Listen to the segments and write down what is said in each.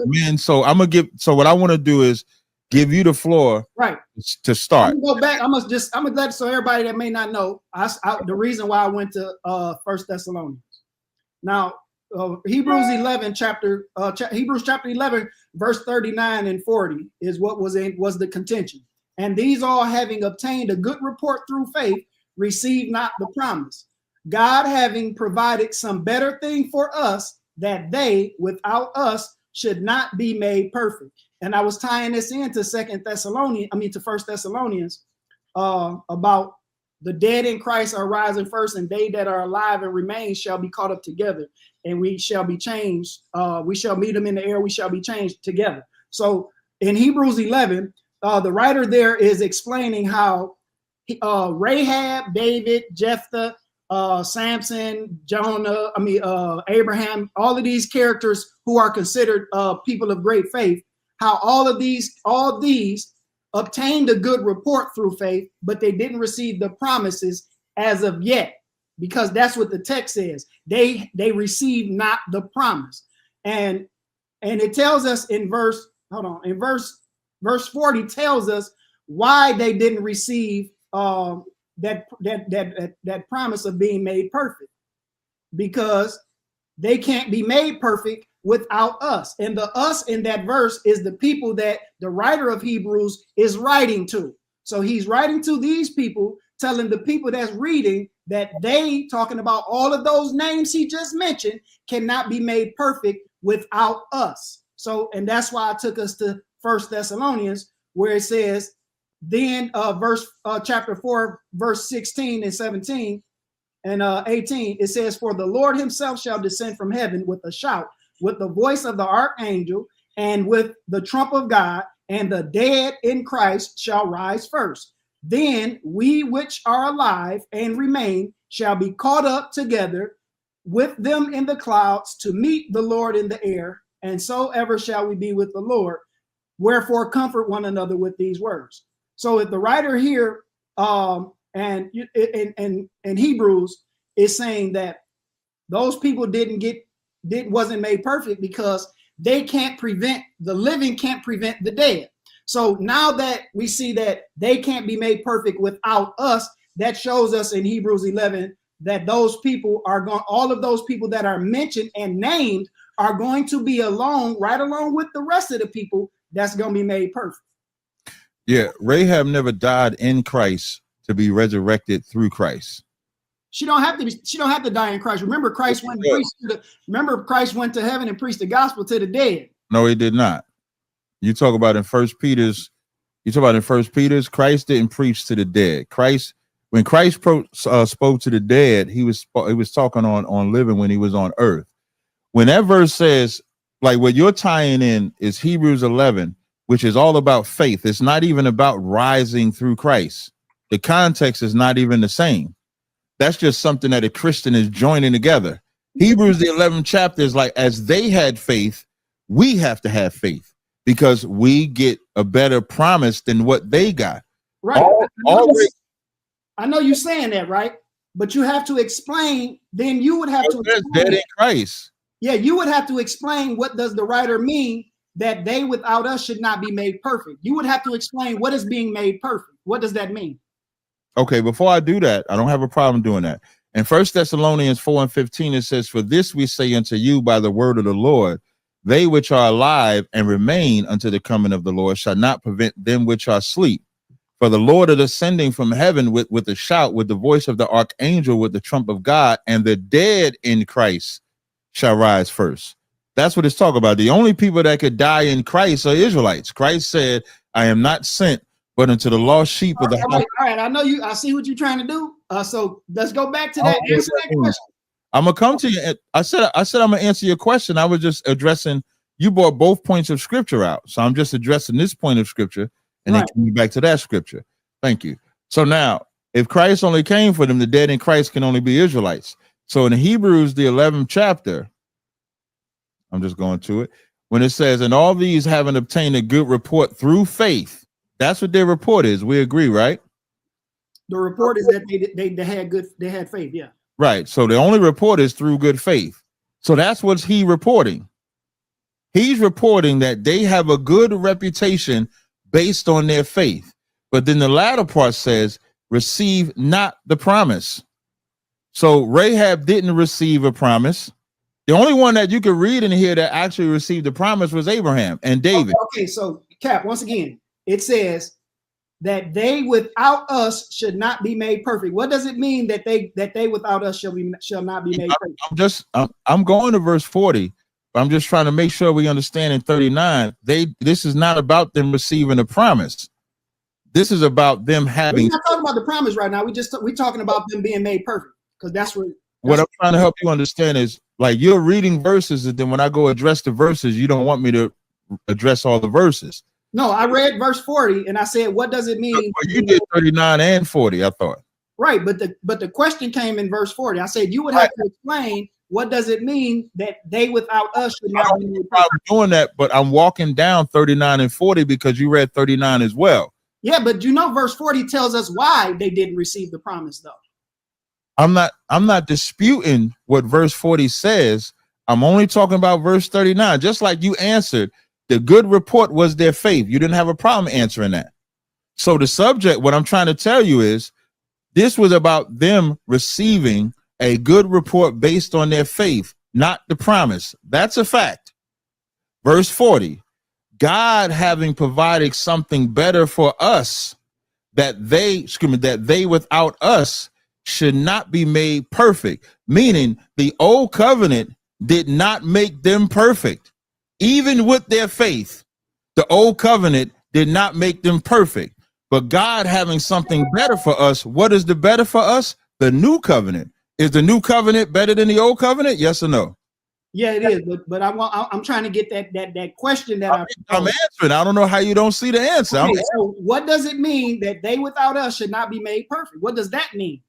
Men. So I'm gonna give. So what I want to do is give you the floor, right, to start. I'm gonna go back. I'm gonna let so everybody that may not know. The reason why I went to 1 Thessalonians. Now, Hebrews chapter 11, verse 39 and 40 is what was the contention. And these all, having obtained a good report through faith, received not the promise, God having provided some better thing for us, that they without us should not be made perfect. And I was tying this into 1 Thessalonians about the dead in Christ are rising first, and they that are alive and remain shall be caught up together, and we shall be changed. We shall meet them in the air. We shall be changed together. So in Hebrews 11, the writer there is explaining how Rahab, David, Jephthah, Samson, Jonah, Abraham, all of these characters who are considered people of great faith, how all these obtained a good report through faith, but they didn't receive the promises as of yet, because that's what the text says. They received not the promise. And it tells us in verse 40 tells us why they didn't receive that promise of being made perfect, because they can't be made perfect without us. And the us in that verse is the people that the writer of Hebrews is writing to. So he's writing to these people, telling the people that's reading that they, talking about all of those names he just mentioned, cannot be made perfect without us. So, and that's why I took us to 1 Thessalonians, where it says, then chapter 4, verse 16 and 17 and 18, it says, for the Lord himself shall descend from heaven with a shout, with the voice of the archangel, and with the trump of God, and the dead in Christ shall rise first. Then we which are alive and remain shall be caught up together with them in the clouds to meet the Lord in the air, and so ever shall we be with the Lord. Wherefore comfort one another with these words. So if the writer here and in Hebrews is saying that those people wasn't made perfect because they can't prevent, the living can't prevent the dead. So now that we see that they can't be made perfect without us, that shows us in Hebrews 11 that those people are going, all of those people that are mentioned and named are going to be right along with the rest of the people that's going to be made perfect. Yeah, Rahab never died in Christ to be resurrected through Christ. She don't have to die in Christ. Remember, Christ went to heaven and preached the gospel to the dead. No, he did not. You talk about in First Peter's, Christ didn't preach to the dead. When Christ spoke to the dead, he was talking on living when he was on earth. When that verse says, like what you're tying in is Hebrews 11, which is all about faith. It's not even about rising through Christ. The context is not even the same. That's just something that a Christian is joining together. Hebrews, the 11th chapter, is like, as they had faith, we have to have faith because we get a better promise than what they got. Right. I know you're saying that, right? But you have to explain, then you would have to explain, dead in Christ. Yeah, you would have to explain, what does the writer mean that they without us should not be made perfect? You would have to explain what is being made perfect. What does that mean? Okay, before I do that, I don't have a problem doing that. In 1 Thessalonians 4 and 15, it says, for this we say unto you by the word of the Lord, they which are alive and remain unto the coming of the Lord shall not prevent them which are asleep. For the Lord is ascending from heaven with a shout, with the voice of the archangel, with the trump of God, and the dead in Christ shall rise first. That's what it's talking about. The only people that could die in Christ are Israelites. Christ said, I am not sent but unto the lost sheep of the house. All right, I see what you're trying to do. So let's go back to that. Answer that question. I'm gonna come to you. I said I'm gonna answer your question. I was just addressing, you brought both points of scripture out. So I'm just addressing this point of scripture and then coming back to that scripture. Thank you. So now, if Christ only came for them, the dead in Christ can only be Israelites. So in Hebrews, the 11th chapter, I'm just going to it. When it says, and all these having obtained a good report through faith, that's what their report is. We agree, right? The report is that they had faith. Yeah. Right. So the only report is through good faith. So that's what he's reporting. He's reporting that they have a good reputation based on their faith. But then the latter part says, receive not the promise. So Rahab didn't receive a promise. The only one that you could read in here that actually received the promise was Abraham and David. Okay, so Cap, once again, it says that they without us should not be made perfect. What does it mean that they without us shall not be made perfect? I'm going to verse 40, but I'm just trying to make sure we understand in 39. This is not about them receiving a promise. This is about them having. We're not talking about the promise right now. We're talking about them being made perfect, because that's what I'm trying to help you understand is, like, you're reading verses, and then when I go address the verses, you don't want me to address all the verses. No, I read verse 40 and I said, what does it mean? Well, you did 39 and 40, I thought. Right, but the question came in verse 40. I said you would have to explain, what does it mean that they without us should not be made perfect? Doing that, but I'm walking down 39 and 40 because you read 39 as well. Yeah, but you know, verse 40 tells us why they didn't receive the promise, though. I'm not disputing what verse 40 says. I'm only talking about verse 39. Just like you answered, the good report was their faith. You didn't have a problem answering that. So the subject, what I'm trying to tell you is, this was about them receiving a good report based on their faith, not the promise. That's a fact. Verse 40, God having provided something better for us, that they without us should not be made perfect. Meaning the old covenant did not make them perfect. Even with their faith, the old covenant did not make them perfect. But God having something better for us. What is the better for us? The new covenant. Is the new covenant better than the old covenant? Yes or no? Yeah, it is. But I'm trying to get that question that I'm answering. I don't know how you don't see the answer. Okay, so what does it mean that they without us should not be made perfect? What does that mean?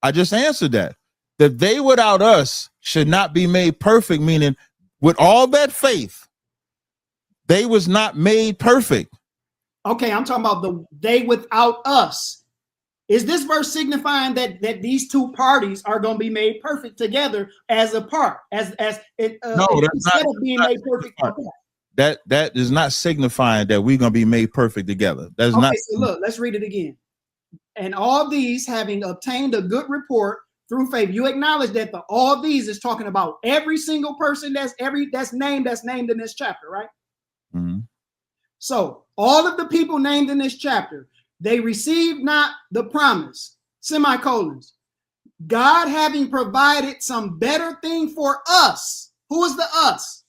I just answered that. That they without us should not be made perfect, meaning with all that faith, they was not made perfect. Okay, I'm talking about they without us. Is this verse signifying that these two parties are going to be made perfect together as a part, no, instead of being made perfect apart? That is not signifying that we're going to be made perfect together. That's not. So look, let's read it again. And all these having obtained a good report through faith. You acknowledge that all these is talking about every single person that's named in this chapter, right? Mm-hmm. So all of the people named in this chapter, they received not the promise, semicolons. God having provided some better thing for us. Who is the us?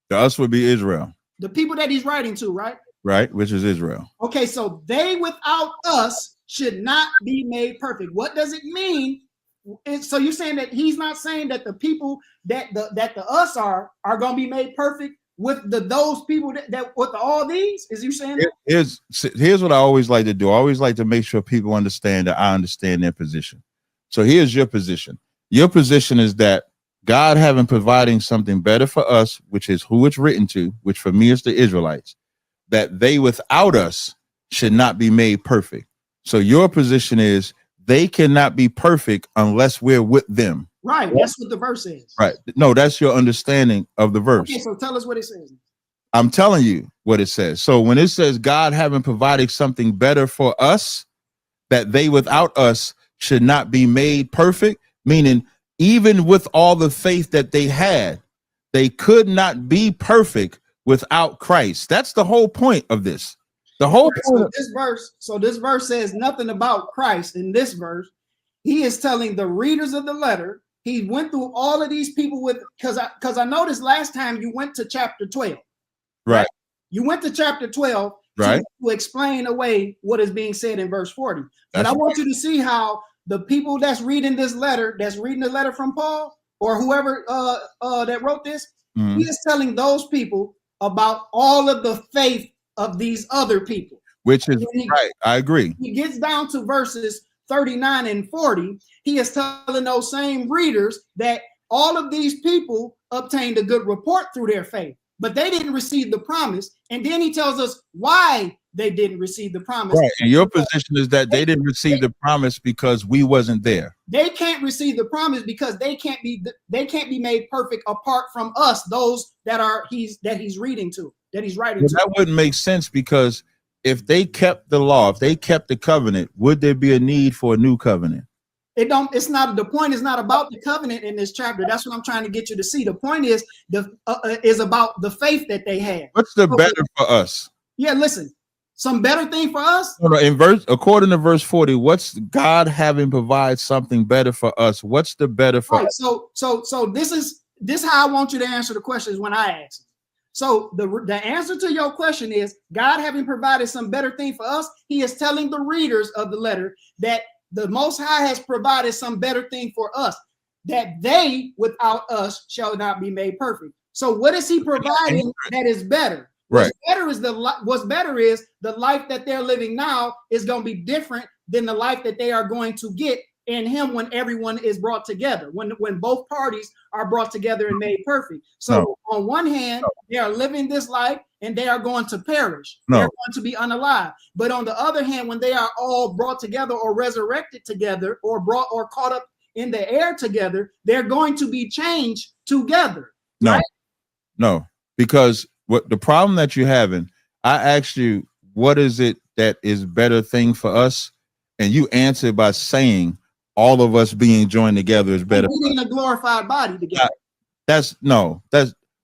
The us would be Israel. The people that he's writing to, right? Right, which is Israel. Okay, so they without us should not be made perfect. What does it mean? So you're saying that he's not saying that the people that the us are going to be made perfect with those people that with all these? Is you saying that? Here's what I always like to do. I always like to make sure people understand that I understand their position. So here's your position. Your position is that God having providing something better for us, which is who it's written to, which for me is the Israelites, that they without us should not be made perfect. So your position is they cannot be perfect unless we're with them. Right. That's what the verse is. Right. No, that's your understanding of the verse. Okay, so tell us what it says. I'm telling you what it says. So when it says God having provided something better for us, that they without us should not be made perfect, meaning even with all the faith that they had, they could not be perfect without Christ. That's the whole point of this. The whole point. So this verse says nothing about Christ. In this verse, he is telling the readers of the letter. He went through all of these people because I noticed last time you went to chapter 12. Right. You went to chapter 12 right. to explain away what is being said in verse 40. But I want you to see how the people that's reading the letter from Paul or whoever that wrote this, he is telling those people about all of the faith of these other people. Which is right. I agree. He gets down to verses 39 and 40. He is telling those same readers that all of these people obtained a good report through their faith, but they didn't receive the promise. And then he tells us why they didn't receive the promise. Right. And your position is that they didn't receive the promise because we wasn't there. they can't receive the promise because they can't be made perfect apart from us, those that he's reading to, that he's writing to. That wouldn't make sense, because if they kept the law, if they kept the covenant, would there be a need for a new covenant? It's not, the point is not about the covenant in this chapter. That's what I'm trying to get you to see. The point is is about the faith that they had. What's the better for us? Yeah, listen, some better thing for us. According to verse 40, what's God having provide something better for us? What's the better for us? So this is how I want you to answer the questions when I ask. So the answer to your question is God having provided some better thing for us. He is telling the readers of the letter that the Most High has provided some better thing for us, that they without us shall not be made perfect. So what is he providing that is better? Right. What's better is the life that they're living now is going to be different than the life that they are going to get in him when everyone is brought together, when both parties are brought together and made perfect. So on one hand, they are living this life and they are going to perish. They're going to be unalive. But on the other hand, when they are all brought together or resurrected together or brought or caught up in the air together, they're going to be changed together. No, because what the problem that you're having, I asked you, what is it that is better thing for us? And you answered by saying all of us being joined together is better. Being a glorified body together. That's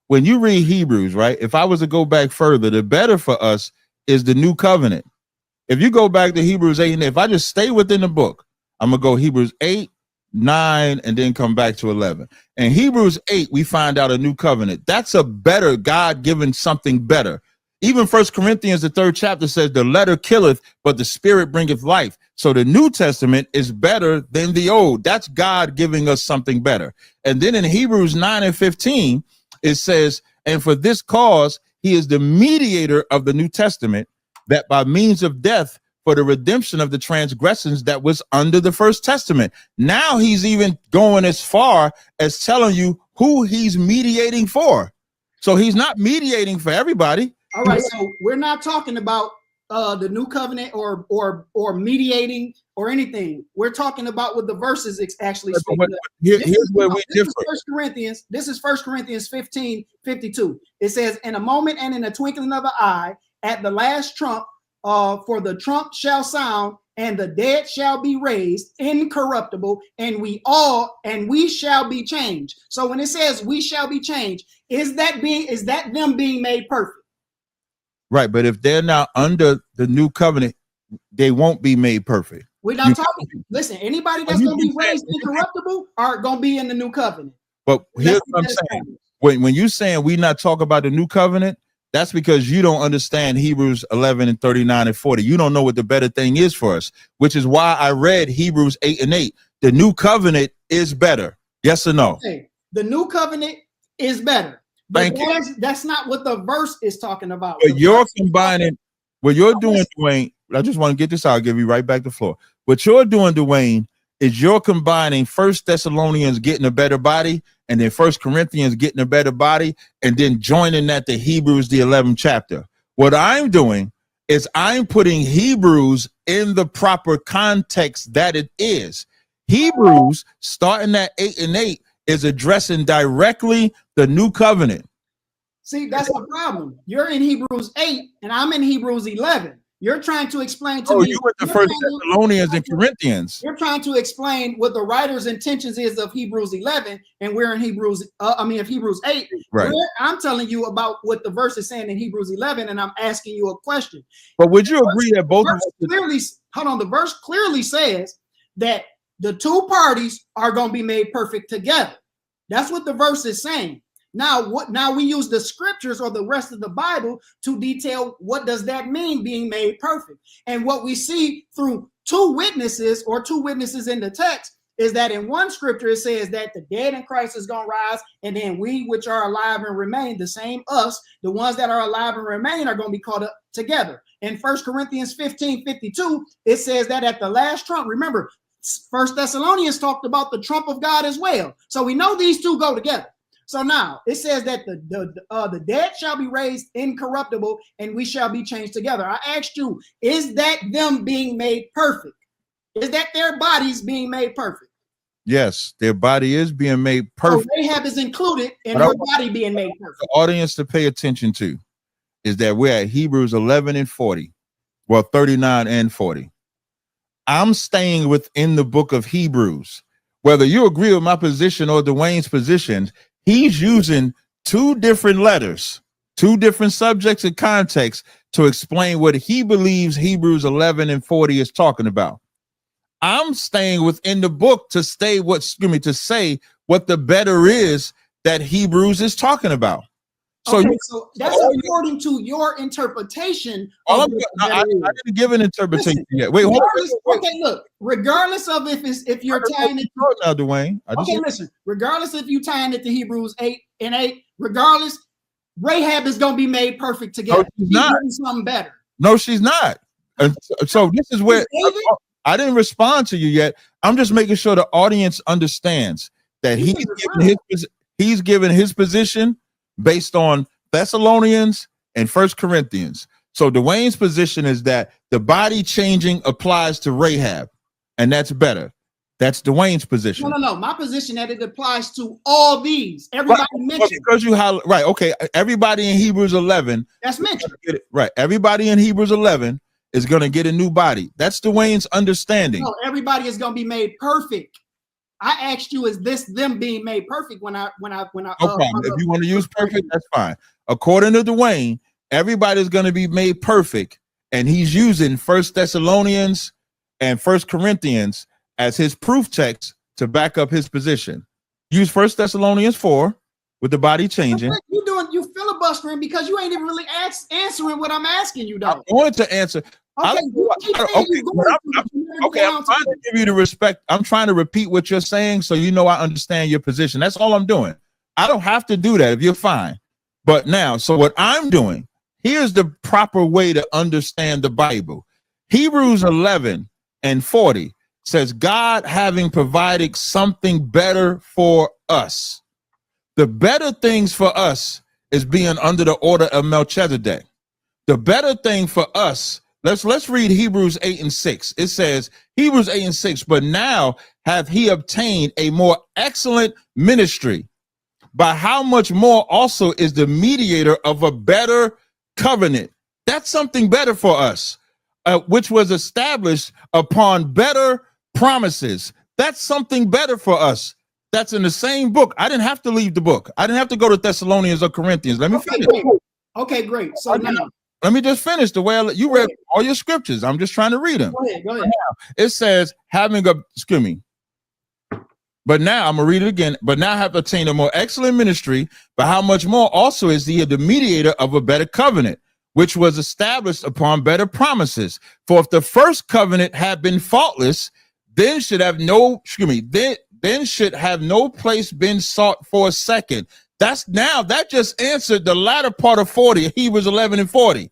when you read Hebrews, right? If I was to go back further, the better for us is the new covenant. If you go back to Hebrews 8, and if I just stay within the book, I'm gonna go Hebrews 8, 9, and then come back to 11. And Hebrews 8, we find out a new covenant. That's a better, God given something better. Even 1 Corinthians, the 3rd chapter says the letter killeth, but the spirit bringeth life. So the New Testament is better than the old. That's God giving us something better. And then in Hebrews 9 and 15, it says, and for this cause, he is the mediator of the New Testament, that by means of death, for the redemption of the transgressions that was under the First Testament. Now he's even going as far as telling you who he's mediating for. So he's not mediating for everybody. All right, so we're not talking about the new covenant or mediating or anything. We're talking about what the verses actually speak. Here's where we differ. This is 1 Corinthians 15:52. It says, in a moment and in a twinkling of an eye, at the last trump, for the trump shall sound, and the dead shall be raised incorruptible, and we shall be changed. So when it says we shall be changed, is that them being made perfect? Right, but if they're not under the new covenant, they won't be made perfect. We're not talking. Listen, anybody that's going to be raised incorruptible are going to be in the new covenant. But here's what I'm saying: when you're saying we not talk about the new covenant, that's because you don't understand Hebrews 11 and 39 and 40. You don't know what the better thing is for us, which is why I read Hebrews 8 and 8. The new covenant is better. Yes or no? Okay. The new covenant is better. But that's not what the verse is talking about. But you're combining what you're doing, Dwayne. I just want to get this out. I'll give you right back the floor. What you're doing, Dwayne, is you're combining 1 Thessalonians getting a better body, and then 1 Corinthians getting a better body, and then joining that to Hebrews, the 11th chapter. What I'm doing is I'm putting Hebrews in the proper context that it is. Hebrews, starting at 8 and 8, is addressing directly the new covenant. See, that's the problem. You're in Hebrews 8 and I'm in Hebrews 11. You're trying to explain to me. You went to 1 Thessalonians and Corinthians. You're trying to explain what the writer's intentions is of Hebrews 11, and we're in Hebrews 8. Right. I'm telling you about what the verse is saying in Hebrews 11, and I'm asking you a question. But would you agree that both of us the verse clearly says that the two parties are going to be made perfect together. That's what the verse is saying. Now we use the scriptures or the rest of the Bible to detail what does that mean, being made perfect. And what we see through two witnesses in the text is that in one scripture it says that the dead in Christ is going to rise, and then we which are alive and remain, the same us, the ones that are alive and remain, are going to be caught up together. In 1 Corinthians 15:52, it says that at the last trump, remember, 1 Thessalonians talked about the trump of God as well. So we know these two go together. So now it says that the dead shall be raised incorruptible, and we shall be changed together. I asked you, is that them being made perfect? Is that their bodies being made perfect? Yes, their body is being made So perfect. Rahab is included in her body being made perfect. The audience to pay attention to is that we're at Hebrews 11 and 40. Well, 39 and 40. I'm staying within the book of Hebrews. Whether you agree with my position or Dwayne's position, he's using two different letters, two different subjects and contexts to explain what he believes Hebrews 11 and 40 is talking about. I'm staying within the book to say what the better is that Hebrews is talking about. So, okay, so that's according to your interpretation. I didn't give an interpretation yet. Wait, okay, look. Regardless of if you're tying it now, Dwayne. Listen. Regardless if you tying it to Hebrews 8 and 8, regardless, Rahab is going to be made perfect together. No, she's not. Doing something better. No, she's not. And so this is where I didn't respond to you yet. I'm just making sure the audience understands that he's given his position based on Thessalonians and 1 Corinthians. So Dwayne's position is that the body changing applies to Rahab, and that's better. That's Dwayne's position. No. My position that it applies to all these. Everybody mentioned. Because okay. Everybody in Hebrews 11. That's mentioned. Right. Everybody in Hebrews 11 is going to get a new body. That's Dwayne's understanding. No, everybody is going to be made perfect. I asked you, is this them being made perfect when I no problem. If you want to use perfect, that's fine. According to Dwayne, everybody's going to be made perfect, and he's using 1 Thessalonians and 1 Corinthians as his proof text to back up his position. Use 1 Thessalonians 4 with the body changing. You filibustering because you ain't even really answering what I'm asking you, though. I'm going to answer. I'm trying to give you the respect. I'm trying to repeat what you're saying so you know I understand your position. That's all I'm doing. I don't have to do that if you're fine. But now, so what I'm doing, here's the proper way to understand the Bible. Hebrews 11 and 40 says, God having provided something better for us. The better things for us is being under the order of Melchizedek. The better thing for us, let's read Hebrews 8 and 6. It says, Hebrews 8 and 6, but now hath he obtained a more excellent ministry, by how much more also is the mediator of a better covenant. That's something better for us, which was established upon better promises. That's something better for us. That's in the same book. I didn't have to leave the book. I didn't have to go to Thessalonians or Corinthians. Let me finish. Okay, great. So now, let me just finish the way you read all your scriptures. I'm just trying to read them. Go ahead. Now, it says, but now I'm gonna read it again. But now have obtained a more excellent ministry, but how much more also is he the mediator of a better covenant, which was established upon better promises. For if the first covenant had been faultless, then should have no place been sought for a second. That just answered the latter part of 40, Hebrews 11 and 40.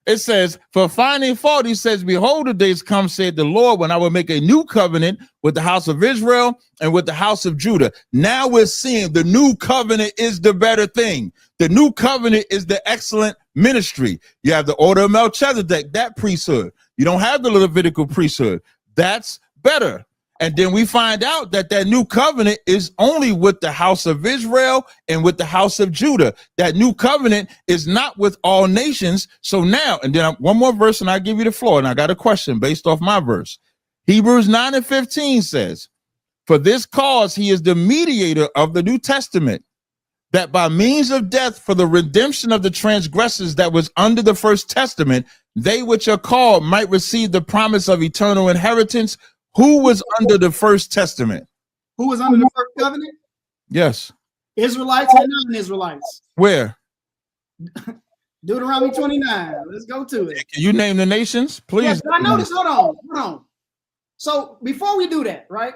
It says, for finding fault, he says, behold, the days come, said the Lord, when I will make a new covenant with the house of Israel and with the house of Judah. Now we're seeing the new covenant is the better thing. The new covenant is the excellent ministry. You have the order of Melchizedek, that priesthood. You don't have the Levitical priesthood. That's better. And then we find out that new covenant is only with the house of Israel and with the house of Judah. That new covenant is not with all nations. So now, and then one more verse and I'll give you the floor. And I got a question based off my verse. Hebrews 9 and 15 says, for this cause he is the mediator of the New Testament, that by means of death for the redemption of the transgressors that was under the first testament, they which are called might receive the promise of eternal inheritance. Who was under the first testament? Who was under the first covenant? Yes. Israelites and non-Israelites. Where? Deuteronomy 29. Let's go to it. Can you name the nations, please? Yes, I noticed. Hold on. So before we do that, right?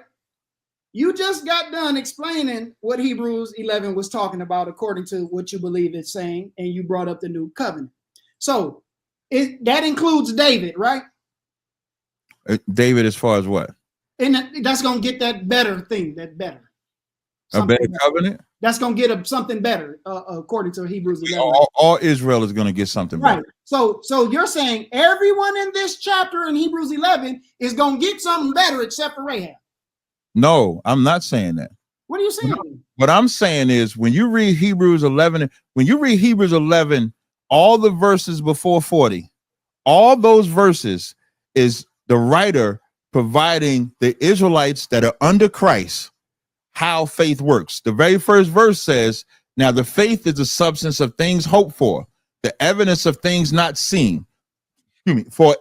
You just got done explaining what Hebrews 11 was talking about according to what you believe it's saying, and you brought up the new covenant. So that includes David, right? David, as far as what? And that's going to get that better thing, that better. A better covenant? That's going to get something better, according to Hebrews 11. All Israel is going to get something better. Right. So you're saying everyone in this chapter in Hebrews 11 is going to get something better except for Rahab? No, I'm not saying that. What are you saying? What I'm saying is when you read Hebrews 11, all the verses before 40, all those verses is the writer providing the Israelites that are under Christ how faith works. The very first verse says, now the faith is the substance of things hoped for, the evidence of things not seen. For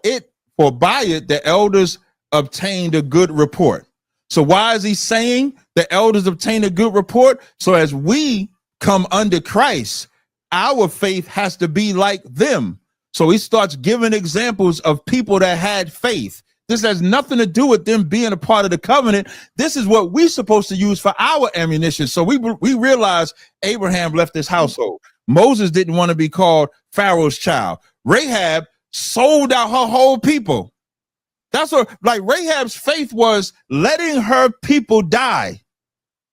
by it the elders obtained a good report. So why is he saying the elders obtained a good report? So as we come under Christ, our faith has to be like them. So he starts giving examples of people that had faith. This has nothing to do with them being a part of the covenant. This is what we're supposed to use for our ammunition. So we realize Abraham left his household. Moses didn't want to be called Pharaoh's child. Rahab sold out her whole people. That's what, like, Rahab's faith was letting her people die.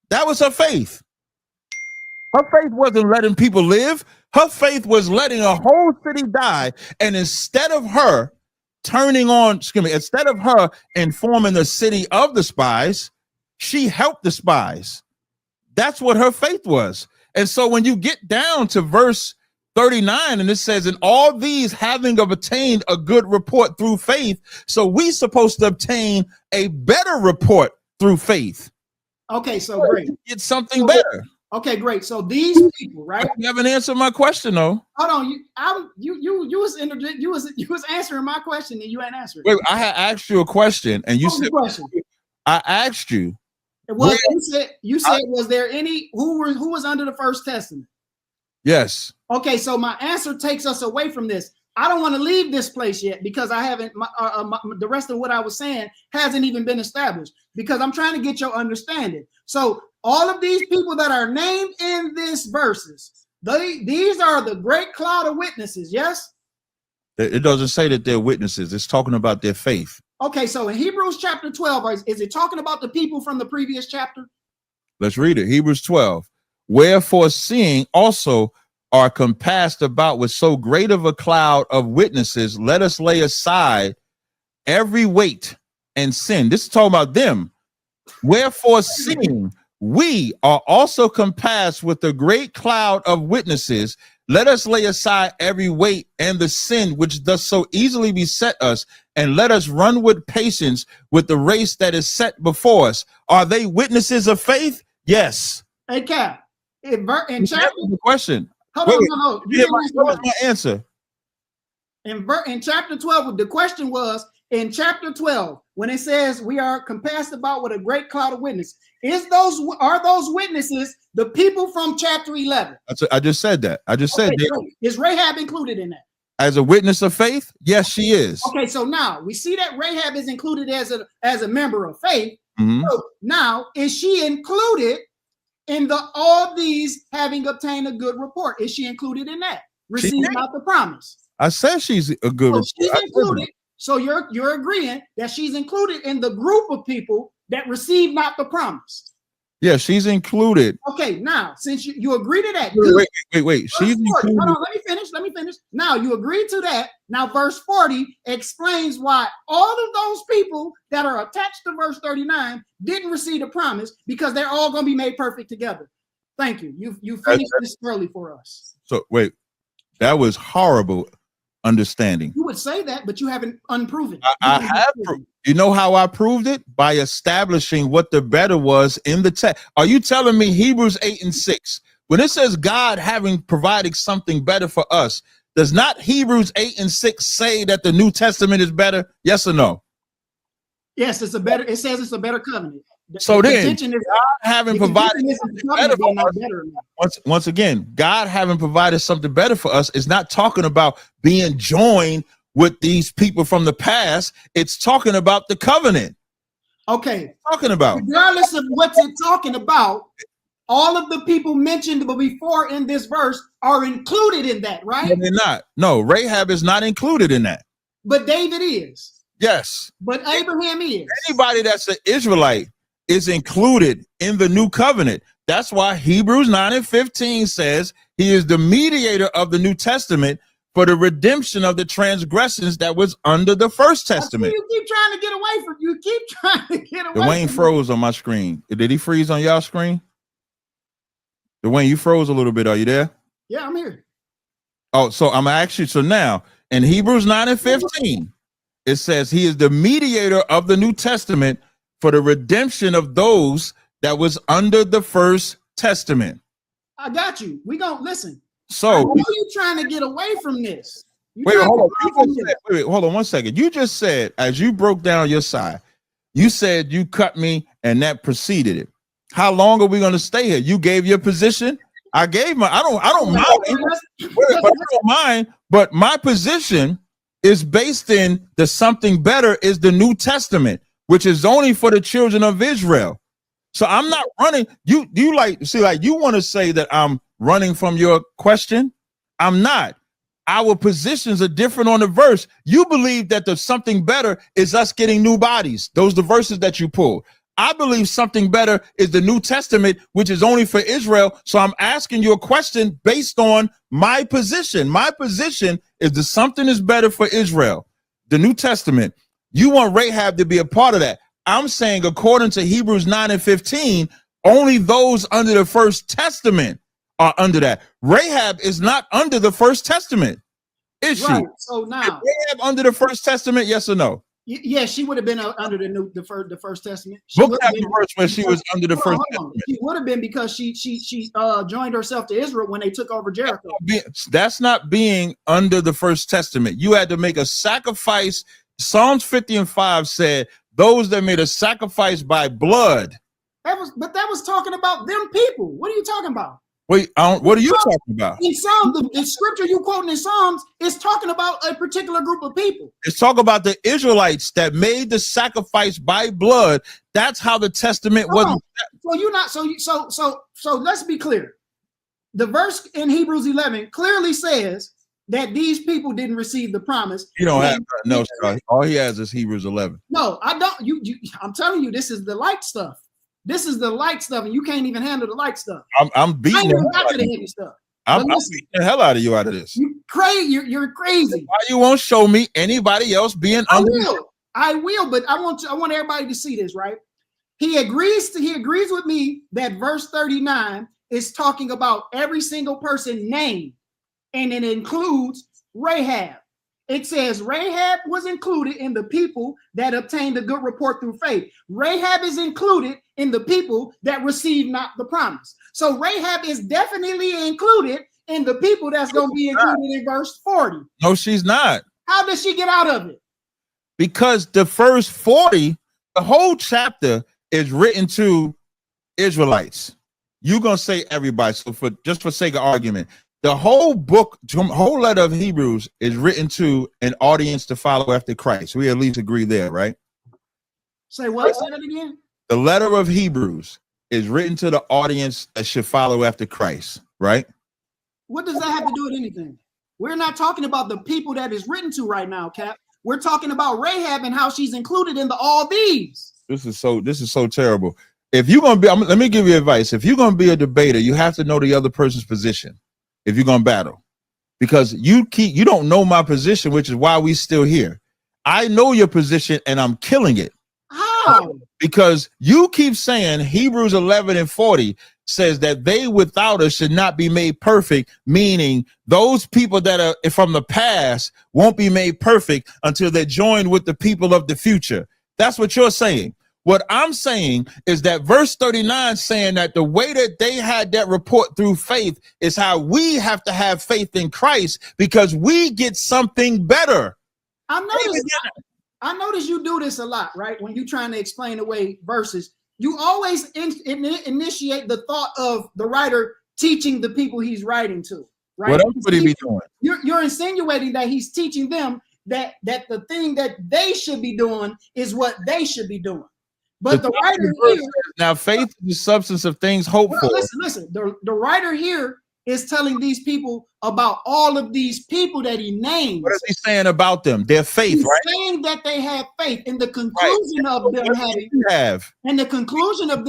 That was her faith. Her faith wasn't letting people live. Her faith was letting a whole city die. And instead of her informing the city of the spies, she helped the spies. That's what her faith was. And so when you get down to verse 39, and it says, in all these having obtained a good report through faith, so we supposed to obtain a better report through faith. Okay, so great. Get something better. Okay, great. So these people, right? You haven't answered my question, though. Hold on, you was answering my question and you ain't answering. Wait, I had asked you a question, and you said, question. I asked you. Well, you said, was there any who was under the first testament? Yes. Okay, so my answer takes us away from this. I don't want to leave this place yet because I haven't. The rest of what I was saying hasn't even been established because I'm trying to get your understanding. So all of these people that are named in this verses, these are the great cloud of witnesses. Yes. It doesn't say that they're witnesses. It's talking about their faith. Okay, so in Hebrews chapter 12, is it talking about the people from the previous chapter? Let's read it. Hebrews 12. Wherefore, seeing also are compassed about with so great of a cloud of witnesses, let us lay aside every weight and sin. This is talking about them. Wherefore, seeing we are also compassed with a great cloud of witnesses, let us lay aside every weight and the sin which does so easily beset us, and let us run with patience with the race that is set before us. Are they witnesses of faith? Yes. Hey, Cap. In chapter, the question. Hold on, no. What was my answer? In chapter 12, the question was in chapter 12, when it says we are compassed about with a great cloud of witnesses, are those witnesses the people from chapter 11? I just said that. Is Rahab included in that? As a witness of faith? Yes, she is. Okay, so now we see that Rahab is included as a member of faith. Mm-hmm. So now, is she included in all these having obtained a good report? Is she included in that? Receiving out the promise. I said she's a good report. She's included. So you're agreeing that she's included in the group of people that receive not the promise. Yeah, she's included. Okay, now since you agree to that, wait. She's included. Hold on, let me finish. Now you agree to that. Now verse 40 explains why all of those people that are attached to verse 39 didn't receive the promise, because they're all going to be made perfect together. Thank you. You finished this early for us. So wait, that was horrible understanding. You would say that, but you haven't unproven. I have. You know how I proved it? By establishing what the better was in the text. Are you telling me Hebrews 8:6, when it says God having provided something better for us, does not Hebrews 8:6 say that the New Testament is better? Yes or no? Yes, it says it's a better covenant. So then, God having provided something better for us, once again, God having provided something better for us is not talking about being joined with these people from the past. It's talking about the covenant. Okay. Talking about. Regardless of what it's talking about, all of the people mentioned before in this verse are included in that, right? No, they're not. No, Rahab is not included in that. But David is. Yes. But Abraham is. Anybody that's an Israelite is included in the new covenant. That's why Hebrews 9:15 says he is the mediator of the New Testament for the redemption of the transgressions that was under the first testament. You keep trying to get away from. You keep trying to get away. Dwayne froze on my screen. Did he freeze on y'all screen? Dwayne, you froze a little bit. Are you there? Yeah, I'm here. Oh, so I'm actually, so now in Hebrews 9 and 15, it says he is the mediator of the New Testament for the redemption of those that was under the first testament. I got you. We gonna listen. So I know you trying to get away from this. Wait, hold on 1 second. You just said, as you broke down your side, you said you cut me and that preceded it. How long are we going to stay here? You gave your position. I gave my, I don't mind, but my position is based in the something better is the New Testament, which is only for the children of Israel. So I'm not running. You want to say that I'm running from your question. I'm not. Our positions are different on the verse. You believe that the something better is us getting new bodies. Those are the verses that you pulled. I believe something better is the New Testament, which is only for Israel. So I'm asking you a question based on my position. My position is that something is better for Israel, the New Testament. You want Rahab to be a part of that. I'm saying, according to Hebrews 9 and 15, only those under the first testament are under that. Rahab is not under the first testament, is she? Right. So now, is Rahab under the first testament? Yes or no? Yeah, she would have been under the first testament. Book chapter verse when she was under the first testament. She would have been because she joined herself to Israel when they took over Jericho. That's not being under the first testament. You had to make a sacrifice. Psalms 50 and 5 said those that made a sacrifice by blood. That was talking about them people. What are you talking about? Wait, what are you talking about? In Psalms, the scripture you quoting in Psalms is talking about a particular group of people. It's talking about the Israelites that made the sacrifice by blood. That's how the testament was. So you're not. So let's be clear. The verse in Hebrews 11 clearly says that these people didn't receive the promise. You don't have no. All he has is Hebrews 11. No, I don't. I'm telling you, this is the light stuff. This is the light stuff, and you can't even handle the light stuff. I'm beating the heavy stuff. I'm beating the hell out of you out of this. You're crazy. Why you won't show me anybody else being I will, but I want everybody to see this, right? He agrees with me that verse 39 is talking about every single person named, and it includes Rahab. It says Rahab was included in the people that obtained a good report through faith. Rahab is included in the people that received not the promise. So Rahab is definitely included in the people that's going to be included in verse 40. No, she's not. How does she get out of it? Because the first 40, the whole chapter is written to Israelites. You're going to say everybody. So for sake of argument, the whole book, whole letter of Hebrews is written to an audience to follow after Christ. We at least agree there, right? Say what? Say that again. The letter of Hebrews is written to the audience that should follow after Christ, right? What does that have to do with anything? We're not talking about the people that is written to right now, Cap. We're talking about Rahab and how she's included in all these. This is so terrible. If you're going to be, let me give you advice. If you're going to be a debater, you have to know the other person's position. If you're going to battle, because you don't know my position, which is why we still here. I know your position and I'm killing it. How? Because you keep saying Hebrews 11 and 40 says that they without us should not be made perfect, meaning those people that are from the past won't be made perfect until they're joined with the people of the future. That's what you're saying. What I'm saying is that verse 39 saying that the way that they had that report through faith is how we have to have faith in Christ, because we get something better. I notice you do this a lot, right? When you're trying to explain away verses, you always initiate the thought of the writer teaching the people he's writing to, right? What else would he be doing? You're insinuating that he's teaching them that the thing that they should be doing is what they should be doing. But the writer here, now faith is the substance of things hoped for. Listen. The writer here is telling these people about all of these people that he named. What is he saying about them? Their faith, He's right? saying that they have faith. In the conclusion of them having faith, the conclusion of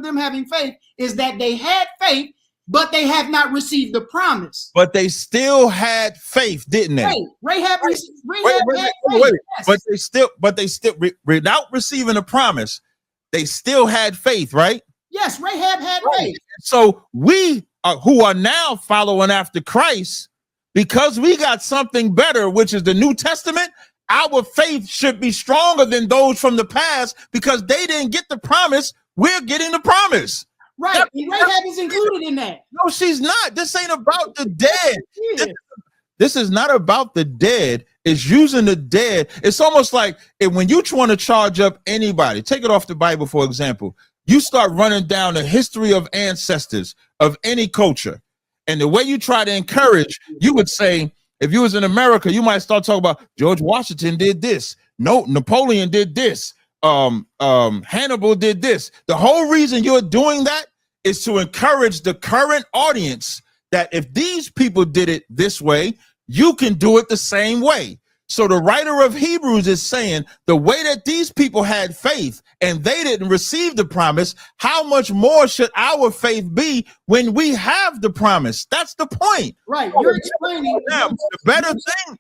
them having faith is that they had faith but they have not received the promise. But they still had faith, didn't they? Hey, Rahab had faith. Wait. Yes. But they still, without receiving a promise, they still had faith, right? Yes, Rahab had faith. So we who are now following after Christ, because we got something better, which is the New Testament, our faith should be stronger than those from the past because they didn't get the promise. We're getting the promise. Right. Rahab is included in that. No, she's not. This ain't about the dead. This is not about the dead. It's using the dead. It's almost like when you want to charge up anybody, take it off the Bible, for example, you start running down the history of ancestors of any culture. And the way you try to encourage, you would say, if you was in America, you might start talking about George Washington did this. No, Napoleon did this. Hannibal did this. The whole reason you're doing that is to encourage the current audience that if these people did it this way, you can do it the same way. So the writer of Hebrews is saying the way that these people had faith and they didn't receive the promise, how much more should our faith be when we have the promise? That's the point. Right. You're explaining the better thing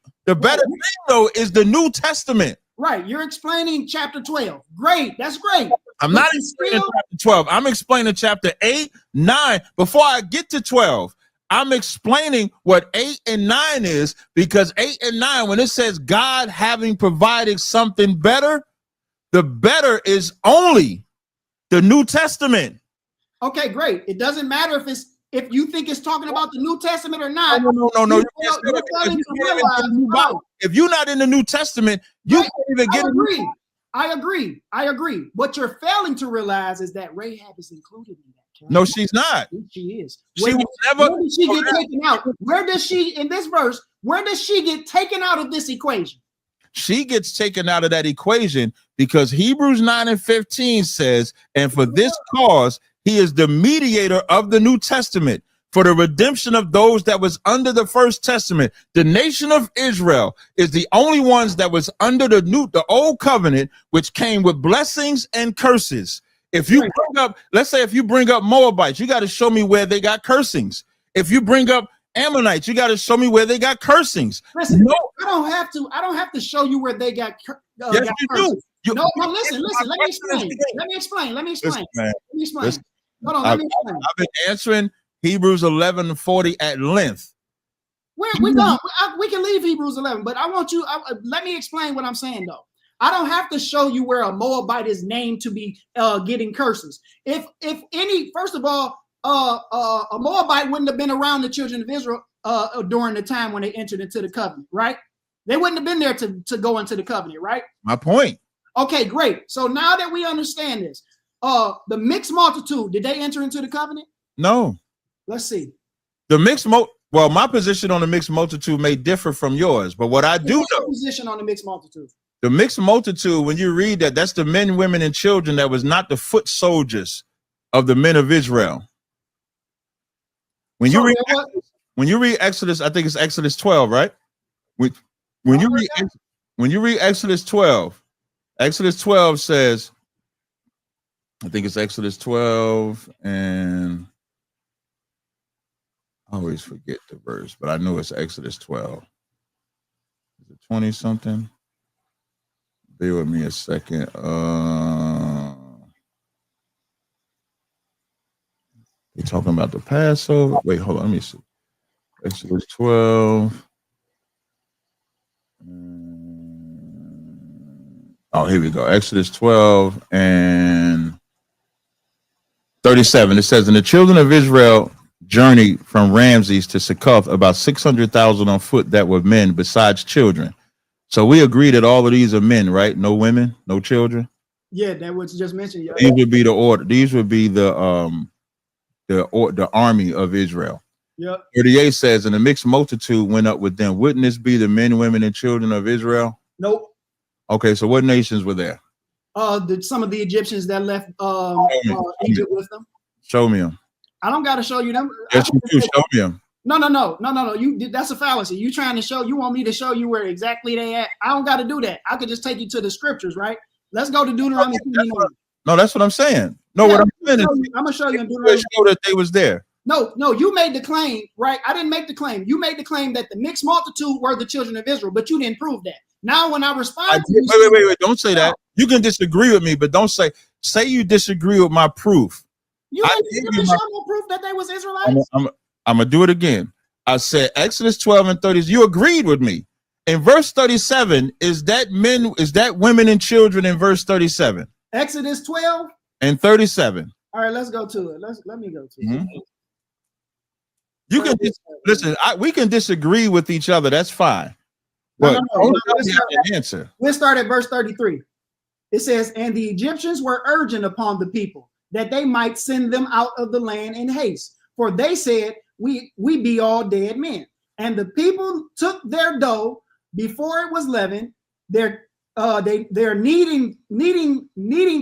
though is the New Testament. Right. You're explaining chapter 12. Great. That's great. I'm not explaining chapter 12. I'm explaining chapter 8, 9. Before I get to 12, I'm explaining what 8 and 9 is, because 8 and 9, when it says God having provided something better, the better is only the New Testament. Okay, great. It doesn't matter if you think it's talking about the New Testament or not. No. If you're not in the New Testament, you can't even get it. I agree. What you're failing to realize is that Rahab is included in that. No, she's not. She is. She was never. Where did she get taken out? Where does she, in this verse, where does she get taken out of this equation? She gets taken out of that equation because Hebrews 9 and 15 says, and for this cause, he is the mediator of the New Testament for the redemption of those that was under the first testament. The nation of Israel is the only ones that was under the old covenant, which came with blessings and curses. If you bring up, let's say if you bring up Moabites, you got to show me where they got cursings. If you bring up Ammonites, you got to show me where they got cursings. Listen, no, I don't have to show you where they got yes, you cursings. do. No, listen, let me explain. Listen, Hold on, let me explain. I've been answering Hebrews 11:40 at length. We can leave Hebrews 11, but I want you, let me explain what I'm saying though. I don't have to show you where a Moabite is named to be getting curses. If any, first of all, a Moabite wouldn't have been around the children of Israel during the time when they entered into the covenant, right? They wouldn't have been there to go into the covenant, right? My point. Okay, great. So now that we understand this, the mixed multitude, did they enter into the covenant? No. Let's see. The mixed well, my position on the mixed multitude may differ from yours, but what I do know. Position on the mixed multitude. The mixed multitude, when you read that, that's the men, women, and children that was not the foot soldiers of the men of Israel. When you read Exodus, I think it's Exodus 12, right? When you read Exodus 12, Exodus 12 says, I think it's Exodus 12, and I always forget the verse, but I know it's Exodus 12. Is it 20 something? Bear with me a second. You're talking about the Passover. Wait, hold on. Let me see. Exodus 12. Oh, here we go. Exodus 12 and 37. It says, and the children of Israel journeyed from Ramses to Succoth, about 600,000 on foot that were men besides children. So we agree that all of these are men, right? No women, no children. Yeah, that was just mentioned. Yeah. These would be the order. These would be the army of Israel. Yep. 38 says, and a mixed multitude went up with them. Wouldn't this be the men, women, and children of Israel? Nope. Okay, so what nations were there? Some of the Egyptians that left Egypt with them. Show me them. I don't got to show you them. Yes, you do. Show me them. No. That's a fallacy. You want me to show you where exactly they at? I don't got to do that. I could just take you to the scriptures, right? Let's go to Deuteronomy. No, that's what I'm saying. No, yeah, what I'm saying is I'm gonna show you in Deuteronomy. Show that they was there. No, you made the claim, right? I didn't make the claim. You made the claim that the mixed multitude were the children of Israel, but you didn't prove that. Now, when I respond to you, wait, don't say that. You can disagree with me, but don't say you disagree with my proof. You didn't show no proof that they was Israelites. I'm gonna do it again. I said Exodus 12 and 30. You agreed with me. In verse 37, is that women and children in verse 37? Exodus 12 and 37. All right, let's go to it. Let me go to it. You can listen. We can disagree with each other. That's fine. But we'll start at verse 33. It says, "And the Egyptians were urgent upon the people that they might send them out of the land in haste, for they said, we be all dead men. And the people took their dough before it was leavened, their kneading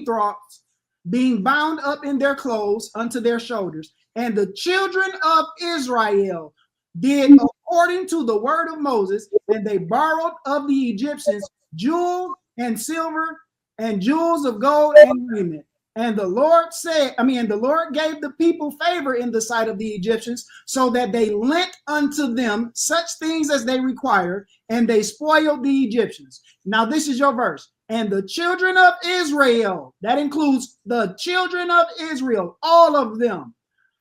troughs being bound up in their clothes unto their shoulders. And the children of Israel did according to the word of Moses, and they borrowed of the Egyptians jewels and silver and jewels of gold and raiment. And the Lord the Lord gave the people favor in the sight of the Egyptians, so that they lent unto them such things as they required, and they spoiled the Egyptians." Now, this is your verse. "And the children of Israel," that includes the children of Israel, all of them,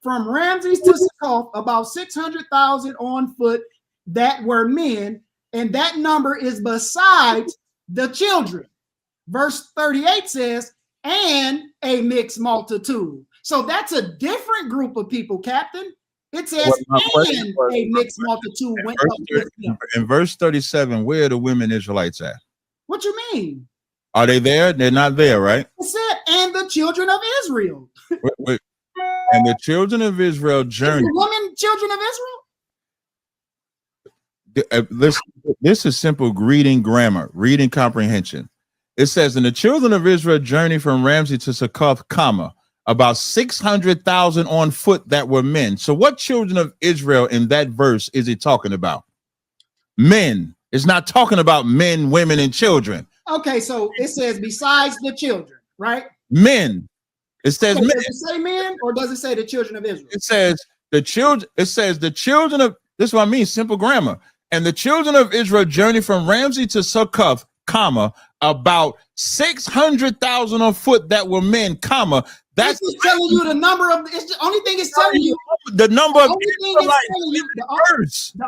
"from Ramses to Succoth, about 600,000 on foot that were men, and that number is besides the children." Verse 38 says, "and a mixed multitude." So that's a different group of people, Captain. It says, "and a mixed multitude went up with them." In verse 37, where are the women Israelites at? What you mean? Are they there? They're not there, right? It said, "and the children of Israel." Wait. And the children of Israel journeyed. The women, children of Israel? This is simple reading grammar, reading comprehension. It says, "And the children of Israel journeyed from Ramses to Succoth, about 600,000 on foot that were men." So what children of Israel in that verse is it talking about? Men. It's not talking about men, women, and children. Okay, so it says besides the children, right? Men. It says men. Does it say men, or does it say the children of Israel? It says the children. It says the children of. This is what I mean. Simple grammar. "And the children of Israel journeyed from Ramses to Succoth, about 600,000 on foot that were men, That's just telling you the number of. It's the only thing it's telling you. The number of the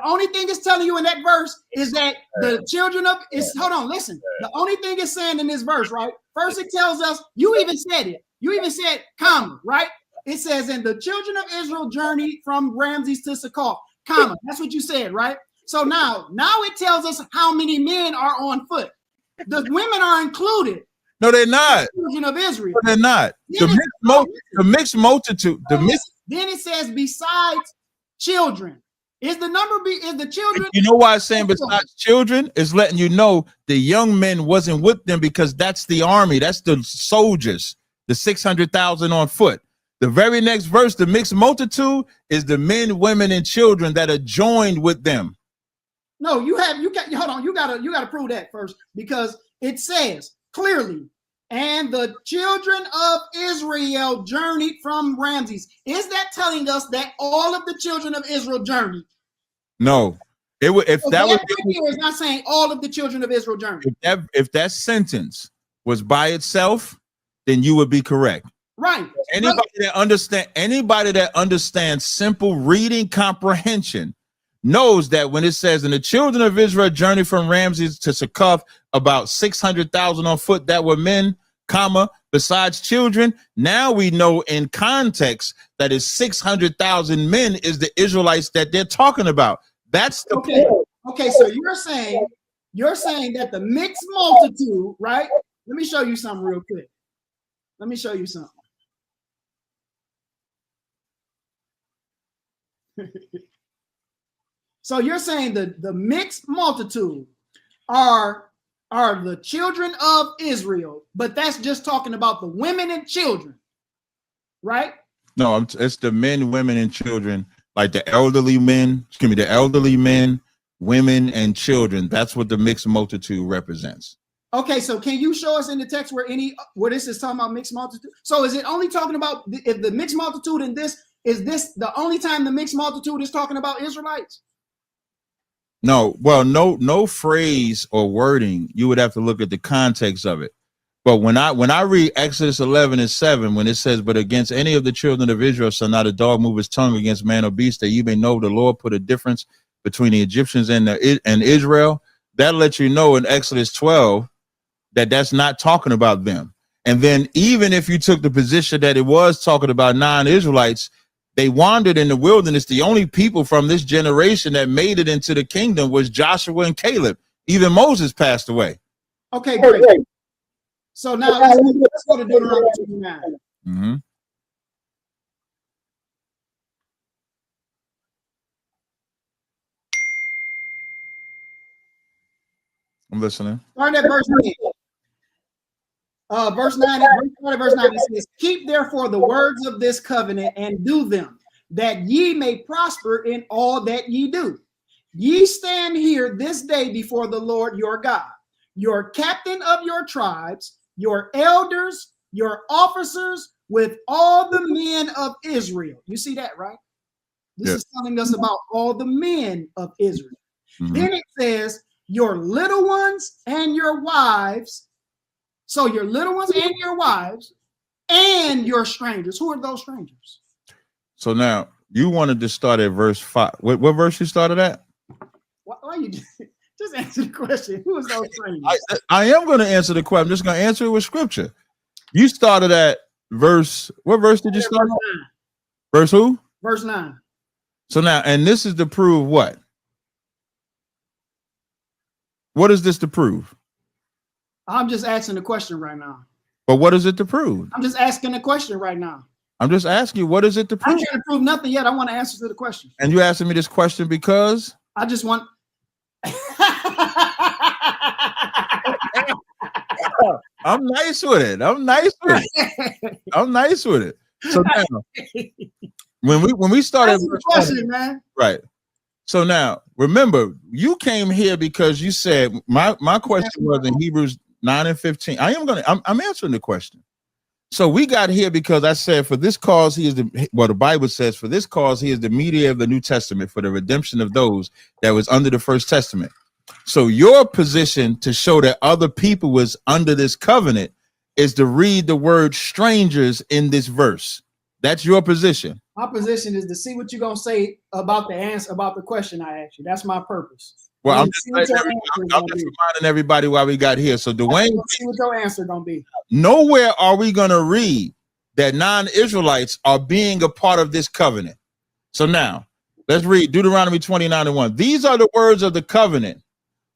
only thing it's telling you in that verse is that the children of. Hold on, listen. The only thing it's saying in this verse, right? First, it tells us. You even said it. You even said, right? It says, "And the children of Israel journeyed from Ramses to Succoth, That's what you said, right? So now it tells us how many men are on foot. The women are included. No, they're not. The children of Israel. No, they're not. The mixed multitude. Then it says besides children. Is the children? You know why it's saying besides children? Is letting you know the young men wasn't with them, because that's the army. That's the soldiers. The 600,000 on foot. The very next verse, the mixed multitude, is the men, women, and children that are joined with them. No, hold on. You gotta prove that first, because it says clearly, "and the children of Israel journeyed from Ramses." Is that telling us that all of the children of Israel journeyed? No. It's not saying all of the children of Israel journeyed. If that sentence was by itself, then you would be correct. Right. Anybody that understands simple reading comprehension knows that when it says, "And the children of Israel journeyed from Ramses to Succoth, about 600,000 on foot that were men, besides children," now we know in context that is 600,000 men is the Israelites that they're talking about. That's the point. Okay, so you're saying that the mixed multitude, right? Let me show you something real quick. Let me show you something. So you're saying that the mixed multitude are the children of Israel, but that's just talking about the women and children, right? No, it's the men, women, and children, like the elderly men, women, and children. That's what the mixed multitude represents. Okay, so can you show us in the text where this is talking about mixed multitude? So is it only talking about if the mixed multitude in this Is this the only time the mixed multitude is talking about Israelites? No, well, no phrase or wording. You would have to look at the context of it. But when I read Exodus 11:7, when it says, "But against any of the children of Israel shall not a dog move his tongue against man or beast, that you may know the Lord put a difference between the Egyptians and Israel," that lets you know in Exodus 12 that that's not talking about them. And then even if you took the position that it was talking about non-Israelites, they wandered in the wilderness. The only people from this generation that made it into the kingdom was Joshua and Caleb. Even Moses passed away. Okay, great. So now let's go to Deuteronomy 29. Mm-hmm. I'm listening. Start at verse 9. Verse 9, it says, "Keep therefore the words of this covenant and do them, that ye may prosper in all that ye do. Ye stand here this day before the Lord your God, your captain of your tribes, your elders, your officers, with all the men of Israel." You see that, right? This is telling us about all the men of Israel. Mm-hmm. Then it says, "Your little ones and your wives." So your little ones and your wives and your strangers. Who are those strangers? So now you wanted to start at verse 5. What verse you started at? Why you just answer the question? Who is those strangers? I am going to answer the question. I'm just going to answer it with scripture. You started at verse. What verse did you start? Verse who? Verse 9. So now, and this is to prove what? What is this to prove? I'm just asking the question right now. But what is it to prove? I'm just asking the question right now. I'm just asking you, what is it to prove? I'm trying to prove nothing yet. I want to answer to the question. And you asking me this question because? I just want. I'm nice with it. I'm nice with it. I'm nice with it. So now, when we started the question, man. Right. So now, remember, you came here because you said my question was in Hebrews 9:15. I'm answering the question. So we got here because I said, for this cause he is the Bible says, for this cause he is the mediator of the New Testament for the redemption of those that was under the first testament. So your position to show that other people was under this covenant is to read the word strangers in this verse. That's your position. My position is to see what you're gonna say about the answer, about the question I asked you. That's my purpose. Well, I'm just reminding everybody why we got here. So Dwayne, see what your answer gonna be. Nowhere are we gonna read that non-Israelites are being a part of this covenant. So now let's read Deuteronomy 29:1. These are the words of the covenant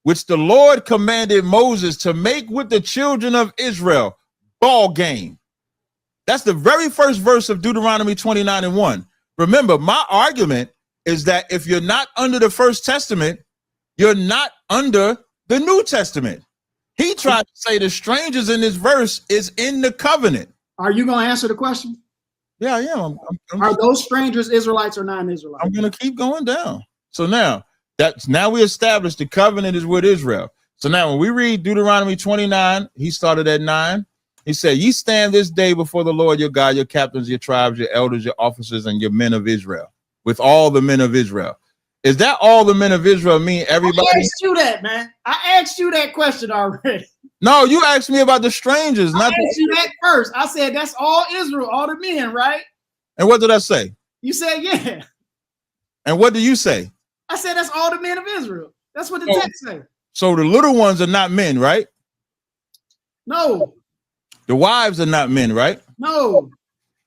which the Lord commanded Moses to make with the children of Israel. Ball game. That's the very first verse of Deuteronomy 29:1. Remember, my argument is that if you're not under the first testament, you're not under the New Testament. He tried to say the strangers in this verse is in the covenant. Are you going to answer the question? Yeah, I am. Are those strangers Israelites or non-Israelites? I'm going to keep going down. So now we established the covenant is with Israel. So now when we read Deuteronomy 29, he started at 9. He said, "Ye stand this day before the Lord your God, your captains, your tribes, your elders, your officers, and your men of Israel," with all the men of Israel. Is that all the men of Israel mean everybody? I asked you that, man. I asked you that question already. No, you asked me about the strangers. I asked you that first. I said that's all Israel, all the men, right? And what did I say? You said yeah. And what do you say? I said that's all the men of Israel. That's what the text says. So the little ones are not men, right? No. The wives are not men, right? No.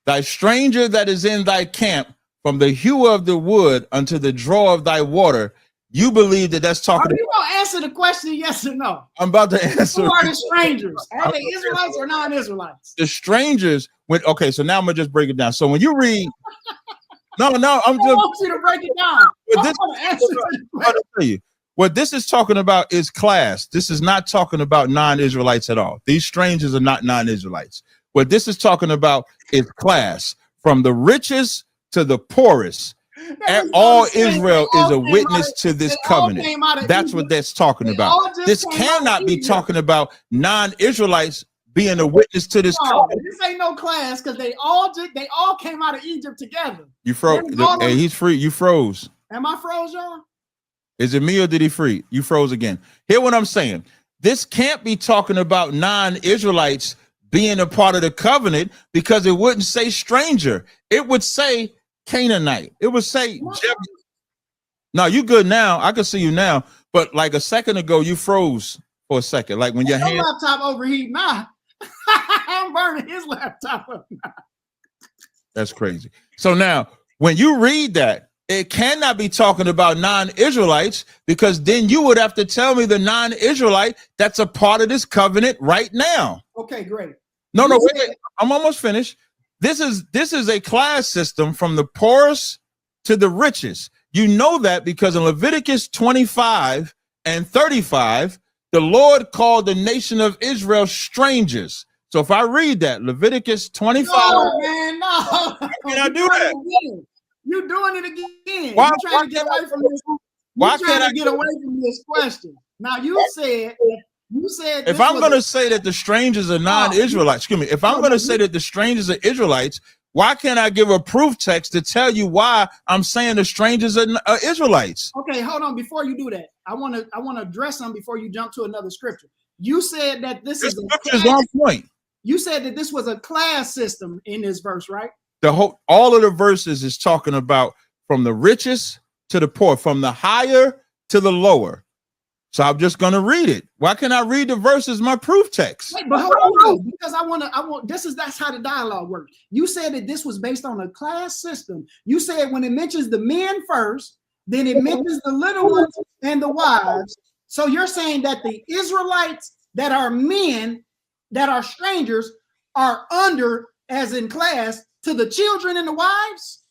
Thy stranger that is in thy camp, from the hewer of the wood unto the drawer of thy water, you believe that that's talking. Are you going to answer the question, yes or no? I'm about to answer. Who are the strangers? Are they Israelites or non-Israelites? The strangers, okay, so now I'm going to just break it down. So when you read, no, I'm just. I want you to break it down. I'm going to answer the question. Tell you, what this is talking about is class. This is not talking about non-Israelites at all. These strangers are not non-Israelites. What this is talking about is class, from the richest to the poorest. And all Israel is a witness to this covenant. That's what that's talking about. This cannot be talking about non-Israelites being a witness to this covenant. This ain't no class because they all came out of Egypt together. You froze. Hey, he's free. You froze. Am I froze, y'all? Is it me or did he free? You froze again. Hear what I'm saying. This can't be talking about non-Israelites being a part of the covenant because it wouldn't say stranger. It would say Canaanite. It would say No, you good now. I can see you now. But like a second ago, you froze for a second. Like when your hand laptop overheat now. I'm burning his laptop up now. That's crazy. So now when you read that, it cannot be talking about non-Israelites because then you would have to tell me the non-Israelite that's a part of this covenant right now. Okay, great. No, wait. I'm almost finished. This is a class system from the poorest to the richest. You know that because in Leviticus 25 and 35, the Lord called the nation of Israel strangers. So if I read that, Leviticus 25. No, man, no. Can I do that? You're doing it again. Why, You're trying to get away from this. Why can't I get away from this question? Now you said if I'm going to say that the strangers are non-Israelites, excuse me, if I'm going to say that the strangers are Israelites, why can't I give a proof text to tell you why I'm saying the strangers are Israelites? Okay, hold on. Before you do that, I want to address them before you jump to another scripture. You said that this is on point. You said that this was a class system in this verse, right? All of the verses is talking about from the richest to the poor, from the higher to the lower. So I'm just going to read it. Why can't I read the verses, my proof text? Wait, but hold on, because that's how the dialogue works. You said that this was based on a class system. You said when it mentions the men first, then it mentions the little ones and the wives. So you're saying that the Israelites that are men, that are strangers, are under, as in class, to the children and the wives?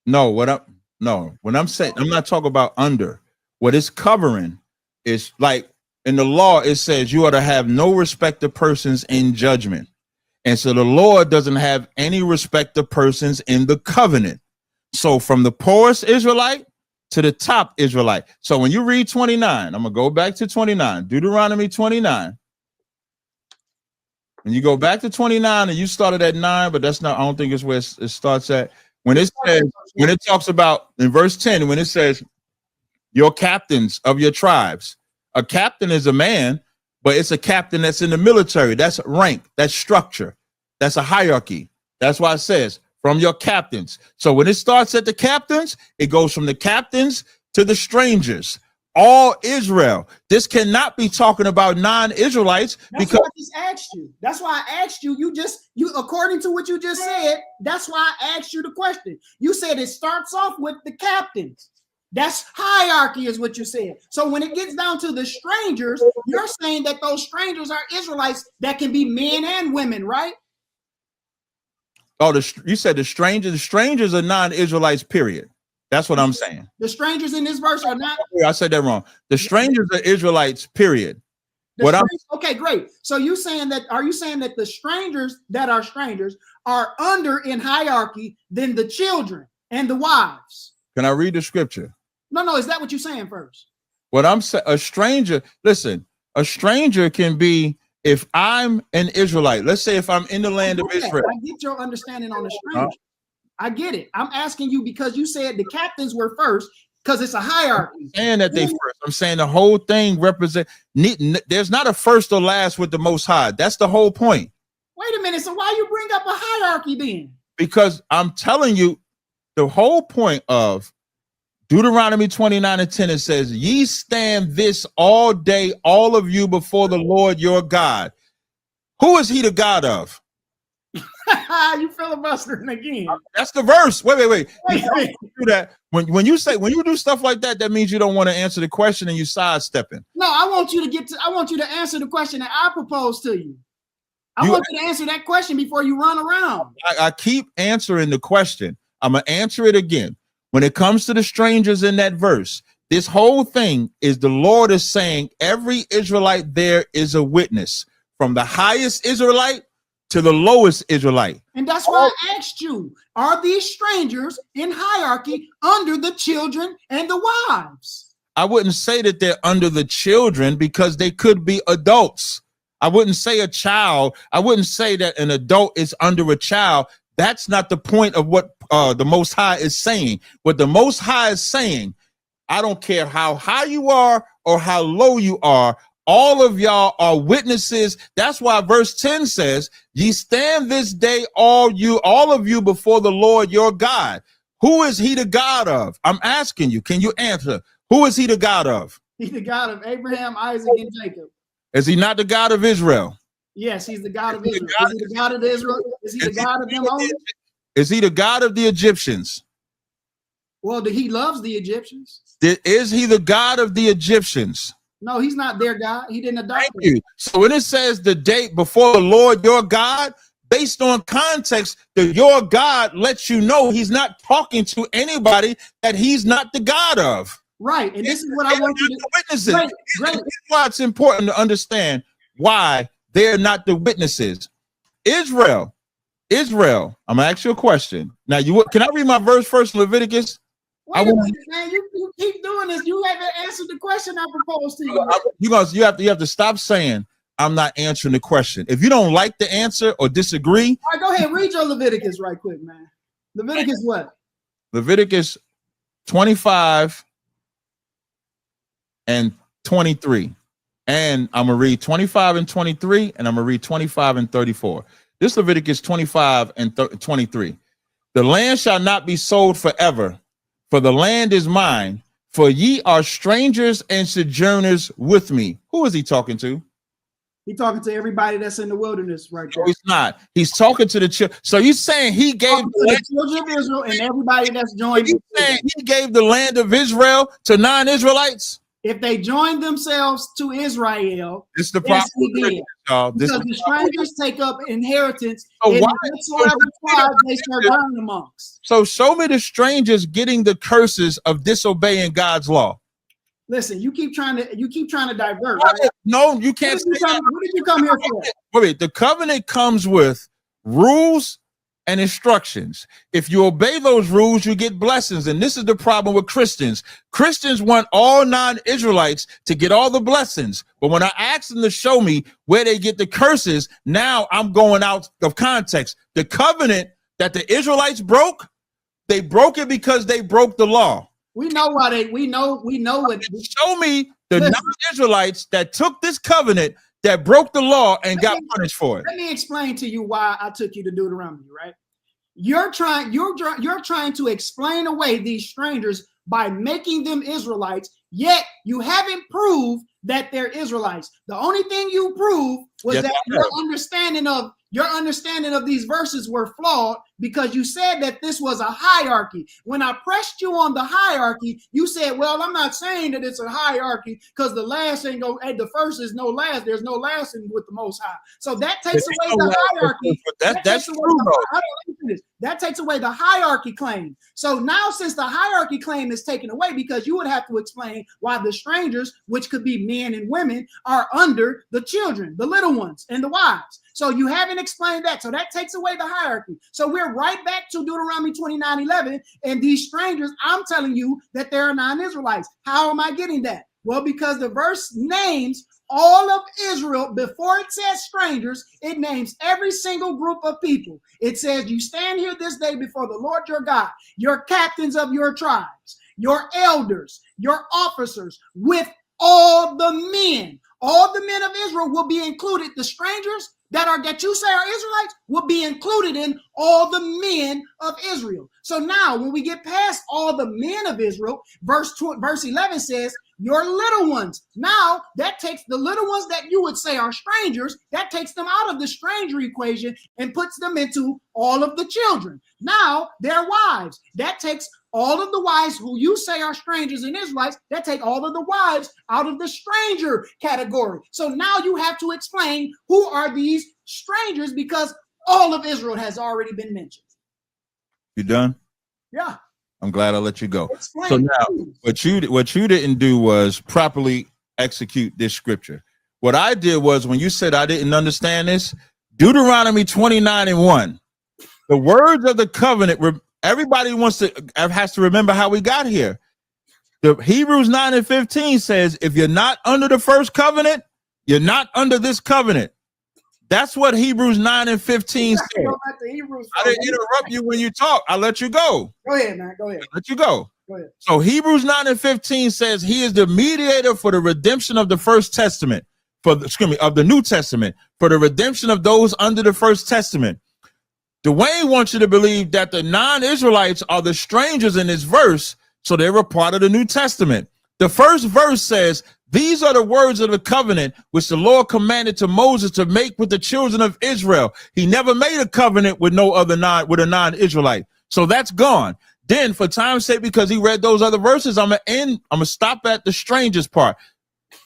No, when I'm saying, I'm not talking about under. What it's covering is like in the law, it says you are to have no respect of persons in judgment. And so the Lord doesn't have any respect of persons in the covenant. So from the poorest Israelite to the top Israelite. So when you read 29, I'm going to go back to 29, Deuteronomy 29. When you go back to 29 and you started at 9, but that's not, I don't think it's where it starts at. When it says, when it talks about in verse 10, when it says, your captains of your tribes. A captain is a man, but it's a captain that's in the military. That's rank, that's structure, that's a hierarchy. That's why it says from your captains. So when it starts at the captains, it goes from the captains to the strangers. All Israel. This cannot be talking about non-Israelites because I just asked you. That's why I asked you. You according to what you just said, that's why I asked you the question. You said it starts off with the captains. That's hierarchy is what you said. So when it gets down to the strangers, you're saying that those strangers are Israelites that can be men and women, right? Oh, you said the strangers are non-Israelites, period. That's what I'm saying. The strangers in this verse are not. I said that wrong. The strangers are Israelites, period. Okay, great. So are you saying that the strangers that are strangers are under in hierarchy than the children and the wives? Can I read the scripture? No. Is that what you're saying first? What I'm saying, a stranger can be, if I'm an Israelite, let's say if I'm in the land of Israel. I get your understanding on the stranger. I get it. I'm asking you because you said the captains were first because it's a hierarchy. And that they first. I'm saying the whole thing there's not a first or last with the Most High. That's the whole point. Wait a minute. So why you bring up a hierarchy then? Because I'm telling you, the whole point of Deuteronomy 29 and 10, it says, ye stand this all day, all of you before the Lord your God. Who is he the God of? You filibustering again. That's the verse. Wait. Do that. When you do stuff like that, that means you don't want to answer the question and you sidestepping. No, I want you to answer the question that I proposed to you. I want you to answer that question before you run around. I keep answering the question. I'm going to answer it again. When it comes to the strangers in that verse, this whole thing is the Lord is saying every Israelite there is a witness, from the highest Israelite to the lowest Israelite. And that's why I asked you, are these strangers in hierarchy under the children and the wives? I wouldn't say that they're under the children because they could be adults. I wouldn't say a child. I wouldn't say that an adult is under a child. That's not the point of what the Most High is saying. What the Most High is saying, I don't care how high you are or how low you are, all of y'all are witnesses. That's why verse 10 says, ye stand this day, all of you before the Lord your God. Who is he the God of? I'm asking you, can you answer? Who is he the God of? He's the God of Abraham, Isaac, and Jacob. Is he not the God of Israel? Yes, he's the God of Israel. Is he the God of Israel? Is he the God of them only? Is he the God of the Egyptians? Well, he loves the Egyptians. Is he the God of the Egyptians? No, he's not their God. He didn't adopt them. Thank you. So when it says the date before the Lord your God, based on context, your God lets you know he's not talking to anybody that he's not the God of. Right. And this is what I want you to witnesses. Great. Here's why it's important to understand why they're not the witnesses. Israel, I'm gonna ask you a question. Now, can I read my verse first, Leviticus? Wait a minute, man. You keep doing this. You haven't answered the question I proposed to you. You have to stop saying I'm not answering the question. If you don't like the answer or disagree, all right, go ahead. Read your Leviticus right quick, man. Leviticus what? Leviticus 25 and 23. And I'm going to read 25 and 23, and I'm going to read 25 and 34. This Leviticus 25 and 23. The land shall not be sold forever, for the land is mine, for ye are strangers and sojourners with me. Who is he talking to? He's talking to everybody that's in the wilderness right now. No, he's not. He's talking to the children. So you're saying he gave the children of Israel and everybody that's joined. You saying he gave the land of Israel to non-Israelites? If they joined themselves to Israel, this is the problem. Because the strangers take up inheritance in whatsoever tribe they sojourn amongst. So show me the strangers getting the curses of disobeying God's law. Listen, you keep trying to divert. Right? No, you can't. What did you come here for? Wait, the covenant comes with rules and instructions. If you obey those rules, you get blessings. And this is the problem with Christians. Christians want all non-Israelites to get all the blessings. But when I ask them to show me where they get the curses, now I'm going out of context. The covenant that the Israelites broke, they broke it because they broke the law. We know why we know what. Show me the non-Israelites that took this covenant, that broke the law and got punished for it. Let me explain to you why I took you to Deuteronomy, right? You're trying to explain away these strangers by making them Israelites, yet you haven't proved that they're Israelites. The only thing you proved was that your understanding of these verses were flawed because you said that this was a hierarchy. When I pressed you on the hierarchy, you said, well, I'm not saying that it's a hierarchy because the last ain't go, the first is no last. There's no last with the Most High. So that takes away the hierarchy. That's true. That takes away the hierarchy claim. So now since the hierarchy claim is taken away, because you would have to explain why the strangers, which could be men and women, are under the children, the little ones, and the wives. So you haven't explained that. So that takes away the hierarchy. So we're right back to Deuteronomy 29:11. And these strangers, I'm telling you that they're non-Israelites. How am I getting that? Well, because the verse names all of Israel. Before it says strangers, it names every single group of people. It says, you stand here this day before the Lord your God, your captains of your tribes, your elders, your officers, with all the men. All the men of Israel will be included. The strangers that you say are Israelites will be included in all the men of Israel. So now when we get past all the men of Israel, verse 11 says, your little ones. Now that takes the little ones that you would say are strangers, that takes them out of the stranger equation and puts them into all of the children. Now their wives, that takes all of the wives who you say are strangers and Israelites, that take all of the wives out of the stranger category. So now you have to explain who are these strangers because all of Israel has already been mentioned. You done? Yeah. I'm glad I let you go. Explain, so now, what you didn't do was properly execute this scripture. What I did was, when you said I didn't understand this, Deuteronomy 29:1, the words of the covenant. Everybody has to remember how we got here. The Hebrews 9:15 says, if you're not under the first covenant, You're not under this covenant. That's what Hebrews 9 and 15 said. I didn't interrupt you when you talk. I'll let you go. Go ahead, man. Go ahead. I'll let you go. Go ahead. So Hebrews 9 and 15 says he is the mediator for the redemption of the first testament, of the New Testament, for the redemption of those under the first testament. Dwayne wants you to believe that the non-Israelites are the strangers in this verse, so they were part of the New Testament. The first verse says, these are the words of the covenant which the Lord commanded to Moses to make with the children of Israel. He never made a covenant with a non-Israelite. So that's gone. Then for time's sake, because he read those other verses, I'm gonna stop at the strangers part.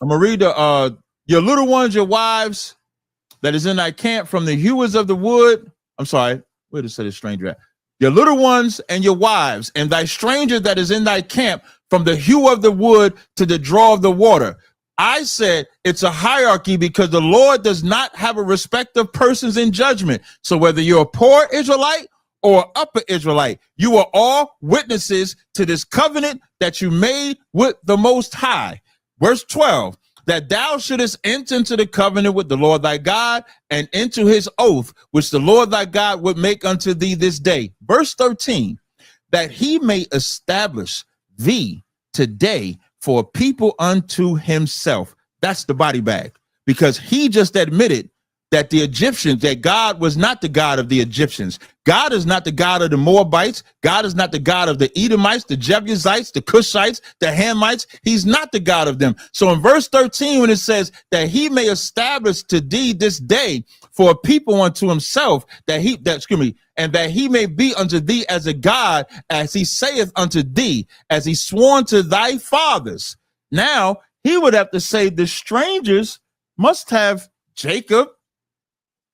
I'm gonna read your little ones, your wives that is in thy camp from the hewers of the wood. I'm sorry, where did it say the stranger at? Your little ones and your wives, and thy stranger that is in thy camp from the hew of the wood to the draw of the water. I said it's a hierarchy because the Lord does not have a respect of persons in judgment. So whether you're a poor Israelite or upper Israelite, you are all witnesses to this covenant that you made with the Most High. Verse 12, that thou shouldest enter into the covenant with the Lord thy God and into his oath, which the Lord thy God would make unto thee this day. Verse 13, that he may establish thee today for a people unto himself. That's the body bag, because he just admitted that the Egyptians, that God was not the God of the Egyptians. God is not the God of the Moabites. God is not the God of the Edomites, the Jebusites, the Cushites, the Hamites. He's not the God of them. So in verse 13, when it says that he may establish to thee this day for a people unto himself, and that he may be unto thee as a God, as he saith unto thee, as he sworn to thy fathers. Now he would have to say the strangers must have Jacob,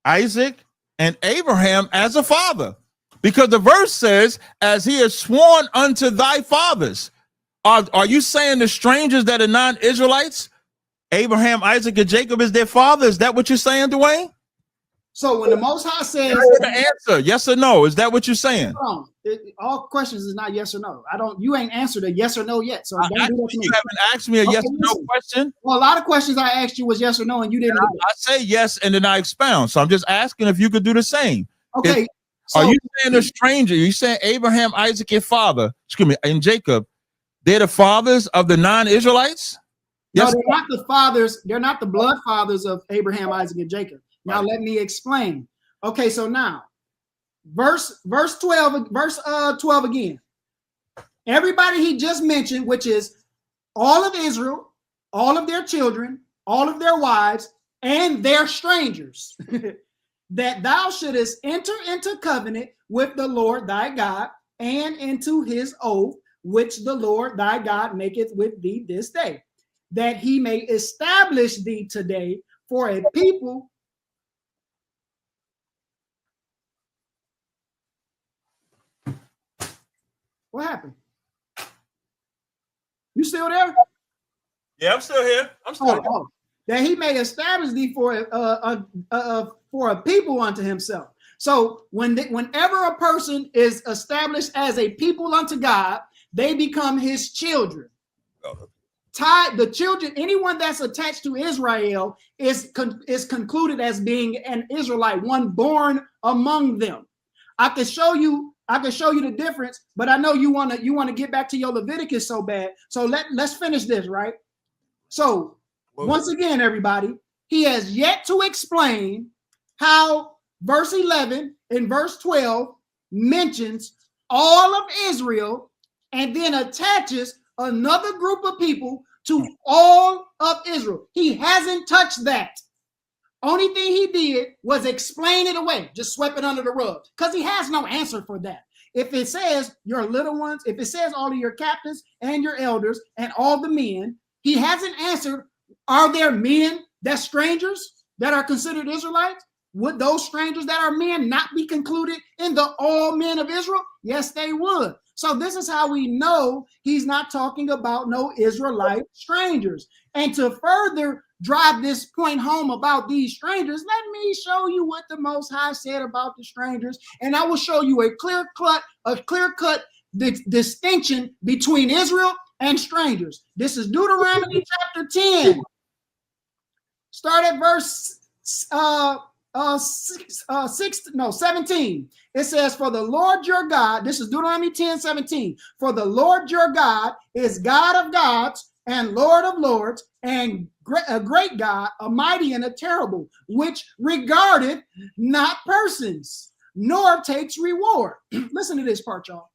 Isaac, and Abraham as a father, because the verse says, as he has sworn unto thy fathers. Are you saying the strangers that are non-Israelites, Abraham, Isaac, and Jacob is their father? Is that what you're saying, Dwayne? So when the Most High says, answer yes or no, is that what you're saying? All questions is not yes or no. You ain't answered a yes or no yet. So you haven't asked me a yes or no question. Well, a lot of questions I asked you was yes or no, and you didn't. I say yes, and then I expound. So I'm just asking if you could do the same. Okay. Are you saying the stranger? You saying Abraham, Isaac, and and Jacob, they're the fathers of the non-Israelites? Yes. No, they're not the fathers. They're not the blood fathers of Abraham, Isaac, and Jacob. Now let me explain. Okay, so now verse 12 again. Everybody he just mentioned, which is all of Israel, all of their children, all of their wives, and their strangers, that thou shouldest enter into covenant with the Lord thy God and into his oath, which the Lord thy God maketh with thee this day, that he may establish thee today for a people. What happened? You still there? Yeah, I'm still here. Here. That he may establish thee for a people unto himself. So whenever a person is established as a people unto God, they become his children. The children, anyone that's attached to Israel is concluded as being an Israelite, one born among them. I can show you the difference, but I know you want to get back to your Leviticus so bad. So let's finish this, right? So once again, everybody, he has yet to explain how verse 11 and verse 12 mentions all of Israel and then attaches another group of people to all of Israel. He hasn't touched that. Only thing he did was explain it away, just sweep it under the rug, because he has no answer for that. If it says your little ones, if it says all of your captains and your elders and all the men, he hasn't answered, are there men that's strangers that are considered Israelites? Would those strangers that are men not be concluded in the all men of Israel? Yes, they would. So this is how we know he's not talking about no Israelite strangers. And to further drive this point home about these strangers, let me show you what the Most High said about the strangers, and I will show you a clear-cut distinction between Israel and strangers. This is Deuteronomy chapter 10. Start at verse 17. It says, for the Lord your God, this is Deuteronomy 10:17. For the Lord your God is God of gods and Lord of lords, and a great God, a mighty and a terrible, which regardeth not persons, nor takes reward. Listen to this part, y'all.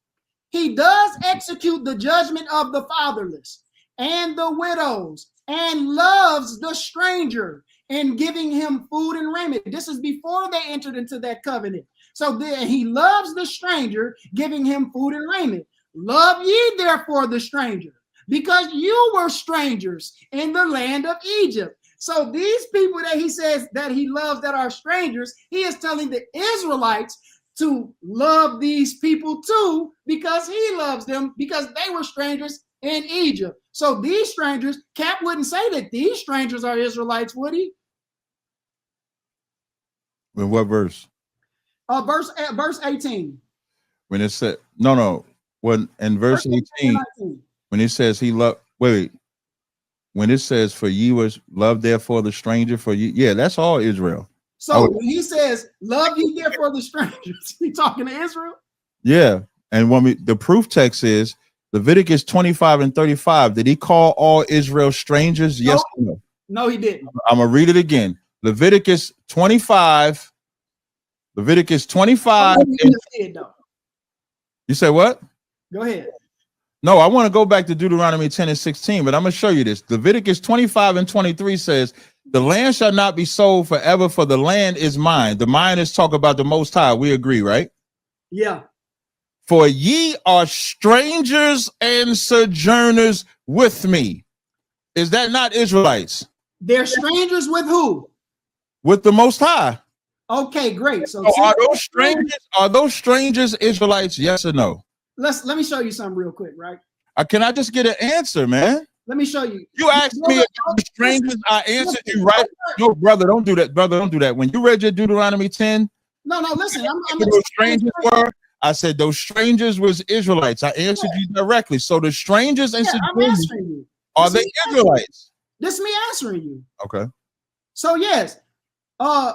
He does execute the judgment of the fatherless and the widows, and loves the stranger, and giving him food and raiment. This is before they entered into that covenant. So then he loves the stranger, giving him food and raiment. Love ye therefore the stranger, because you were strangers in the land of Egypt. So these people that he says that he loves that are strangers, he is telling the Israelites to love these people too, because he loves them, because they were strangers in Egypt. So these strangers, Cap wouldn't say that these strangers are Israelites, would he? In what verse? Verse 18. When it said no. When in verse 18, when it says he loved, wait. When it says for ye was love therefore the stranger for you, yeah, that's all Israel. So when he says love ye therefore the strangers, he talking to Israel? Yeah. And when the proof text is Leviticus 25:35. Did he call all Israel strangers? No. Yes or no? No, he didn't. I'm gonna read it again. Leviticus 25. Leviticus 25. You say what? Go ahead. No, I want to go back to Deuteronomy 10:16, but I'm gonna show you this. Leviticus 25:23 says, the land shall not be sold forever, for the land is mine. The mine is talk about the Most High. We agree, right? Yeah. For ye are strangers and sojourners with me. Is that not Israelites? They're strangers with who? With the Most High. Okay, great. So are those strangers? Are those strangers Israelites? Yes or no? Let me show you something real quick, right? Can I just get an answer, man? Let me show you. You asked me about the strangers. I answered you right. No, brother, don't do that. Brother, don't do that. When you read your Deuteronomy 10, no, listen. Those strangers were. I said those strangers was Israelites. I answered you directly. So the strangers and are they Israelites? This is me answering you. Okay. So yes,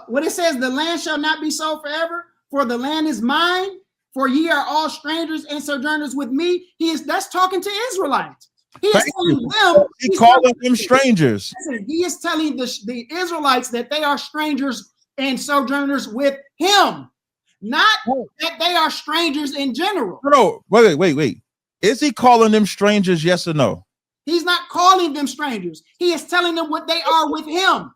when it says the land shall not be sold forever, for the land is mine, for ye are all strangers and sojourners with me. That's talking to Israelites. He is telling them. He calling them strangers. Listen, he is telling the Israelites that they are strangers and sojourners with him, not that they are strangers in general. No, wait. Is he calling them strangers? Yes or no? He's not calling them strangers. He is telling them what they are with him.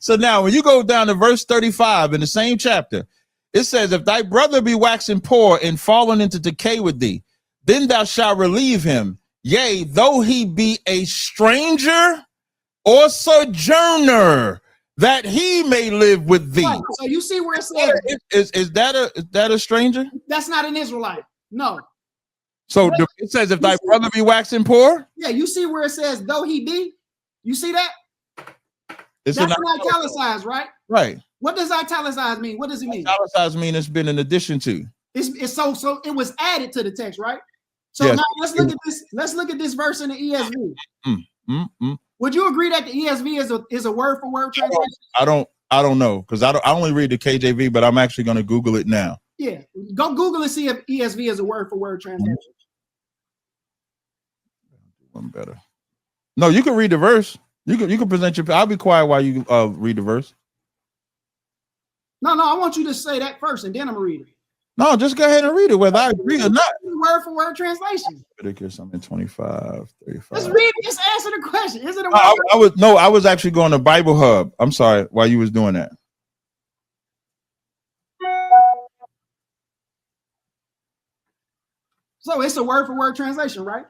So now when you go down to verse 35 in the same chapter, it says, if thy brother be waxing poor and fallen into decay with thee, then thou shalt relieve him. Yea, though he be a stranger or sojourner, that he may live with thee. Right. So you see where it says, is that a stranger? That's not an Israelite. No. So it says, if thy brother be waxing poor? Yeah, you see where it says, though he be? You see that? That's an italicized, right? Right. What does italicized mean? What does it mean? Italicized mean it's been in addition to. It's so it was added to the text, right? So yes. Now let's look at this. Let's look at this verse in the ESV. Would you agree that the ESV is a word for word translation? I don't know, because I only read the KJV, but I'm actually going to Google it now. Yeah, go Google and see if ESV is a word for word translation. One better. No, you can read the verse. You can present your. I'll be quiet while you read the verse. No, I want you to say that first, and then I'm gonna read it. No, just go ahead and read it, whether I agree or not. Word for word translation. Leviticus, I'm in 25, 35. Let's read it. Just answer the question. Is it a word? I was actually going to Bible Hub. I'm sorry, while you was doing that. So it's a word for word translation, right?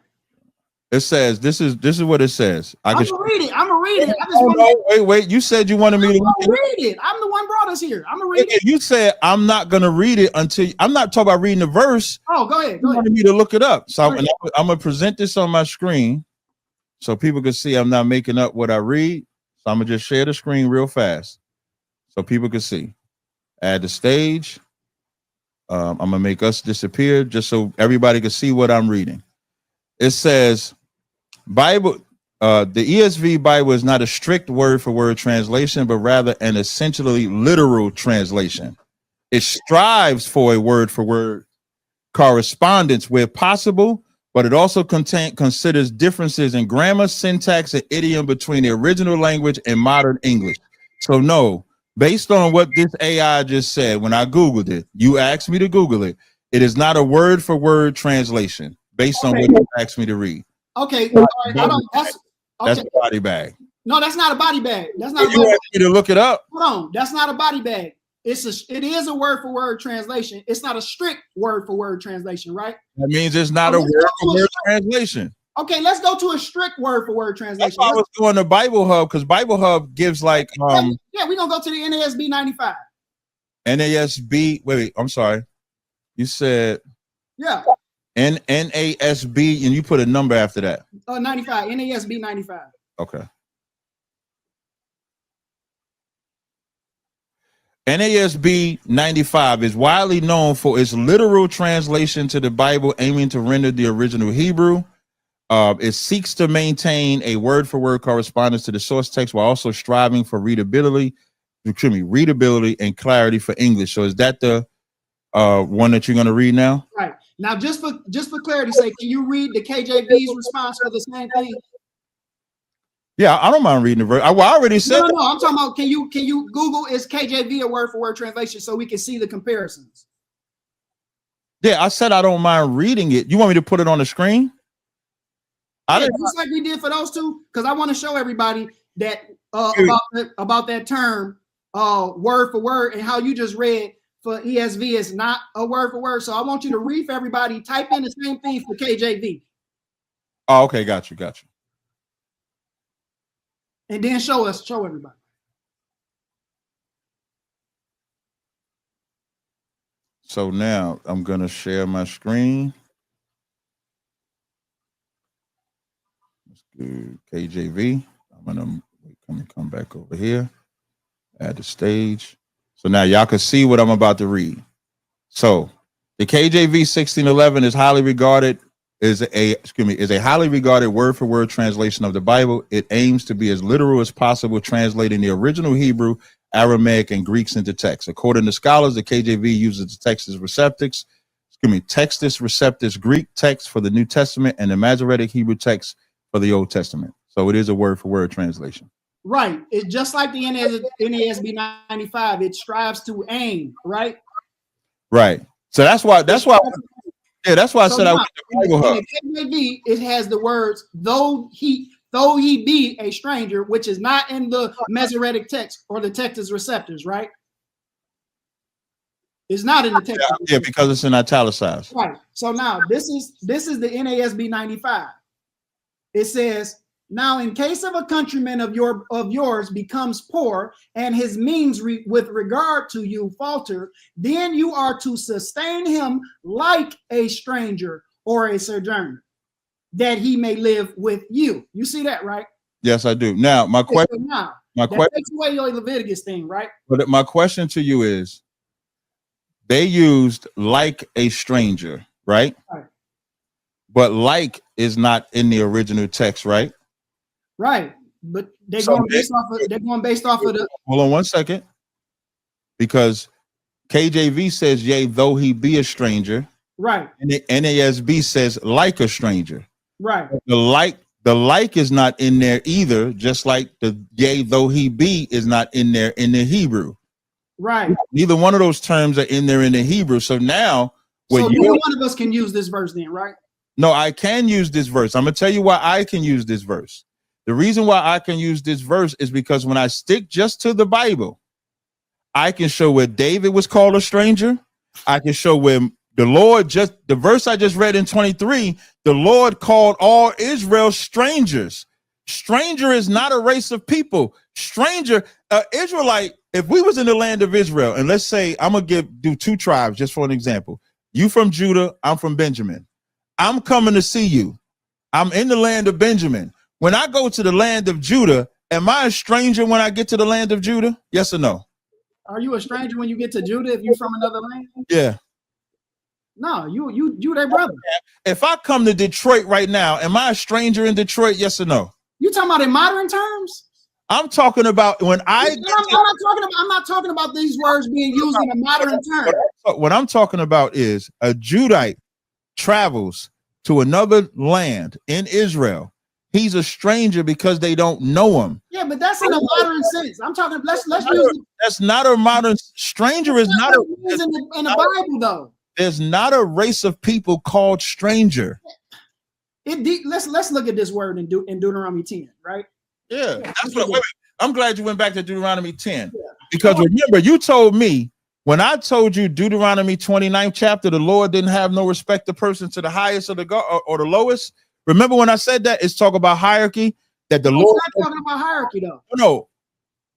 It says this is what it says. I'm gonna read it. I'm gonna read it. Wait. You said you wanted me to read it. I'm the one brought us here. I'm gonna read it. You said I'm not gonna read it until I'm not talking about reading the verse. Oh, go ahead. You wanted me to look it up. So I'm gonna present this on my screen so people can see I'm not making up what I read. So I'm gonna just share the screen real fast so people can see. Add the stage. I'm gonna make us disappear just so everybody can see what I'm reading. It says, Bible. The ESV Bible is not a strict word for word translation, but rather an essentially literal translation. It strives for a word for word correspondence where possible, but it also considers differences in grammar, syntax, and idiom between the original language and modern English. So no, based on what this AI just said, when I Googled it, you asked me to Google it. It is not a word for word translation based on what you asked me to read. Okay, all right, I don't. That's a body bag. No, that's not a body bag. That's not. You asked me to look it up. Hold on, that's not a body bag. It is a word for word translation. It's not a strict word for word translation, right? That means it's not a word for word translation. Okay, let's go to a strict word for word translation. That's why I was going to Bible Hub, because Bible Hub gives like yeah, we're gonna go to the NASB 95. NASB. Wait, I'm sorry. You said NASB, and you put a number after that. 95. NASB 95. Okay. NASB 95 is widely known for its literal translation to the Bible, aiming to render the original Hebrew. It seeks to maintain a word-for-word correspondence to the source text while also striving for readability and clarity for English. So is that the one that you're going to read now? Right. Now, just for clarity's sake, can you read the KJV's response for the same thing? Yeah, I don't mind reading the verse. I already said. No, I'm talking about. Can you Google is KJV a word for word translation so we can see the comparisons? Yeah, I said I don't mind reading it. You want me to put it on the screen? Yeah, just like we did for those two, because I want to show everybody that about that term, word for word, and how you just read for ESV is not a word for word. So I want you to read for everybody. Type in the same thing for KJV. Oh, okay, got you. And then show everybody. So now I'm gonna share my screen. Let's do KJV. I'm gonna come back over here, add the stage. So now y'all can see what I'm about to read. So the KJV 1611 is highly regarded. Is a highly regarded word for word translation of the Bible. It aims to be as literal as possible, translating the original Hebrew, Aramaic, and Greeks into text. According to scholars, the KJV uses the Textus Receptus Greek text for the New Testament and the Masoretic Hebrew text for the Old Testament. So it is a word for word translation. Right. It's just like the NASB 95. It strives to aim, right? Right. So that's why. Yeah, that's why I said I went to Bible Hub. In the KJV, it has the words though he be a stranger, which is not in the Masoretic text or the Textus Receptus, right? It's not in the text. Yeah, because it's in italicized. Right. So now this is the NASB 95. It says, now in case of a countryman of yours becomes poor and his means with regard to you falter, then you are to sustain him like a stranger or a sojourner, that he may live with you. You see that, right? Yes, I do. Now, my question. That takes away your Leviticus thing, right? But my question to you is, they used like a stranger, right? Right. But like is not in the original text, right? Right, but they're going based off of the. Hold on 1 second, because KJV says, "Yea, though he be a stranger." Right. And the NASB says, "Like a stranger." Right. The like is not in there either. Just like the "yea, though he be" is not in there in the Hebrew. Right. Neither one of those terms are in there in the Hebrew. So now, neither one of us can use this verse, then, right? No, I can use this verse. I'm gonna tell you why I can use this verse. The reason why I can use this verse is because when I stick just to the Bible, I can show where David was called a stranger. I can show where the Lord the verse I just read in 23, the Lord called all Israel strangers. Stranger is not a race of people. Stranger, Israelite, if we was in the land of Israel, and let's say I'm gonna do two tribes just for an example. You from Judah, I'm from Benjamin. I'm coming to see you. I'm in the land of Benjamin. When I go to the land of Judah, am I a stranger when I get to the land of Judah? Yes or no? Are you a stranger when you get to Judah if you're from another land? Yeah. No, you their brother. If I come to Detroit right now, am I a stranger in Detroit? Yes or no? You talking about in modern terms? I'm talking about when I'm not talking about these words being used in a modern term. What I'm talking about is a Judite travels to another land in Israel. He's a stranger because they don't know him. Yeah, but that's in a modern sense. I'm talking. Let's use. That's not a modern stranger. Is not a in the Bible though. There's not a race of people called stranger. Let's look at this word in Deuteronomy 10, right? Yeah, that's what. Wait, I'm glad you went back to Deuteronomy 10 because remember you told me when I told you Deuteronomy 29th chapter, the Lord didn't have no respect to person to the highest or the lowest. Remember when I said that? It's talk about hierarchy. That the Lord. It's not talking about hierarchy though. No,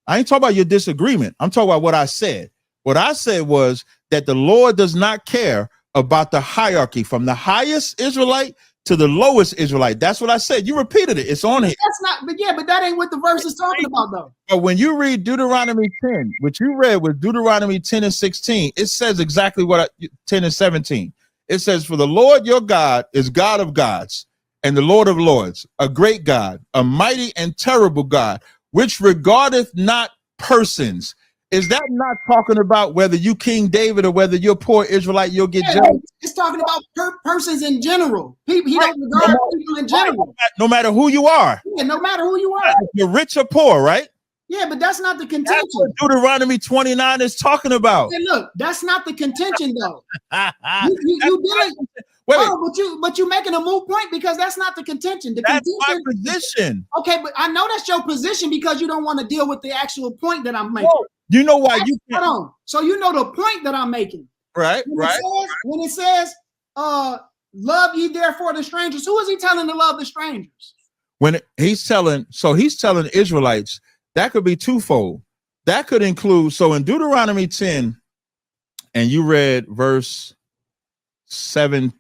I ain't talking about your disagreement. I'm talking about what I said. What I said was that the Lord does not care about the hierarchy from the highest Israelite to the lowest Israelite. That's what I said. You repeated it. It's on here. That's not, but that ain't what the verse is talking about, though. But when you read Deuteronomy 10, what you read was Deuteronomy 10 and 16, it says exactly what 10 and 17. It says, for the Lord your God is God of gods and the Lord of lords, a great God, a mighty and terrible God, which regardeth not persons. Is that not talking about whether you King David or whether you're poor Israelite, you'll get judged? It's talking about persons in general. He don't regard people in general. No matter who you are. Yeah, no matter who you are. You're rich or poor, right? Yeah, but that's not the contention. That's what Deuteronomy 29 is talking about. Hey, look, that's not the contention, though. you did. Wait, but you making a moot point because that's not the contention. That's my position. Okay, but I know that's your position because you don't want to deal with the actual point that I'm making. Whoa. You know why you can't. Hold on. So you know the point that I'm making. Right, when it says, love ye therefore the strangers, who is he telling to love the strangers? When he's telling Israelites, that could be twofold. That could include, so in Deuteronomy 10, and you read verse 8,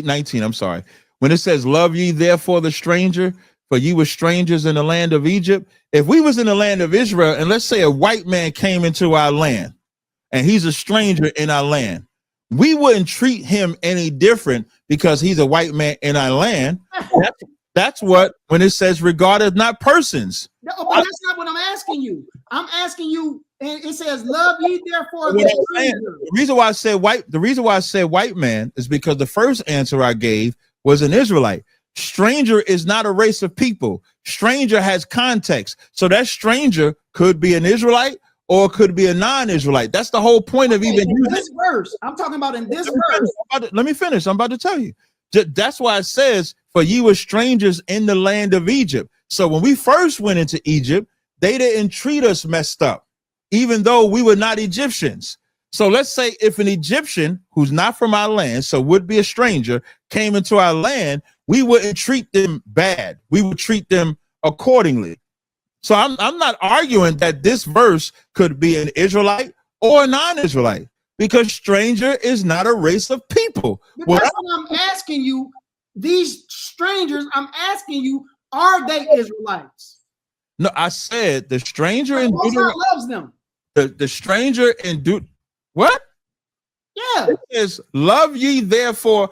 19, I'm sorry. When it says, love ye therefore the stranger, for ye were strangers in the land of Egypt. If we was in the land of Israel, and let's say a white man came into our land, and he's a stranger in our land, we wouldn't treat him any different because he's a white man in our land. That's what, when it says regarded not persons. No, but that's not what I'm asking you. I'm asking you, and it says, love ye therefore the stranger. The reason why I said white man is because the first answer I gave was an Israelite. Stranger is not a race of people. Stranger has context. So that stranger could be an Israelite or it could be a non-Israelite. That's the whole point of even using this verse. I'm talking about in this verse. Let me finish. I'm about to tell you. That's why it says, for ye were strangers in the land of Egypt. So when we first went into Egypt, they didn't treat us messed up, even though we were not Egyptians. So let's say if an Egyptian who's not from our land, so would be a stranger, came into our land, we wouldn't treat them bad. We would treat them accordingly. So I'm not arguing that this verse could be an Israelite or a non-Israelite, because stranger is not a race of people. But that's what I'm asking you. These strangers, I'm asking you, are they Israelites? No, I said the stranger in Deuteronomy loves them. The stranger in what? Yeah. It says, love ye therefore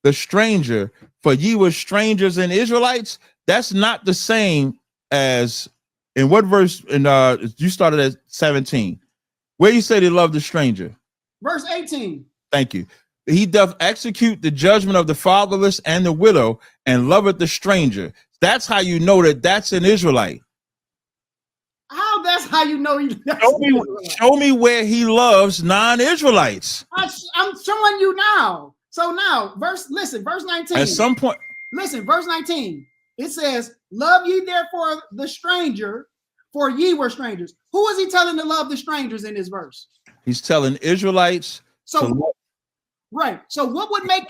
the stranger, for ye were strangers and Israelites. That's not the same as in what verse? In you started at 17. Where you say they love the stranger? Verse 18. Thank you. He doth execute the judgment of the fatherless and the widow, and loveth the stranger. That's how you know that that's an Israelite. How that's how you know he show me where he loves non-Israelites. I'm showing you now. So now, verse 19. At some point, listen, verse 19. It says, love ye therefore the stranger, for ye were strangers. Who is he telling to love the strangers in this verse? He's telling Israelites. Right. So what would make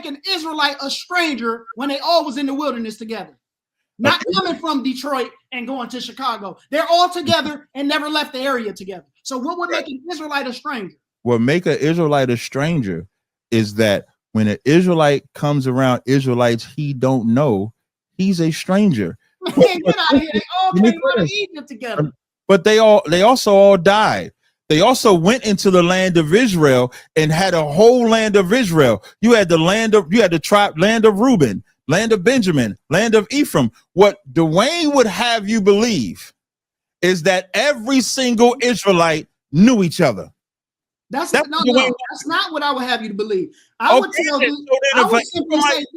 an Israelite a stranger when they all was in the wilderness together? Not coming from Detroit and going to Chicago. They're all together and never left the area together. So what would make an Israelite a stranger? What make an Israelite a stranger is that when an Israelite comes around Israelites he don't know, he's a stranger. Man, get out of here. They all came out of Egypt together. But they also all died. they also went into the land of Israel and had a whole land of Israel. You had the tribe, land of Reuben, land of Benjamin, land of Ephraim. What Dwayne would have you believe is that every single Israelite knew each other. That's not what I would have you to believe. I would tell you, I would simply say this.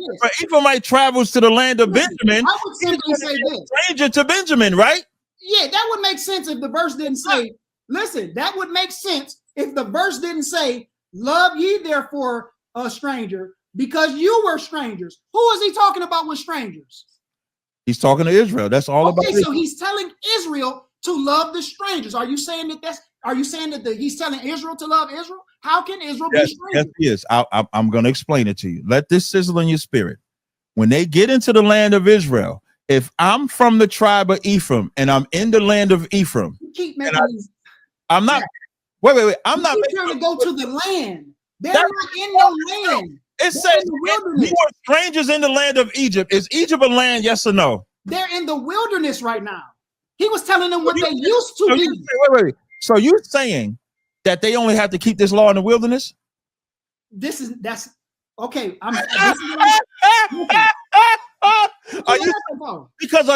If Ephraimite travels to the land of Benjamin, I would simply say this. Stranger to Benjamin, right? Yeah, that would make sense if the verse didn't say, listen, that would make sense if the verse didn't say, love ye therefore a stranger, because you were strangers. Who is he talking about with strangers? He's talking to Israel. That's all about it. So he's telling Israel to love the strangers. Are you saying that he's telling Israel to love Israel? How can Israel be strangers? Yes, he is. I'm going to explain it to you. Let this sizzle in your spirit. When they get into the land of Israel, if I'm from the tribe of Ephraim and I'm in the land of Ephraim, I'm not. Wait. I'm not trying to go to the land. They're not in the land. It says you are strangers in the land of Egypt. Is Egypt a land? Yes or no? They're in the wilderness right now. He was telling them what they used to be. Wait. So you're saying that they only have to keep this law in the wilderness? That's okay. Are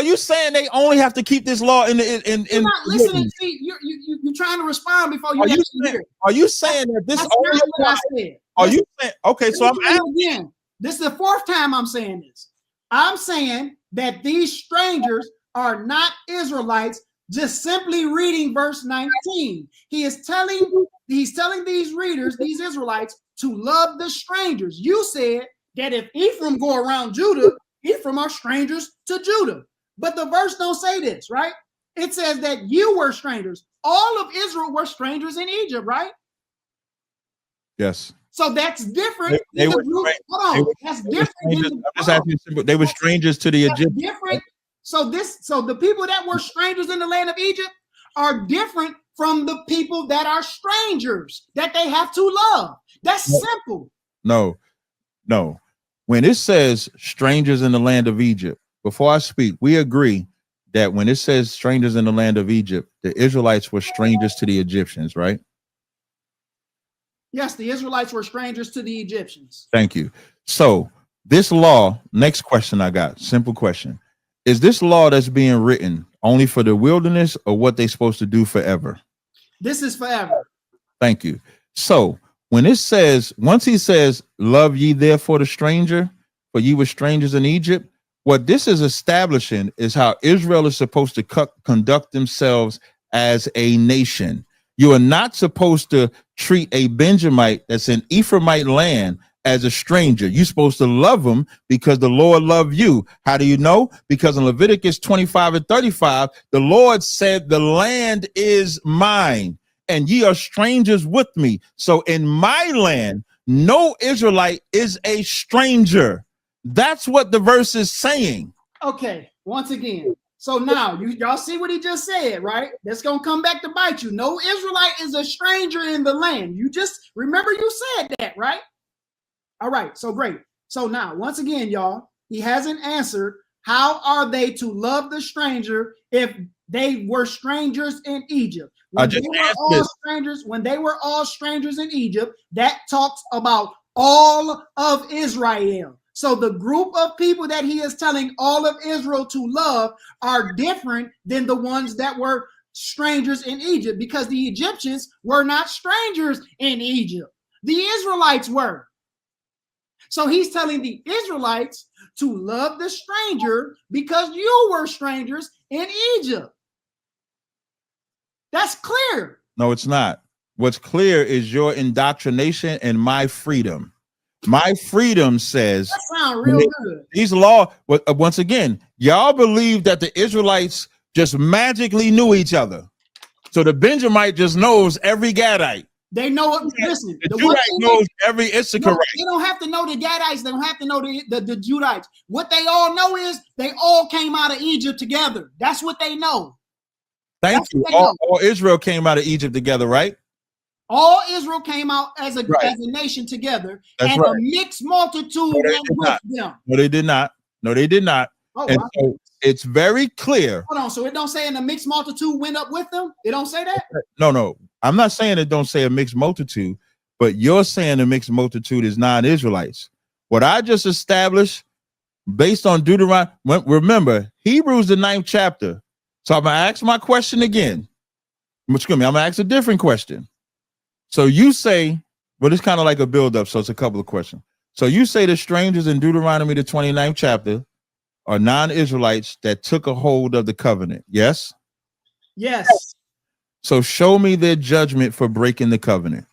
you saying they only have to keep this law in You're not listening. See, you're trying to respond before you hear. Are you saying that this That's only not what I said? Are you saying okay? So I'm asking again. This is the fourth time I'm saying this. I'm saying that these strangers are not Israelites. Just simply reading verse 19, he's telling these readers, these Israelites, to love the strangers. You said that if Ephraim go around Judah, Ephraim are strangers to Judah. But the verse don't say this, right? It says that you were strangers. All of Israel were strangers in Egypt, right? Yes. So that's different. That's different. They were strangers to the Egyptians. Different. So the people that were strangers in the land of Egypt are different from the people that are strangers that they have to love. That's simple. No. When it says strangers in the land of Egypt, before I speak, we agree that when it says strangers in the land of Egypt, the Israelites were strangers to the Egyptians, right? Yes, the Israelites were strangers to the Egyptians. Thank you. So this law, next question I got, simple question. Is this law that's being written only for the wilderness or what they're supposed to do forever? This is forever. Thank you. So when it says, once he says, love ye therefore the stranger, for ye were strangers in Egypt, what this is establishing is how Israel is supposed to conduct themselves as a nation. You are not supposed to treat a Benjamite that's in Ephraimite land as a stranger. You're supposed to love them because the Lord loved you. How do you know? Because in Leviticus 25:35, the Lord said, the land is mine and ye are strangers with me. So in my land, no Israelite is a stranger. That's what the verse is saying. Okay, once again. So now y'all see what he just said, right? That's going to come back to bite you. No Israelite is a stranger in the land. You just remember you said that, right? All right, so great. So now, once again, y'all, he hasn't answered. How are they to love the stranger if they were strangers in Egypt? When they were all strangers in Egypt, that talks about all of Israel. So the group of people that he is telling all of Israel to love are different than the ones that were strangers in Egypt, because the Egyptians were not strangers in Egypt. The Israelites were. So he's telling the Israelites to love the stranger because you were strangers in Egypt. That's clear. No, it's not. What's clear is your indoctrination and my freedom. My freedom says that sounds real good. These law, once again, y'all believe that the Israelites just magically knew each other. So the Benjamite just knows every Gadite. They know it. Listen, the Judite knows every Issachar. They don't have to know the Gadites. They don't have to know the Judites. What they all know is they all came out of Egypt together. That's what they know. Thank you. All Israel came out of Egypt together, right? All Israel came out as a nation together. That's and a mixed multitude went with them. No, they did not. No, they did not. Oh, and so it's very clear. Hold on. So it don't say in the mixed multitude went up with them? It don't say that? No. I'm not saying it don't say a mixed multitude, but you're saying a mixed multitude is non-Israelites. What I just established based on Deuteronomy, remember, Hebrews, the 9th chapter. So I'm going to ask my question again. Excuse me, I'm going to ask a different question. So you say, well, it's kind of like a build-up, so it's a couple of questions. So you say the strangers in Deuteronomy, the 29th chapter, are non-Israelites that took a hold of the covenant, yes? Yes. So show me their judgment for breaking the covenant.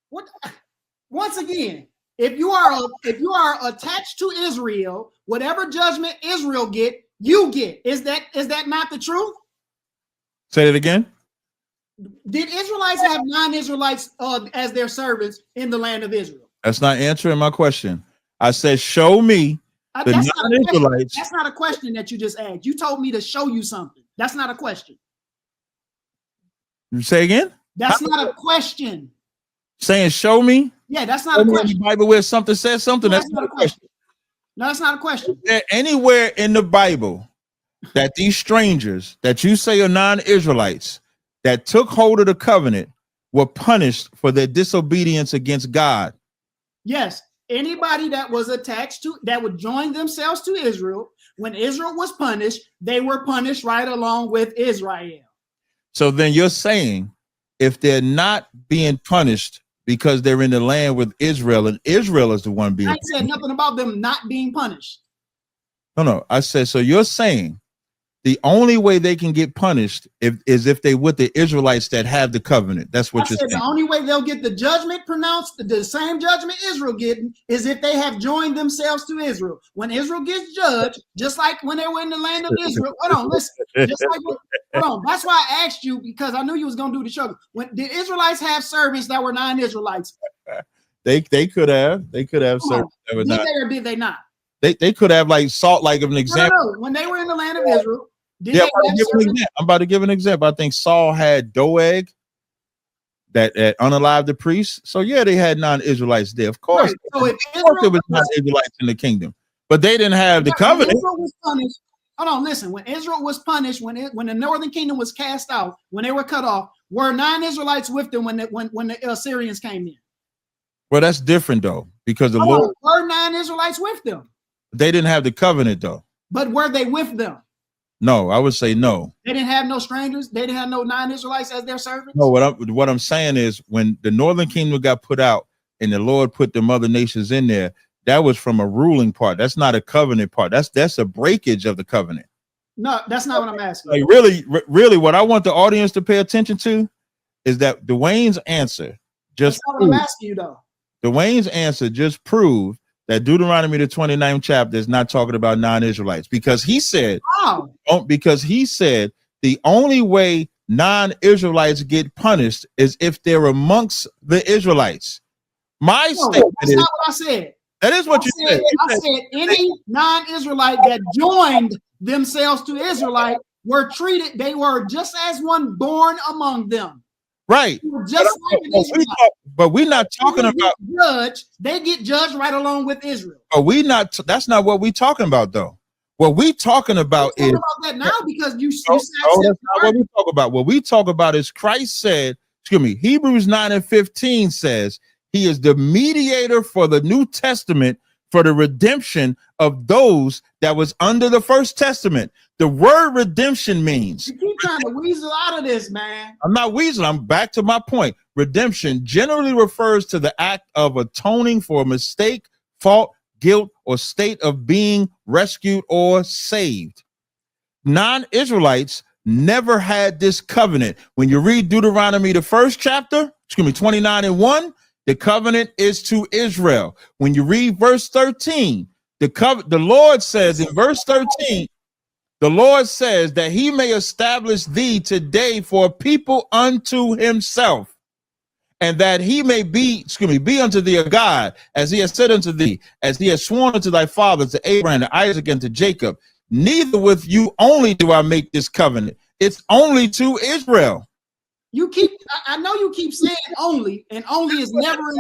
What? Once again, if you are attached to Israel, whatever judgment Israel get, you get. Is that not the truth? Say it again. Did Israelites have non-Israelites as their servants in the land of Israel? That's not answering my question. I said, show me the non-Israelites. That's not a question that you just asked. You told me to show you something. That's not a question. You say again? That's not a question. Saying show me? Yeah, that's not a question. In the Bible where something says something, No, that's not a question. No, that's not a question. Is there anywhere in the Bible that these strangers that you say are non-Israelites that took hold of the covenant were punished for their disobedience against God? Yes. Anybody that was attached to, that would join themselves to Israel, when Israel was punished, they were punished right along with Israel. So then you're saying if they're not being punished because they're in the land with Israel and Israel is the one being punished. I said nothing about them not being punished. No. I said, so you're saying the only way they can get punished is if they with the Israelites that have the covenant. That's what you're saying. The only way they'll get the judgment pronounced, the same judgment Israel getting, is if they have joined themselves to Israel. When Israel gets judged, just like when they were in the land of Israel. Hold on, listen. Hold on. That's why I asked you, because I knew you was gonna do the show. When did Israelites have servants that were non-Israelites? They could have. They could have servants that were not. Did they or did they not? They could have, like Salt, like an example. No. When they were in the land of Israel. I'm about to give an example. I think Saul had Doeg that unalived the priests. So yeah, they had non-Israelites there. Of course, right. So if there was non-Israelites in the kingdom, but they didn't have the covenant. When Israel was punished, hold on, listen. When Israel was punished, when the northern kingdom was cast out, when they were cut off, were non-Israelites with them when the Assyrians came in? Well, that's different though, because the Lord were non-Israelites with them. They didn't have the covenant though. But were they with them? No, I would say no. They didn't have no strangers. They didn't have no non-Israelites as their servants. No, what I'm saying is when the northern kingdom got put out and the Lord put them other nations in there, that was from a ruling part. That's not a covenant part. That's a breakage of the covenant. No, that's not what I'm asking. Like really, what I want the audience to pay attention to is that Dwayne's answer just. That's not what I'm asking you though. Dwayne's answer just proved that Deuteronomy, the 29th chapter, is not talking about non-Israelites, because he said, the only way non-Israelites get punished is if they're amongst the Israelites. My statement that's not what I said. That is what you said. I said any non-Israelite that joined themselves to Israelite were treated, they were just as one born among them. Right. Just like but we're not talking about they get judged right along with Israel. But that's not what we're talking about though. What we talking about is about that now, because you said that's not what we talk about. What we talk about is Christ said, Hebrews 9:15 says he is the mediator for the New Testament for the redemption of those that was under the first testament. The word redemption means. You keep trying to weasel out of this, man. I'm not weaseling. I'm back to my point. Redemption generally refers to the act of atoning for a mistake, fault, guilt, or state of being rescued or saved. Non-Israelites never had this covenant. When you read Deuteronomy, the first chapter, 29:1, the covenant is to Israel. When you read verse 13, the Lord says in verse 13, the Lord says that he may establish thee today for a people unto himself, and that he may be unto thee a God, as he has said unto thee, as he has sworn unto thy fathers, to Abraham, to Isaac, and to Jacob. Neither with you only do I make this covenant. It's only to Israel. I know you keep saying only, and only is never in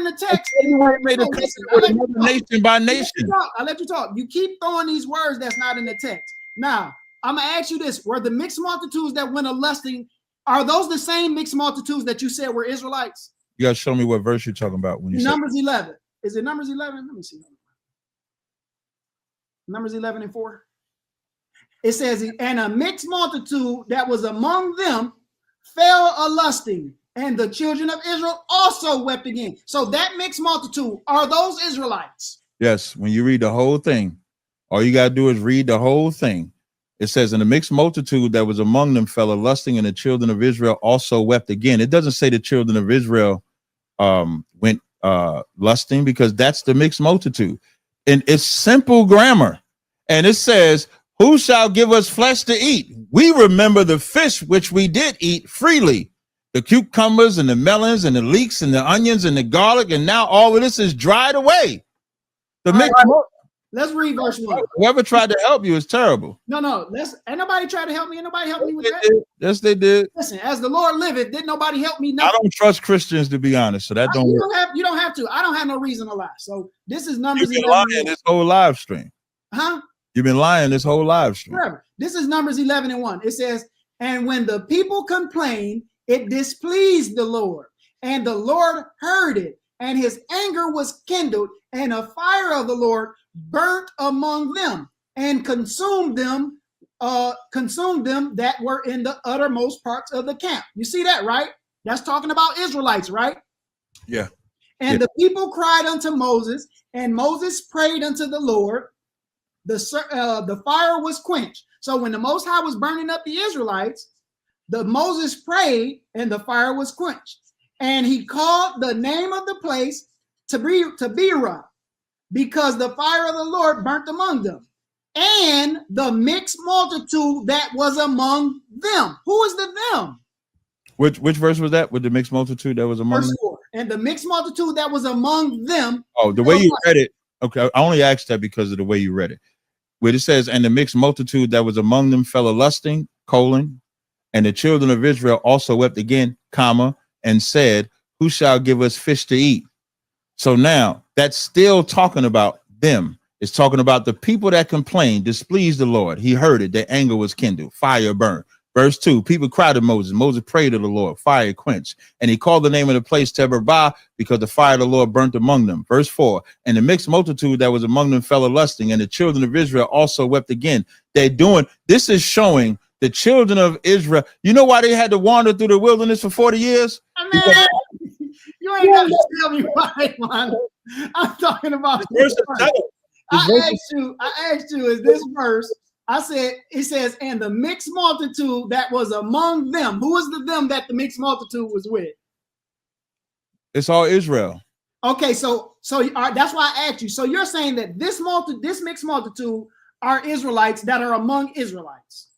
the text. Made a covenant with another nation by nation. I let you talk. You keep throwing these words that's not in the text. Now, I'm gonna ask you this: were the mixed multitudes that went a lusting Are those the same mixed multitudes that you said were Israelites? You got to show me what verse you're talking about when you say Numbers 11. Is it Numbers 11? Let me see. Numbers 11 and 4. It says, and a mixed multitude that was among them fell a lusting, and the children of Israel also wept again. So that mixed multitude, are those Israelites? Yes, when you read the whole thing, all you got to do is read the whole thing. It says, and the mixed multitude that was among them fell a lusting, and the children of Israel also wept again. It doesn't say the children of Israel went lusting, because that's the mixed multitude. And it's simple grammar. And it says, who shall give us flesh to eat? We remember the fish which we did eat freely, the cucumbers and the melons and the leeks and the onions and the garlic, and now all of this is dried away. The mixed Let's read verse 1. Whoever tried to help you is terrible. No. Ain't nobody tried to help me. Ain't nobody helped me with that. Yes, they did. Listen, as the Lord liveth, didn't nobody help me? I don't trust Christians, to be honest. So that don't work. You don't have to. I don't have no reason to lie. So this is Numbers. You've been lying this whole live stream. Huh? You've been lying this whole live stream. Forever. This is Numbers 11 and 1. It says, and when the people complained, it displeased the Lord, and the Lord heard it, and his anger was kindled, and a fire of the Lord burnt among them and consumed them that were in the uttermost parts of the camp. You see that, right? That's talking about Israelites, right? Yeah. And the people cried unto Moses, and Moses prayed unto the Lord. The fire was quenched. So when the Most High was burning up the Israelites, Moses prayed, and the fire was quenched. And he called the name of the place Tazaryach, because the fire of the Lord burnt among them, and the mixed multitude that was among them. Who is the them? Which verse was that? With the mixed multitude that was among Verse them? 4. And the mixed multitude that was among them. Oh, the way you read it. Okay, I only asked that because of the way you read it. Where it says, and the mixed multitude that was among them fell a lusting, and the children of Israel also wept again, and said, who shall give us fish to eat? So now that's still talking about them. It's talking about the people that complained, displeased the Lord. He heard it. Their anger was kindled. Fire burned. Verse 2, people cried to Moses. Moses prayed to the Lord. Fire quenched. And he called the name of the place Tazaryach, because the fire of the Lord burnt among them. Verse 4, and the mixed multitude that was among them fell a lusting, and the children of Israel also wept again. This is showing the children of Israel. You know why they had to wander through the wilderness for 40 years? Man, you ain't got to tell me why, man. I'm talking about this verse. I asked you, is this verse? I said, it says, and the mixed multitude that was among them. Who is the them that the mixed multitude was with? It's all Israel. Okay, so that's why I asked you. So you're saying that this mixed multitude are Israelites that are among Israelites.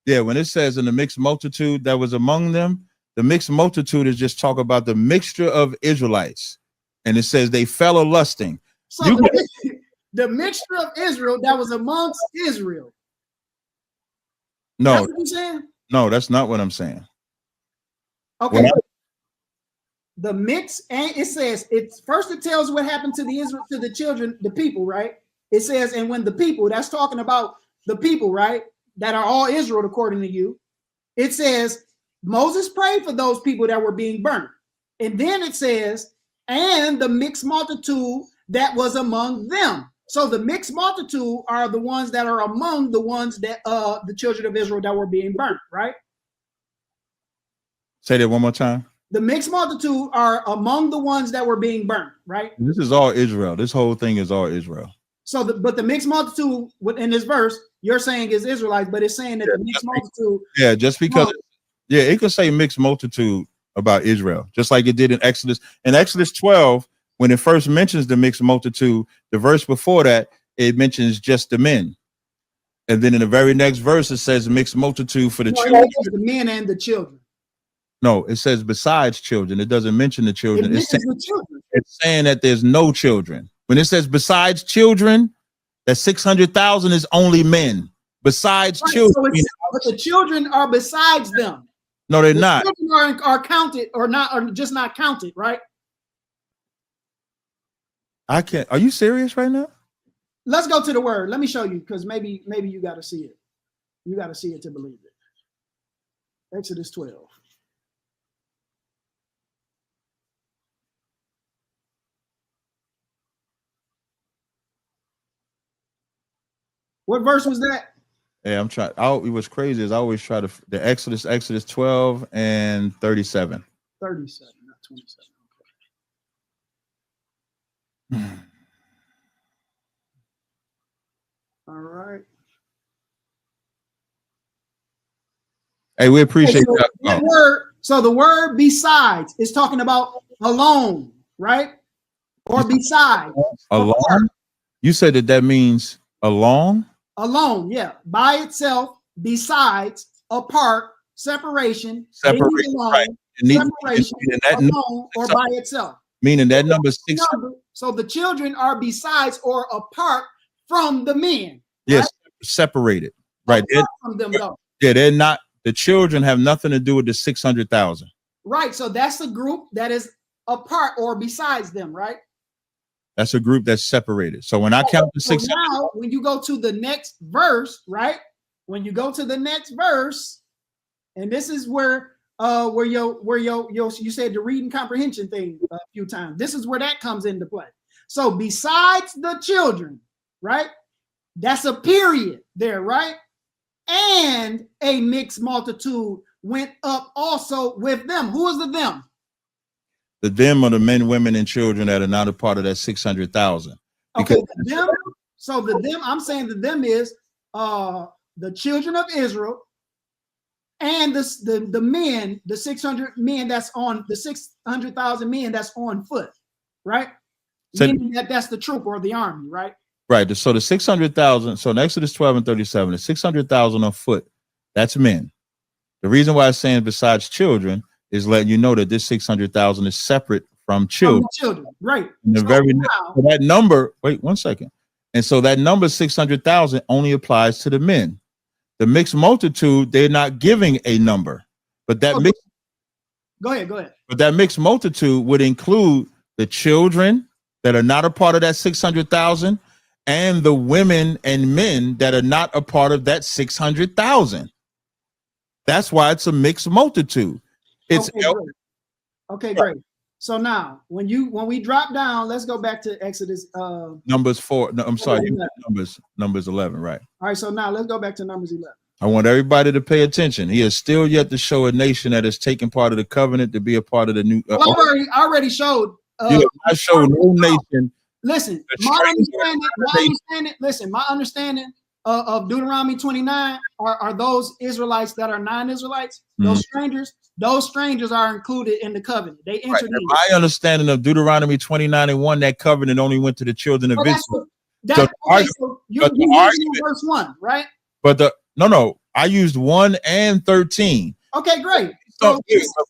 Yeah, when it says in the mixed multitude that was among them, the mixed multitude is just talk about the mixture of Israelites. And it says they fell a lusting. So the mixture of Israel that was amongst Israel. No, that's what you're saying? No, that's not what I'm saying. Okay. The mix, and it says it tells what happened to the children, the people, right? It says, and when the people, that's talking about the people, right? That are all Israel, according to you. It says Moses prayed for those people that were being burnt. And then it says, and the mixed multitude that was among them. So the mixed multitude are the ones that are among the ones that the children of Israel that were being burnt, right? Say that one more time. The mixed multitude are among the ones that were being burnt, right? This is all Israel. This whole thing is all Israel. So, but the mixed multitude in this verse, you're saying is Israelites, but it's saying that the mixed multitude. Yeah, just because. It could say mixed multitude about Israel, just like it did in Exodus. In Exodus 12, when it first mentions the mixed multitude, the verse before that, it mentions just the men. And then in the very next verse, it says mixed multitude for the children. The men and the children. No, it says besides children. It doesn't mention the children. It's saying that there's no children. When it says besides children, that 600,000 is only men. Besides children. So but the children are besides them. No, they're not. Children are counted or not, or just not counted, right? I can't. Are you serious right now? Let's go to the word. Let me show you, because maybe you got to see it. You got to see it to believe it. Exodus 12. What verse was that? Yeah, I'm trying. It was crazy is I always try to the Exodus 12 and 37. 37, not 27. Okay. All right. Hey, we appreciate so that word. So the word besides is talking about alone, right? Or besides. Alone? You said that means alone? Alone, yeah. By itself, besides, apart, separation, Separation, right. Separation, alone, or by itself. Meaning that number 6. So the children are besides or apart from the men. Yes, right? Separated. Right. From them, though. Yeah, they're not. The children have nothing to do with the 600,000. Right. So that's the group that is apart or besides them, right? That's a group that's separated. So when I count the 600, now when you go to the next verse, right? When you go to the next verse, and this is where you said the reading comprehension thing a few times. This is where that comes into play. So besides the children, right? That's a period there, right? And a mixed multitude went up also with them. Who is the them? The them are the men, women, and children that are not a part of that 600,000. Okay, them. So the them, I'm saying the them is the children of Israel and the men, the 600 men that's on the 600,000 men that's on foot, right? So, meaning that's the troop or the army, right? Right. So the 600,000. So in Exodus 12 and 37, the 600,000 on foot, that's men. The reason why I'm saying besides children is letting you know that this 600,000 is separate from children. Right. And so that number, wait 1 second. And so that number 600,000 only applies to the men. The mixed multitude, they're not giving a number, but that Go ahead. But that mixed multitude would include the children that are not a part of that 600,000 and the women and men that are not a part of that 600,000. That's why it's a mixed multitude. It's okay, great. So now when we drop down, let's go back to Exodus Numbers 4. No, I'm sorry, Numbers 11, right? All right, so now let's go back to Numbers 11. I want everybody to pay attention. He is still yet to show a nation that is taking part of the covenant to be a part of the new. I already showed. I showed no nation. Listen, my understanding of Deuteronomy 29 are those Israelites that are non-Israelites, those strangers are included in the covenant. They entered in. My understanding of Deuteronomy 29 and 1, that covenant only went to the children of Israel. So you're using verse 1, right? But no, I used 1 and 13. Okay, great. So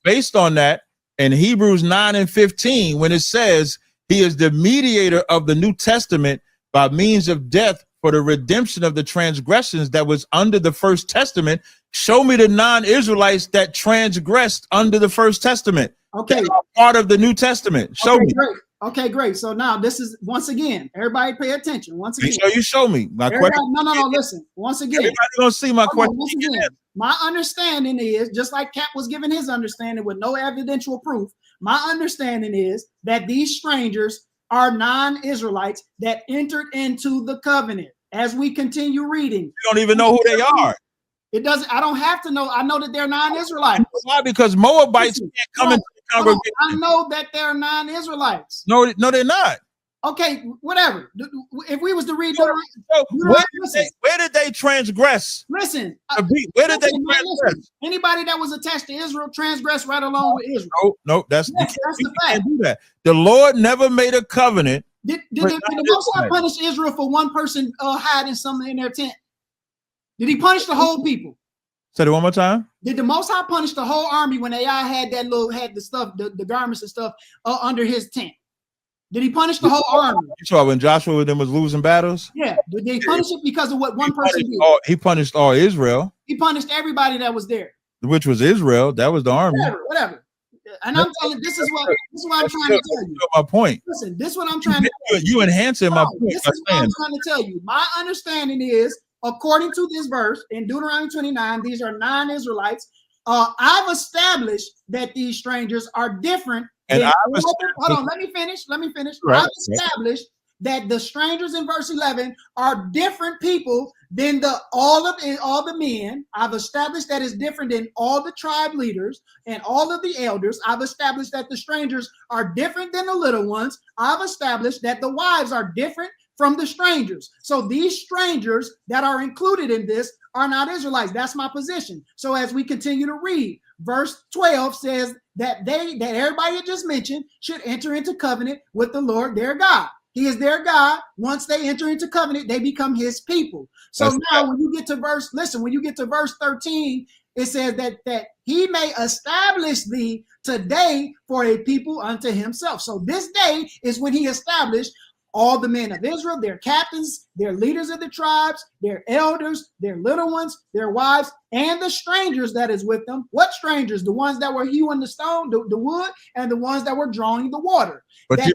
based on that, in Hebrews 9 and 15, when it says he is the mediator of the New Testament by means of death for the redemption of the transgressions that was under the First Testament, show me the non-Israelites that transgressed under the First Testament. Okay. They are part of the New Testament. Show me. Great. Okay, great. So now this is, once again, everybody pay attention. Once again. You show me. My question. No, listen. Once again. Everybody's going to see my question. Once again, my understanding is, just like Cap was giving his understanding with no evidential proof, my understanding is that these strangers are non-Israelites that entered into the covenant. As we continue reading. You don't even know who they are. It doesn't, I don't have to know. I know that they're non-Israelites. Why? Because Moabites can't come into the congregation. I know that they're non-Israelites. No, they're not. Okay, whatever. If we was to read, where did they transgress? Listen, where did they transgress? Anybody that was attached to Israel transgressed right along with Israel. No, that's the fact. Do that. The Lord never made a covenant. Did the Most High punish Israel for one person hiding something in their tent? Did he punish the whole people? Say it one more time. Did the Most High punish the whole army when AI had the stuff, the garments and stuff under his tent? Did he punish the whole army? You saw when Joshua with them was losing battles? Yeah. Did they punish it because of what one person did? He punished all Israel. He punished everybody that was there. Which was Israel. That was the army. Whatever. And I'm telling you, this is what I'm trying to tell you. My point. Listen, this is what I'm trying to tell you. You enhancing my point. This is what I'm trying to tell you. My understanding is, according to this verse in Deuteronomy 29, these are non-Israelites. I've established that these strangers are different. And hold on, let me finish. Right. I've established that the strangers in verse 11 are different people than all the men. I've established that is different than all the tribe leaders and all of the elders. I've established that the strangers are different than the little ones. I've established that the wives are different from the strangers. So these strangers that are included in this are not Israelites. That's my position. So as we continue to read, verse 12 says that everybody that just mentioned should enter into covenant with the Lord their God. He is their God. Once they enter into covenant, they become his people. So that's now when you get to verse 13, it says that he may establish thee today for a people unto himself. So this day is when he established all the men of Israel, their captains, their leaders of the tribes, their elders, their little ones, their wives, and the strangers that is with them. What strangers? The ones that were hewing the stone, the wood, and the ones that were drawing the water. But let me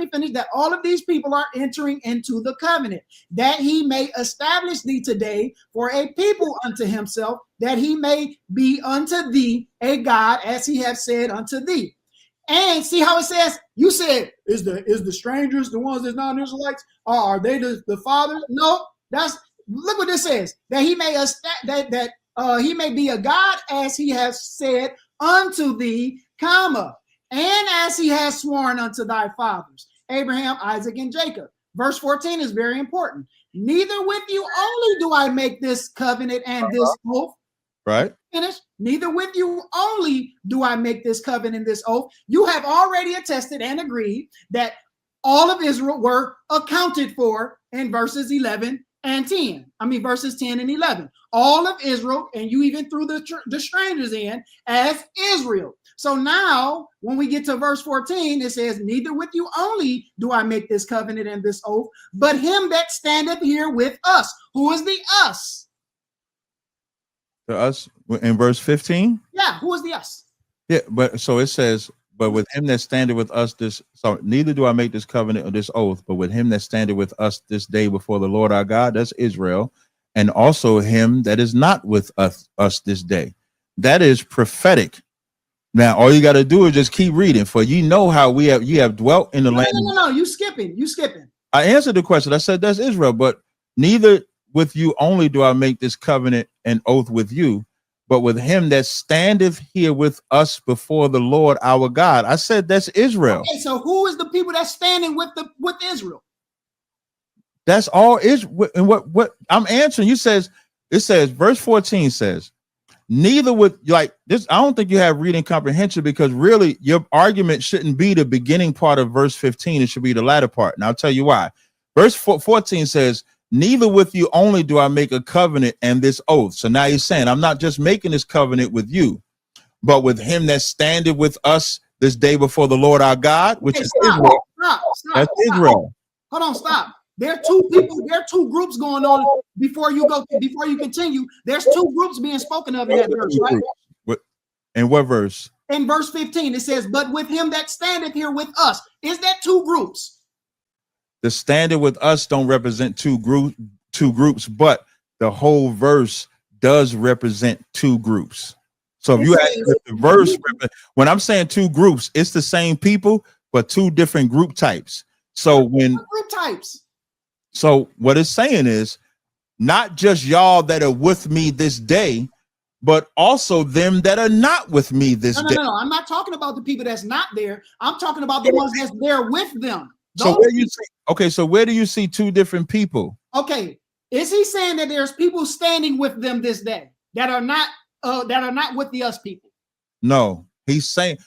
finish. That all of these people are entering into the covenant, that he may establish thee today for a people unto himself, that he may be unto thee a God, as he hath said unto thee. And see how it says, you said, is the strangers the ones that's not Israelites? Or are they the fathers? No, look what this says, that he may he may be a God, as he has said unto thee, comma, and as he has sworn unto thy fathers, Abraham, Isaac, and Jacob. Verse 14 is very important. Neither with you only do I make this covenant and this oath. Right. Finish. Neither with you only do I make this covenant and this oath. You have already attested and agreed that all of Israel were accounted for in verses 11 and 10. Verses 10 and 11. All of Israel, and you even threw the strangers in as Israel. So now, when we get to verse 14, it says, neither with you only do I make this covenant and this oath, but him that standeth here with us. Who is the us? To us in verse 15. Yeah, who is the us? Yeah, but so it says, but with him that standeth with us neither do I make this covenant or this oath, but with him that standeth with us this day before the Lord our God, that's Israel, and also him that is not with us this day. That is prophetic. Now all you got to do is just keep reading, for you know how you have dwelt in the land. No, you skipping. I answered the question. I said that's Israel, but neither with you only do I make this covenant and oath with you, but with him that standeth here with us before the Lord our God. I said that's Israel. Okay, so who is the people that's standing with Israel? That's all Israel. And what I'm answering, it says, verse 14 says, neither with, like this, I don't think you have reading comprehension, because really your argument shouldn't be the beginning part of verse 15. It should be the latter part. And I'll tell you why. Verse 14 says, neither with you only do I make a covenant and this oath. So now he's saying, I'm not just making this covenant with you, but with him that standeth with us this day before the Lord our God, which is Israel. That's Israel. Hold on, stop. There are two people, there are two groups going on before you continue. There's two groups being spoken of in that verse, right? In what verse? In verse 15, it says, but with him that standeth here with us. Is that two groups? The standard with us don't represent two groups, but the whole verse does represent two groups. So if you ask the verse, when I'm saying two groups, it's the same people, but two different group types. So so what it's saying is not just y'all that are with me this day, but also them that are not with me this day. No, I'm not talking about the people that's not there. I'm talking about the ones that's there with them. So where do you see two different people? Okay, is he saying that there's people standing with them this day that are not with the us people? No, he's saying,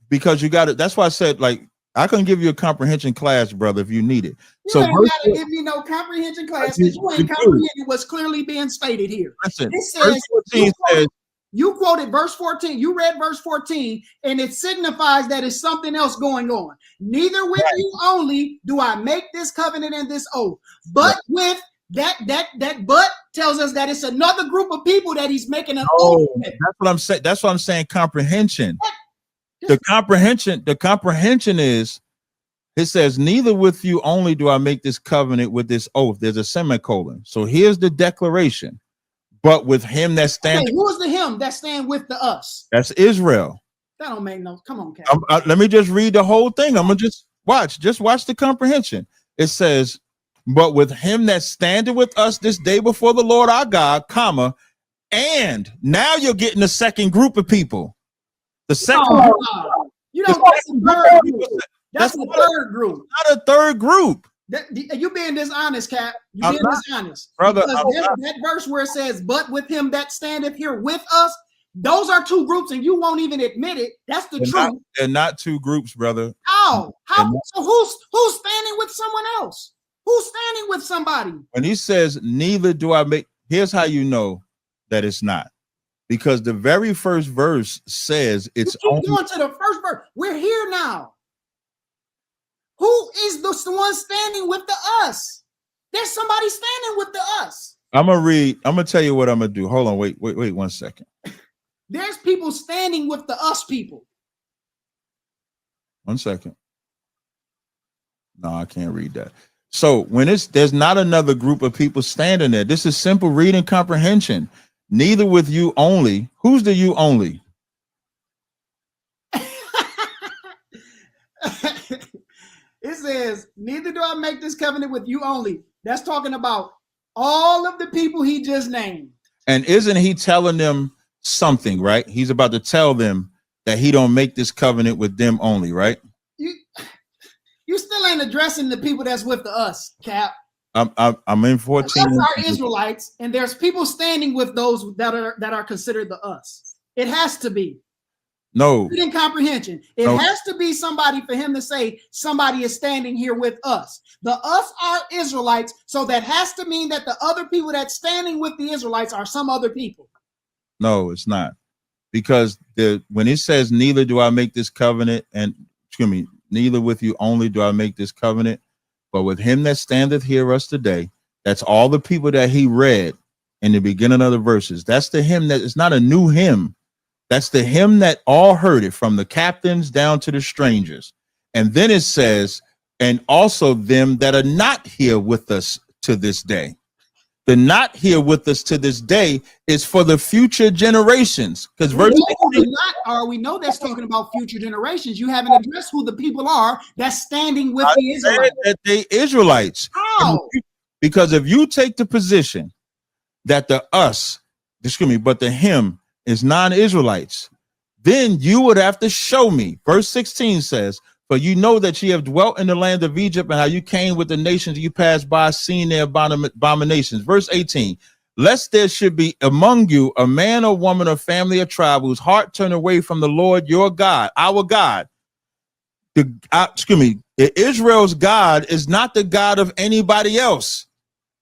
because you got it. That's why I said, like, I can give you a comprehension class, brother, if you need it. You ain't gotta give me no comprehension class, because you ain't comprehending what's clearly being stated here. Listen, it says, you quoted verse 14. You read verse 14, and it signifies that it's something else going on. Neither with you only do I make this covenant and this oath, but with that but tells us that it's another group of people that he's making an oath with. That's what I'm saying. That's what I'm saying. Comprehension. The comprehension is, it says, neither with you only do I make this covenant with this oath. There's a semicolon. So here's the declaration. But with him that stands. Okay, who is the him that stand with the us? That's Israel. That don't make no. Come on, Cat. Let me just read the whole thing. I'm gonna just Just watch the comprehension. It says, but with him that standeth with us this day before the Lord our God, comma, and now you're getting the second group of people. The second group. You know, that's the third group. That's the third group. Not a third group. You being dishonest, Cap. You being dishonest, brother. That verse where it says, "But with him that standeth here with us," those are two groups, and you won't even admit it. That's the truth. They're not two groups, brother. How? So who's standing with someone else? Who's standing with somebody? When he says, "Neither do I make," here's how you know that it's not. Because the very first verse says it's only going to the first verse. We're here now. Who is the one standing with the us? There's somebody standing with the us. I'm gonna tell you what I'm gonna do. Hold on, wait 1 second. There's people standing with the us people. 1 second. No, I can't read that. So when there's not another group of people standing there. This is simple reading comprehension. Neither with you only. Who's the you only? It says, neither do I make this covenant with you only. That's talking about all of the people he just named. And isn't he telling them something, right? He's about to tell them that he don't make this covenant with them only, right? You still ain't addressing the people that's with the us, Cap. I'm in 14. Us are Israelites, and there's people standing with those that are considered the us. It has to be. No. In comprehension. It has to be somebody for him to say somebody is standing here with us. The us are Israelites, so that has to mean that the other people that's standing with the Israelites are some other people. No, it's not. Because when it says, neither do I make this covenant, and neither with you only do I make this covenant, but with him that standeth here us today, that's all the people that he read in the beginning of the verses. That's the hymn that it's not a new hymn. That's the hymn that all heard it, from the captains down to the strangers. And then it says, and also them that are not here with us to this day. The not here with us to this day is for the future generations. Because verse 16, we know that's talking about future generations. You haven't addressed who the people are that's standing with the Israelites. That they Israelites. How? Because if you take the position that the him is non-Israelites, then you would have to show me. Verse 16 says, for you know that ye have dwelt in the land of Egypt, and how you came with the nations you passed by, seeing their abominations. Verse 18, lest there should be among you a man or woman or family or tribe whose heart turn away from the Lord your God, our God. Israel's God is not the God of anybody else.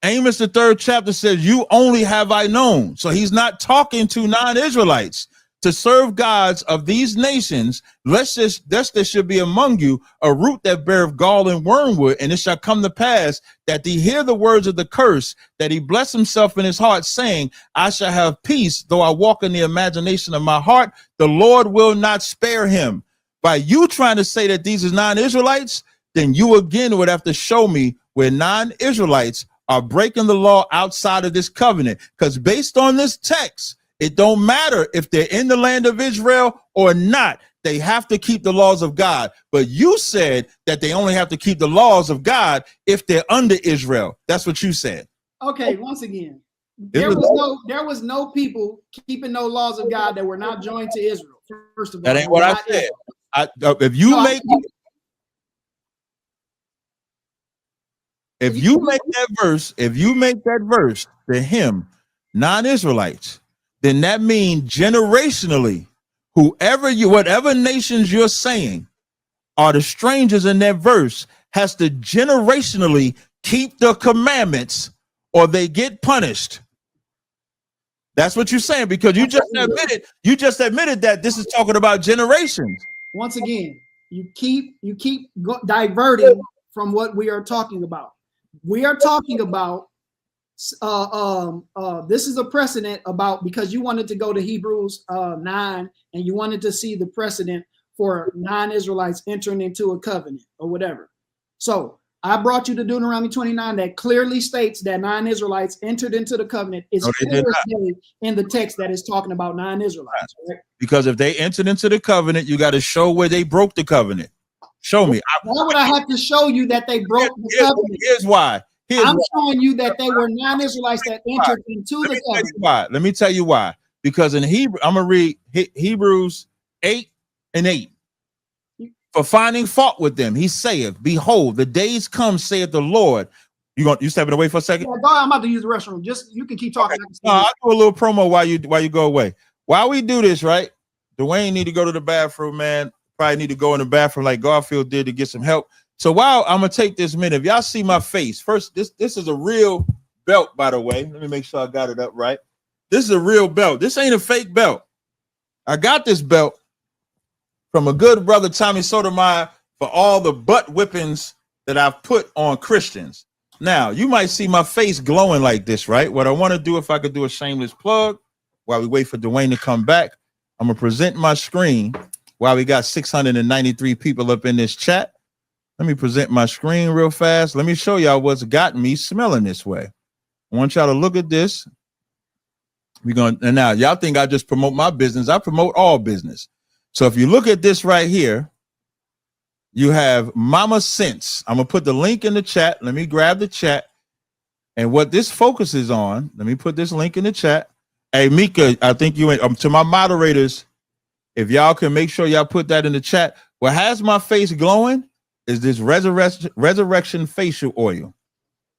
Amos, the 3rd chapter, says, you only have I known. So he's not talking to non-Israelites to serve gods of these nations. Lest there should be among you a root that beareth gall and wormwood, and it shall come to pass that he hear the words of the curse, that he bless himself in his heart, saying, I shall have peace, though I walk in the imagination of my heart. The Lord will not spare him. By you trying to say that these are non-Israelites, then you again would have to show me where non-Israelites are breaking the law outside of this covenant. Because based on this text, it don't matter if they're in the land of Israel or not. They have to keep the laws of God. But you said that they only have to keep the laws of God if they're under Israel. That's what you said. Okay, once again, there was no people keeping no laws of God that were not joined to Israel. First of all, that ain't what I said. If you make that verse to him, non-Israelites, then that means generationally, whatever nations you're saying are the strangers in that verse, has to generationally keep the commandments or they get punished. That's what you're saying, because you just admitted that this is talking about generations. Once again, you keep diverting from what we are talking about. We are talking about this is a precedent about, because you wanted to go to Hebrews 9 and you wanted to see the precedent for non-Israelites entering into a covenant or whatever. So I brought you to Deuteronomy 29 that clearly states that non-Israelites entered into the covenant. It's clear in the text that is talking about non-Israelites. Right? Because if they entered into the covenant, you got to show where they broke the covenant. Show me. Why would I have to show you that they broke the covenant? Here's why. I'm showing you that they were non-Israelites that entered into the covenant. Why? Let me tell you why. Because in Hebrew, I'm gonna read Hebrews 8:8. For finding fault with them, he saith, "Behold, the days come, saith the Lord." You stepping away for a second? Yeah, I'm about to use the restroom. Just you can keep talking. Okay. I'll do a little promo while you go away. While we do this, right? Dwayne need to go to the bathroom, man. Probably need to go in the bathroom like Garfield did to get some help. So while I'm gonna take this minute, if y'all see my face first, this is a real belt, by the way. Let me make sure I got it up right. This is a real belt. This ain't a fake belt. I got this belt from a good brother, Tommy Sotomayor, for all the butt whippings that I've put on Christians. Now, you might see my face glowing like this, right? What I want to do, if I could do a shameless plug while we wait for Dwayne to come back, I'm going to present my screen while we got 693 people up in this chat. Let me present my screen real fast. Let me show y'all what's got me smelling this way. I want y'all to look at this. And now y'all think I just promote my business. I promote all business. So if you look at this right here, you have Mama Sense. I'm going to put the link in the chat. Let me grab the chat. And what this focuses on, let me put this link in the chat. Hey, Mika, I think you went to my moderators. If y'all can make sure y'all put that in the chat. What has my face glowing is this resurrection facial oil.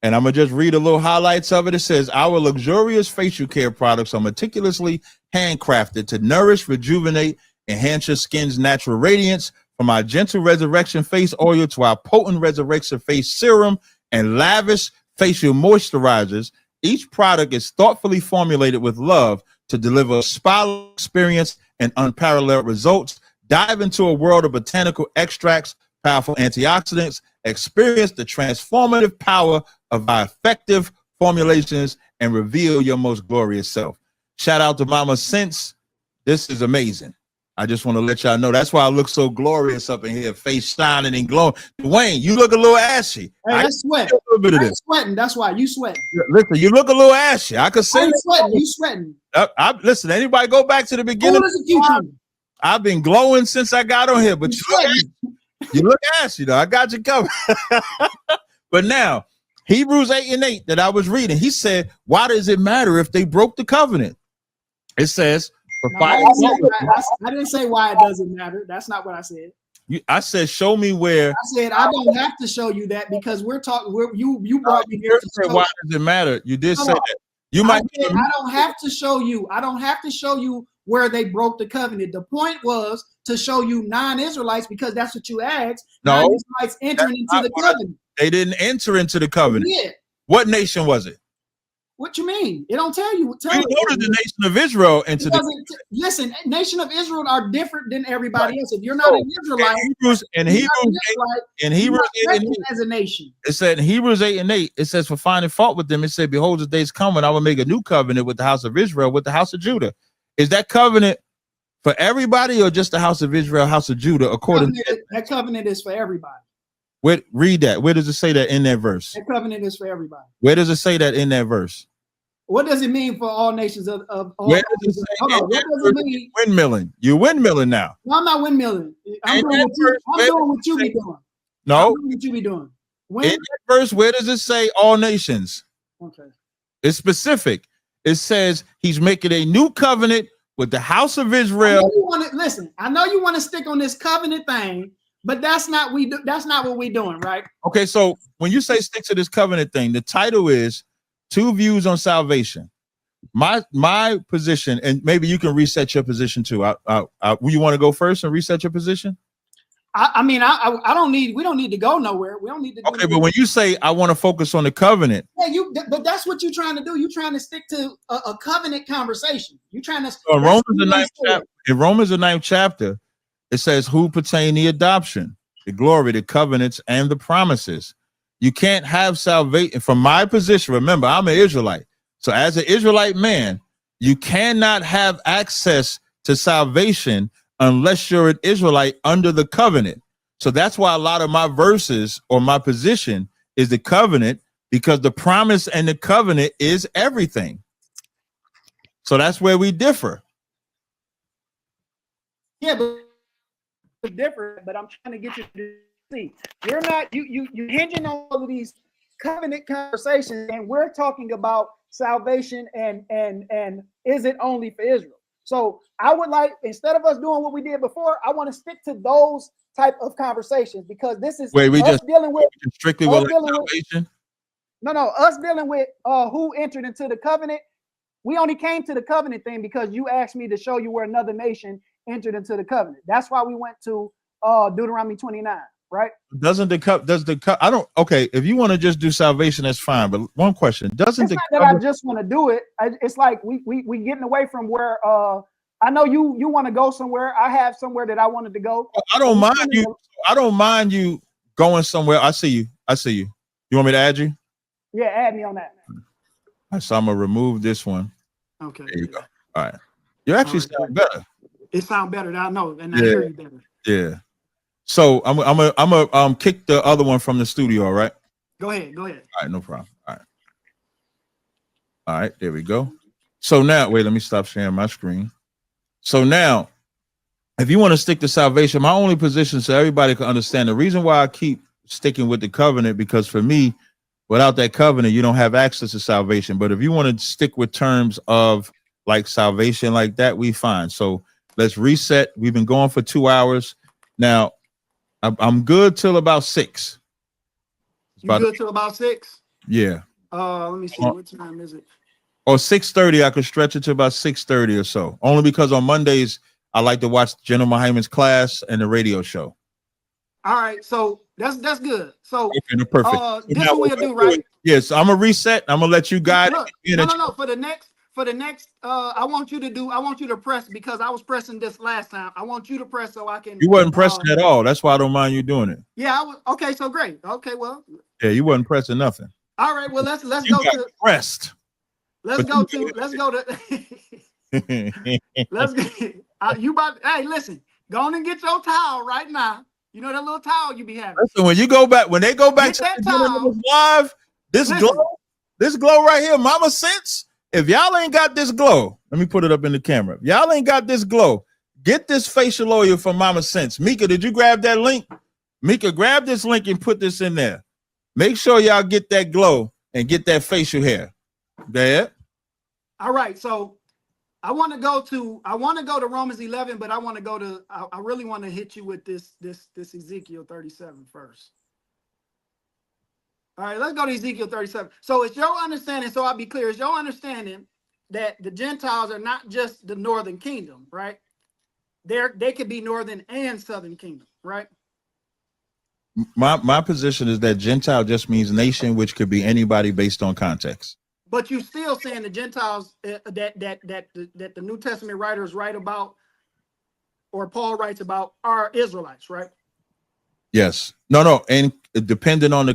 And I'm going to just read a little highlights of it. It says, our luxurious facial care products are meticulously handcrafted to nourish, rejuvenate, enhance your skin's natural radiance. From our gentle resurrection face oil to our potent resurrection face serum and lavish facial moisturizers, each product is thoughtfully formulated with love to deliver a spa experience and unparalleled results. Dive into a world of botanical extracts, powerful antioxidants, experience the transformative power of our effective formulations, and reveal your most glorious self. Shout out to Mama Sense. This is amazing. I just want to let y'all know that's why I look so glorious up in here, face shining and glowing. Dwayne, you look a little ashy. Hey, that's sweat. A little bit of this. Sweating. That's why you sweating. Listen, you look a little ashy. I could say sweating. You sweating. Listen, anybody go back to the beginning? I've been glowing since I got on here, but you look ashy though. I got you covered. But now, Hebrews 8:8 that I was reading, he said, why does it matter if they broke the covenant? It says, I didn't say why it doesn't matter. That's not what I said. I said, show me where. I said, I don't have to show you that because we're talking. You brought me here to say why does it matter? You did say that. You might. I don't have to show you. I don't have to show you where they broke the covenant. The point was to show you non-Israelites because that's what you asked. No, non-Israelites entering into the covenant. They didn't enter into the covenant. Yeah. What nation was it? What you mean? It don't tell you. You know the nation of Israel into the. Listen, nation of Israel are different than everybody else. If you're not an Israelite, in Hebrews 8 as a nation. It said in Hebrews 8:8, it says, for finding fault with them, it said, behold, the days come when I will make a new covenant with the house of Israel, with the house of Judah. Is that covenant for everybody or just the house of Israel, house of Judah? According to that covenant is for everybody. Read that. Where does it say that in that verse? That covenant is for everybody. Where does it say that in that verse? What does it mean for all nations of all? Where does it say what does it mean? Windmilling. You're windmilling now. No, I'm not windmilling. I'm doing what you be doing. No. What you be doing. In that verse, where does it say all nations? Okay. It's specific. It says he's making a new covenant with the house of Israel. I know you want to stick on this covenant thing, but that's not what we're doing, right? Okay, so when you say stick to this covenant thing, the title is Two Views on Salvation. My position, and maybe you can reset your position too. You want to go first and reset your position? I mean, I don't need. We don't need to go nowhere. We don't need to. Okay, but when you say I want to focus on the covenant, yeah, but that's what you're trying to do. You're trying to stick to a covenant conversation. You're trying to. In Romans the 9th chapter, it says who pertain the adoption, the glory, the covenants, and the promises. You can't have salvation from my position. Remember, I'm an Israelite. So as an Israelite man, you cannot have access to salvation unless you're an Israelite under the covenant. So that's why a lot of my verses or my position is the covenant, because the promise and the covenant is everything. So that's where we differ. Yeah, but it's different. But I'm trying to get you to see, you're not you hinging on all of these covenant conversations, and we're talking about salvation and is it only for Israel? So I would like, instead of us doing what we did before, I want to stick to those type of conversations, because this is Wait, we us just dealing with strictly us with dealing like with salvation? us dealing with who entered into the covenant. We only came to the covenant thing because you asked me to show you where another nation entered into the covenant. That's why we went to Deuteronomy 29, right? Does the cup? I don't. Okay, if you want to just do salvation, that's fine. But one question: doesn't It's the not that I just want to do it. It's like we getting away from where I know you want to go somewhere. I have somewhere that I wanted to go. I don't mind you. I don't mind you going somewhere. I see you. I see you. You want me to add you? Yeah, add me on that. All right, so I'm gonna remove this one. Okay. There you go. All right. You actually sound better. It sounds better. I know, and I Yeah. hear you better. Yeah. So I'm gonna kick the other one from the studio. All right. Go ahead. Go ahead. All right. No problem. All right. All right. There we go. So now, wait. Let me stop sharing my screen. So now, if you want to stick to salvation, my only position so everybody can understand the reason why I keep sticking with the covenant, because for me, without that covenant, you don't have access to salvation. But if you want to stick with terms of like salvation like that, we fine. So let's reset. We've been going for 2 hours. Now, I'm good till about 6. You good till about 6? Yeah. Let me see. What time is it? Or 6:30. I could stretch it to about 6:30 or so. Only because on Mondays I like to watch General Hyman's class and the radio show. All right, so that's good. So okay, perfect. This is what we'll do, right? Yes, I'm gonna reset. I'm gonna let you guide. Look, no. For the next, I want you to press, because I was pressing this last time. I want you to press so I can. You wasn't pressing at all. That's why I don't mind you doing it. Yeah, I was. Okay, so great. Okay, well. Yeah, you wasn't pressing nothing. All right, well let's go to pressed. Let's go to. Let's go. You about? Hey, listen. Go on and get your towel right now. You know that little towel you be having. Listen, when they go back to that towel, live, this glow right here, Mama Sense. If y'all ain't got this glow, let me put it up in the camera. If y'all ain't got this glow, get this facial oil from Mama Sense. Mika, did you grab that link? Mika, grab this link and put this in there. Make sure y'all get that glow and get that facial hair. There. All right, so I want to go to Romans 11, but I really want to hit you with this Ezekiel 37 first. All right, let's go to Ezekiel 37. So it's your understanding, so I'll be clear, it's your understanding that the Gentiles are not just the northern kingdom, right? They could be northern and southern kingdom, right? My position is that Gentile just means nation, which could be anybody based on context. But you still saying the Gentiles that the New Testament writers write about, or Paul writes about, are Israelites, right? Yes. No. And depending on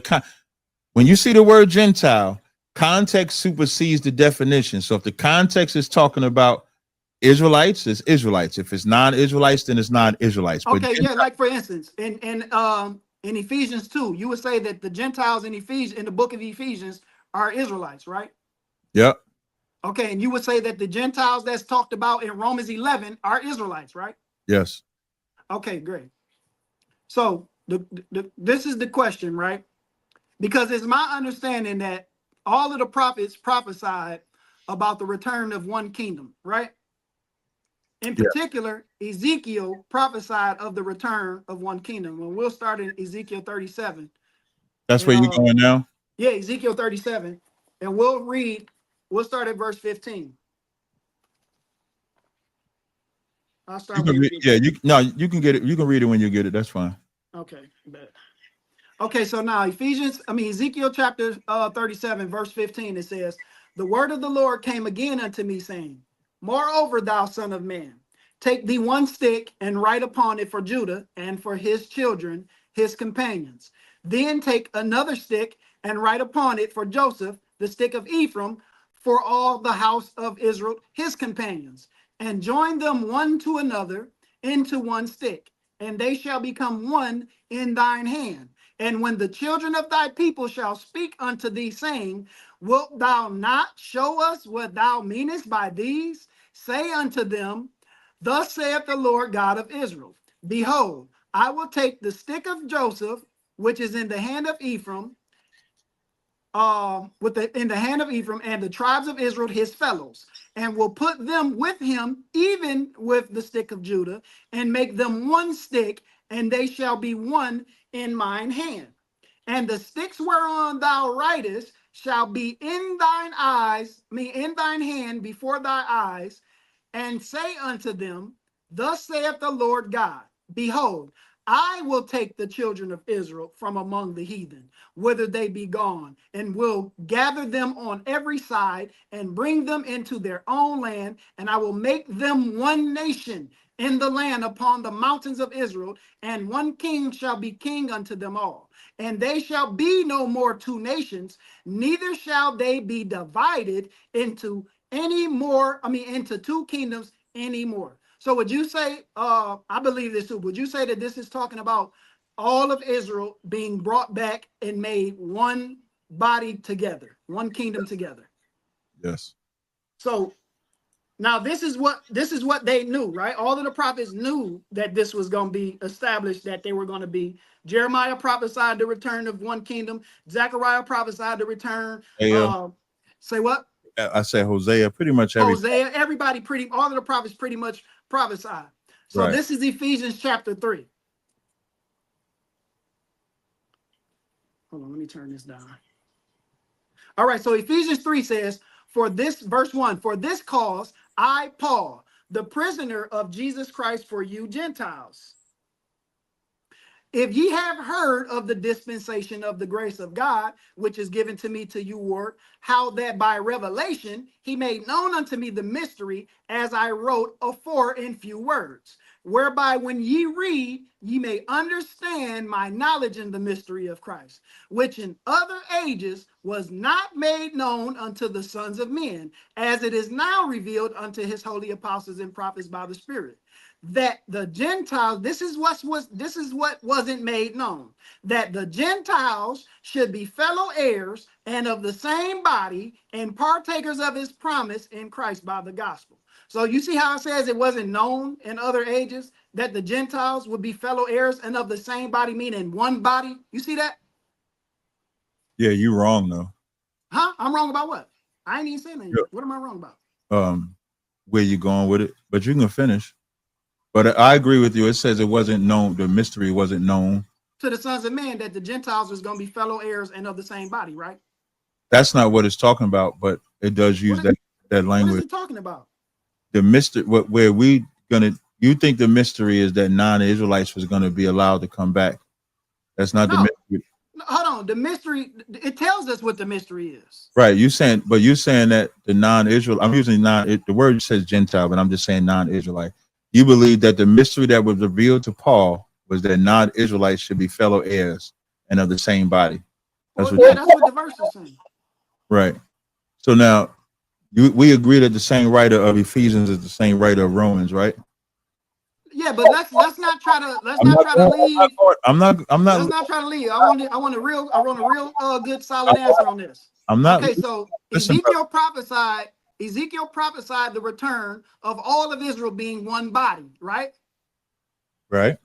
when you see the word Gentile, context supersedes the definition. So if the context is talking about Israelites, it's Israelites. If it's non-Israelites, then it's non-Israelites. Okay, but yeah, like for instance, in Ephesians 2, you would say that the Gentiles in the book of Ephesians are Israelites, right? Yep. Okay, and you would say that the Gentiles that's talked about in Romans 11 are Israelites, right? Yes. Okay, great. So this is the question, right? Because it's my understanding that all of the prophets prophesied about the return of one kingdom, right? In particular, Ezekiel prophesied of the return of one kingdom. And we'll start in Ezekiel 37. That's where you're going now? Yeah, Ezekiel 37. And we'll start at verse 15. I'll start with you can get it. You can read it when you get it. That's fine. Okay. Okay, so now Ezekiel chapter 37, verse 15, it says, "The word of the Lord came again unto me, saying, Moreover, thou son of man, take thee one stick and write upon it for Judah and for his children, his companions. Then take another stick and write upon it for Joseph, the stick of Ephraim, for all the house of Israel, his companions, and join them one to another into one stick, and they shall become one in thine hand. And when the children of thy people shall speak unto thee, saying, Wilt thou not show us what thou meanest by these? Say unto them, Thus saith the Lord God of Israel, Behold, I will take the stick of Joseph, which is in the hand of Ephraim, in the hand of Ephraim, and the tribes of Israel, his fellows, and will put them with him, even with the stick of Judah, and make them one stick, and they shall be one in mine hand. And the sticks whereon thou writest shall be in thine eyes, in thine hand before thy eyes, and say unto them, thus saith the Lord God, behold, I will take the children of Israel from among the heathen, whither they be gone, and will gather them on every side, and bring them into their own land, and I will make them one nation in the land upon the mountains of Israel, and one king shall be king unto them all. And they shall be no more two nations, neither shall they be divided into into two kingdoms anymore. So would you say, I believe this too, would you say that this is talking about all of Israel being brought back and made one body together, one kingdom together? Yes. So now this is what they knew, right? All of the prophets knew that this was going to be established, that they were going to be. Jeremiah prophesied the return of one kingdom. Zechariah prophesied the return. Say what? I say Hosea, pretty much Hosea, everybody all of the prophets pretty much prophesied. So right. This is Ephesians chapter 3. Hold on, let me turn this down. All right, so Ephesians 3 says, for this, verse 1, for this cause I, Paul, the prisoner of Jesus Christ for you Gentiles. If ye have heard of the dispensation of the grace of God, which is given to me to you, ward, how that by revelation he made known unto me the mystery, as I wrote afore in few words, whereby when ye read, ye may understand my knowledge in the mystery of Christ, which in other ages was not made known unto the sons of men, as it is now revealed unto his holy apostles and prophets by the Spirit. That the Gentiles, this is what wasn't made known, that the Gentiles should be fellow heirs and of the same body and partakers of his promise in Christ by the gospel. So you see how it says it wasn't known in other ages that the Gentiles would be fellow heirs and of the same body, meaning one body. You see that? Yeah, you're wrong though. Huh? I'm wrong about what? I ain't even saying anything. Yep. What am I wrong about? Where you going with it? But you can finish. But I agree with you. It says it wasn't known. The mystery wasn't known to the sons of men that the Gentiles was going to be fellow heirs and of the same body, right? That's not what it's talking about, but it does use that language. What is it talking about? The mystery, you think the mystery is that non-Israelites was going to be allowed to come back. That's not the mystery. No, hold on. The mystery, it tells us what the mystery is. Right. You're saying that the non-Israel, I'm using the word says Gentile, but I'm just saying non-Israelite. You believe that the mystery that was revealed to Paul was that non-Israelites should be fellow heirs and of the same body. That's what the verse is saying. Right. So now we agree that the same writer of Ephesians is the same writer of Romans, right? Yeah, but let's not try to leave. I'm not. Let's not try to leave. I want a real good solid answer on this. I'm not. Okay, so Ezekiel prophesied the return of all of Israel being one body, right? Right.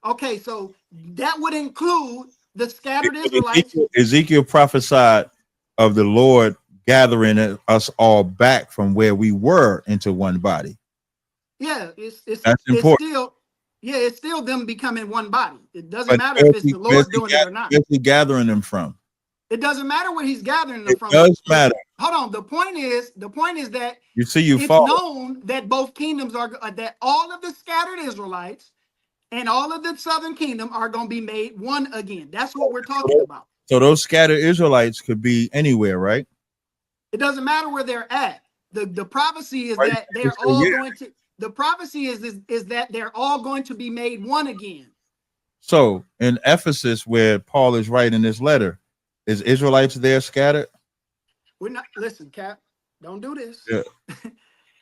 Okay, so that would include the scattered Israelites. Ezekiel prophesied of the Lord gathering us all back from where we were into one body. Yeah, it's important. It's still them becoming one body. It doesn't matter if it's the Lord doing it or not. Where's he gathering them from? It doesn't matter where he's gathering them from. It does matter. Hold on. The point is that it's known that both kingdoms that all of the scattered Israelites and all of the southern kingdom are going to be made one again. That's what we're talking about. So those scattered Israelites could be anywhere, right? It doesn't matter where they're at. The prophecy is that they're all going to. The prophecy is that they're all going to be made one again. So in Ephesus, where Paul is writing this letter, is Israelites there scattered? We're not. Listen, Cap, don't do this. Yeah.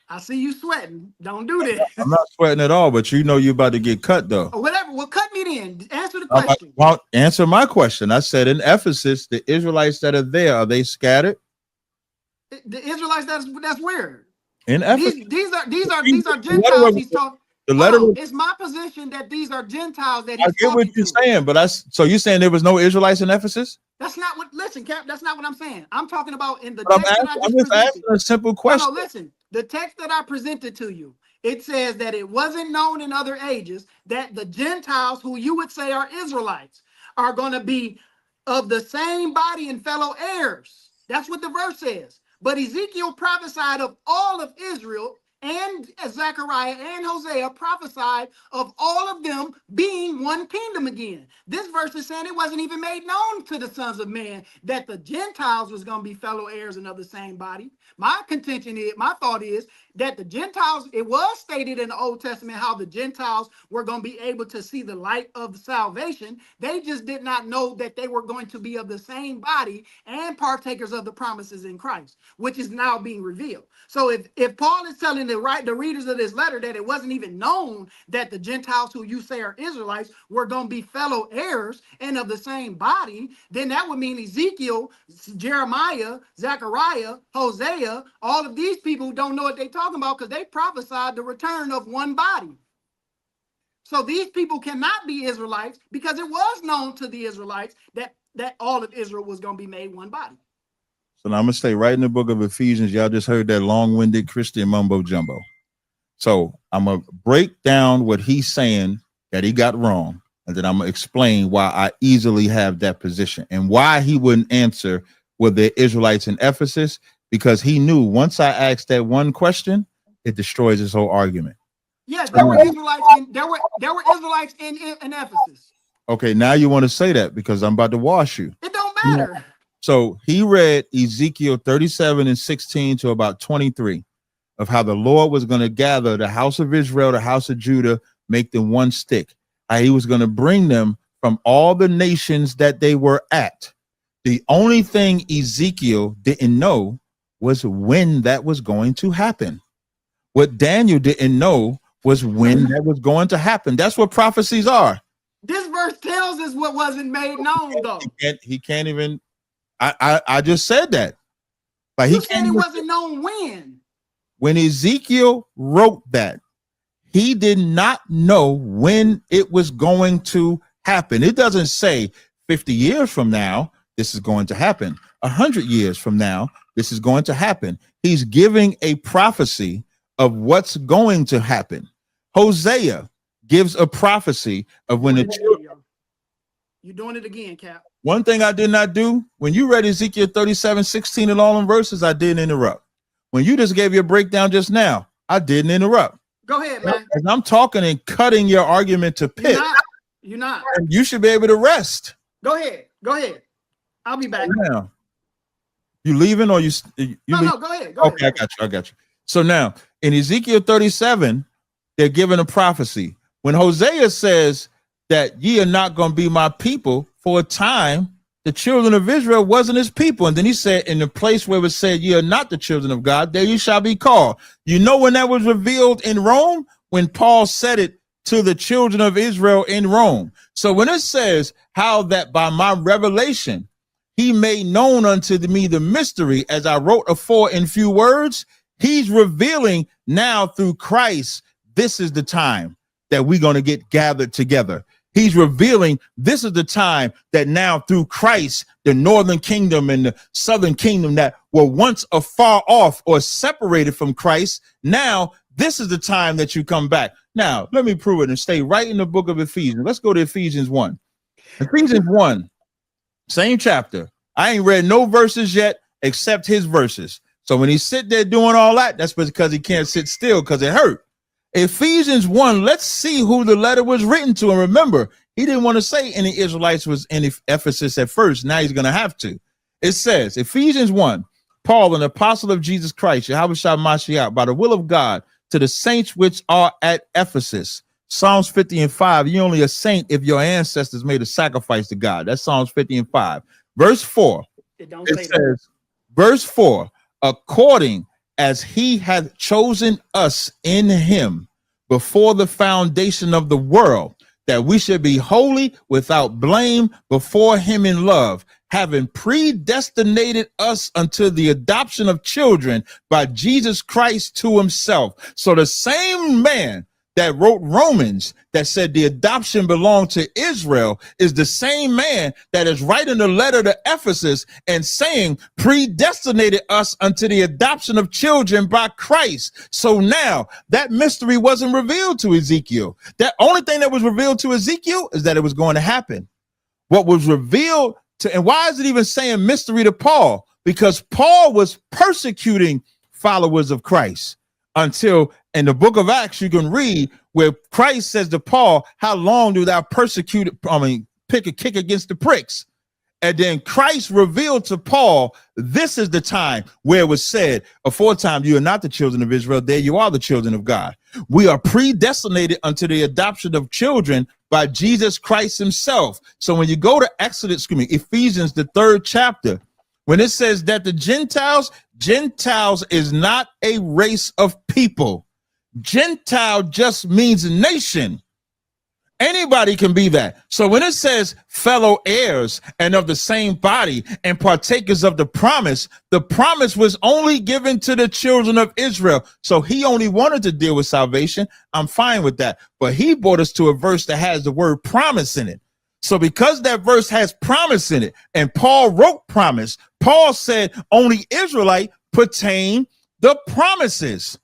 I see you sweating. Don't do this. I'm not sweating at all, but you know you're about to get cut though. Or whatever. Well, cut me then. Answer the question. Well, answer my question. I said in Ephesus, the Israelites that are there, are they scattered? The Israelites, that's weird. In Ephesus, these are Gentiles. He's talking. The letter. It's my position that these are Gentiles that I he's get what talking you're to. saying, but so you're saying there was no Israelites in Ephesus? That's not what. Listen, Cap. That's not what I'm saying. I'm talking about in the But text that I I'm just just presented. asking a simple question. No, listen. The text that I presented to you, it says that it wasn't known in other ages that the Gentiles, who you would say are Israelites, are going to be of the same body and fellow heirs. That's what the verse says. But Ezekiel prophesied of all of Israel, and Zechariah and Hosea prophesied of all of them being one kingdom again. This verse is saying it wasn't even made known to the sons of man that the Gentiles was going to be fellow heirs and of the same body. My contention is, my thought is that the Gentiles, it was stated in the Old Testament how the Gentiles were going to be able to see the light of salvation. They just did not know that they were going to be of the same body and partakers of the promises in Christ, which is now being revealed. So if Paul is telling the readers of this letter that it wasn't even known that the Gentiles who you say are Israelites were going to be fellow heirs and of the same body, then that would mean Ezekiel, Jeremiah, Zechariah, Hosea, all of these people don't know what they're talking about because they prophesied the return of one body. So these people cannot be Israelites because it was known to the Israelites that all of Israel was going to be made one body. So now I'm going to stay right in the book of Ephesians. Y'all just heard that long-winded Christian mumbo jumbo. So I'm going to break down what he's saying that he got wrong. And then I'm going to explain why I easily have that position and why he wouldn't answer were there Israelites in Ephesus, because he knew once I asked that one question, it destroys his whole argument. Yeah, there were Israelites in Ephesus. Okay, now you want to say that because I'm about to wash you. It don't matter. Yeah. So he read Ezekiel 37 and 16 to about 23 of how the Lord was going to gather the house of Israel, the house of Judah, make them one stick. How he was going to bring them from all the nations that they were at. The only thing Ezekiel didn't know was when that was going to happen. What Daniel didn't know was when that was going to happen. That's what prophecies are. This verse tells us what wasn't made known, though. He can't even. I just said that. Like he said it wasn't known when. When Ezekiel wrote that, he did not know when it was going to happen. It doesn't say 50 years from now, this is going to happen. 100 years from now, this is going to happen. He's giving a prophecy of what's going to happen. Hosea gives a prophecy of when the children. You're doing it again, Cap. One thing I did not do when you read Ezekiel 37:16 and all in verses, I didn't interrupt. When you just gave your breakdown just now, I didn't interrupt. Go ahead, man. As I'm talking and cutting your argument to pit. You're not. And you should be able to rest. Go ahead. Go ahead. I'll be back. Now, you leaving or you No, go ahead. Go okay, ahead. I got you. So now in Ezekiel 37, they're given a prophecy. When Hosea says that ye are not going to be my people for a time, the children of Israel wasn't his people. And then he said, in the place where it said, ye are not the children of God, there you shall be called. You know when that was revealed in Rome? When Paul said it to the children of Israel in Rome. So when it says how that by my revelation, he made known unto me the mystery, as I wrote afore in few words, he's revealing now through Christ, this is the time that we're going to get gathered together. He's revealing this is the time that now through Christ, the northern kingdom and the southern kingdom that were once afar off or separated from Christ, now this is the time that you come back. Now, let me prove it and stay right in the book of Ephesians. Let's go to Ephesians 1. Ephesians 1, same chapter. I ain't read no verses yet except his verses. So when he's sitting there doing all that, that's because he can't sit still because it hurt. Ephesians 1, let's see who the letter was written to. And remember, he didn't want to say any Israelites was in Ephesus at first. Now he's going to have to. It says, Ephesians 1, Paul, an apostle of Jesus Christ, Yahushua Mashiach, by the will of God, to the saints which are at Ephesus. Psalms 50 and 5, you're only a saint if your ancestors made a sacrifice to God. That's Psalms 50 and 5. Verse 4, it says, verse 4, according as he hath chosen us in him before the foundation of the world, that we should be holy without blame before him in love, having predestinated us unto the adoption of children by Jesus Christ to himself. So the same man that wrote Romans that said the adoption belonged to Israel is the same man that is writing the letter to Ephesus and saying predestinated us unto the adoption of children by Christ. So now that mystery wasn't revealed to Ezekiel. That only thing that was revealed to Ezekiel is that it was going to happen. What was revealed to, and why is it even saying mystery to Paul? Because Paul was persecuting followers of Christ until in the book of Acts, you can read where Christ says to Paul, how long do thou persecute, pick a kick against the pricks? And then Christ revealed to Paul, this is the time where it was said, aforetime, you are not the children of Israel, there you are the children of God. We are predestinated unto the adoption of children by Jesus Christ himself. So when you go to Ephesians, the 3rd chapter, when it says that the Gentiles is not a race of people. Gentile just means nation. Anybody can be that. So when it says fellow heirs and of the same body and partakers of the promise was only given to the children of Israel. So he only wanted to deal with salvation. I'm fine with that. But he brought us to a verse that has the word promise in it. So because that verse has promise in it and Paul wrote promise, Paul said only Israelite pertain the promises.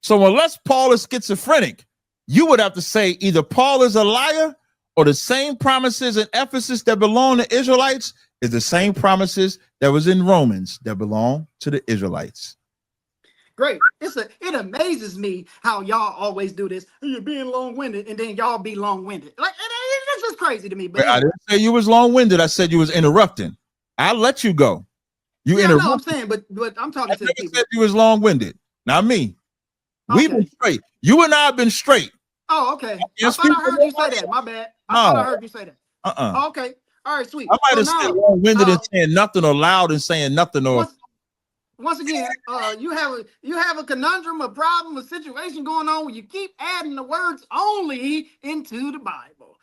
So unless Paul is schizophrenic, you would have to say either Paul is a liar or the same promises in Ephesus that belong to Israelites is the same promises that was in Romans that belong to the Israelites. Great. It amazes me how y'all always do this. You're being long-winded, and then y'all be long-winded. Like it's just crazy to me. But I didn't say you was long-winded. I said you was interrupting. I'll let you go. You interrupt. No, I'm saying, but I'm talking to the people. Said you was long-winded. Not me. We've been straight. You and I have been straight. Oh, okay. I thought I heard you say that. My bad. I thought I heard you say that. Oh, okay. All right, sweet. I might have said long-winded and saying nothing or loud and saying nothing or. Once again, you have a conundrum, a problem, a situation going on where you keep adding the words only into the Bible.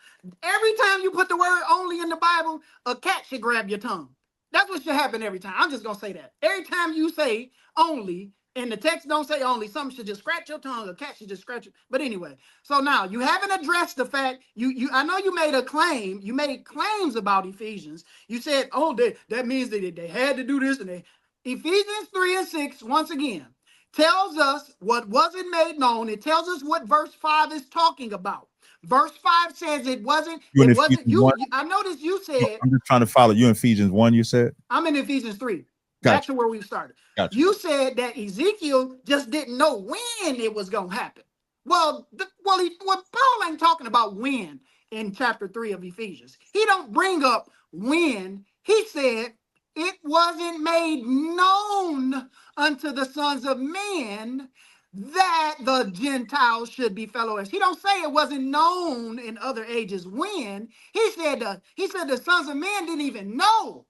Every time you put the word only in the Bible, a cat should grab your tongue. That's what should happen every time. I'm just gonna say that. Every time you say only, and the text don't say only, something should just scratch your tongue. A cat should just scratch it. But anyway, so now you haven't addressed the fact, I know you made a claim, you made claims about Ephesians. You said, oh, that means that they had to do this, and Ephesians 3:6, once again, tells us what wasn't made known. It tells us what verse 5 is talking about. Verse 5 says it wasn't you. I noticed you said. I'm just trying to follow you in Ephesians 1, you said? I'm in Ephesians 3. Gotcha. Back to where we started. Gotcha. You said that Ezekiel just didn't know when it was going to happen. Well, Paul ain't talking about when in chapter 3 of Ephesians. He don't bring up when. He said it wasn't made known unto the sons of men that the Gentiles should be fellow heirs. He don't say it wasn't known in other ages when. He said the sons of men didn't even know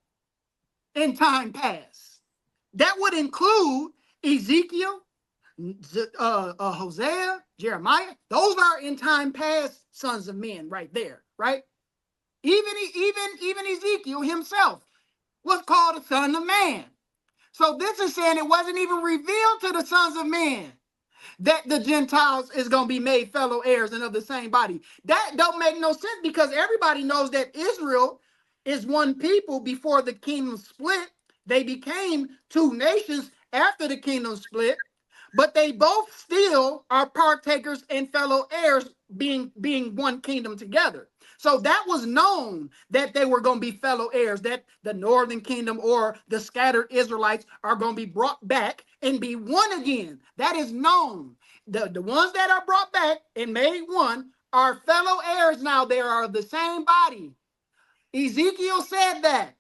in time past. That would include Ezekiel, Hosea, Jeremiah. Those are in time past sons of men right there, right? Even Ezekiel himself was called a son of man. So this is saying it wasn't even revealed to the sons of men that the Gentiles is going to be made fellow heirs and of the same body. That don't make no sense because everybody knows that Israel is one people before the kingdom split. They became two nations after the kingdom split, but they both still are partakers and fellow heirs being one kingdom together. So that was known that they were going to be fellow heirs, that the northern kingdom or the scattered Israelites are going to be brought back and be one again. That is known. The ones that are brought back and made one are fellow heirs now. They are the same body. Ezekiel said that.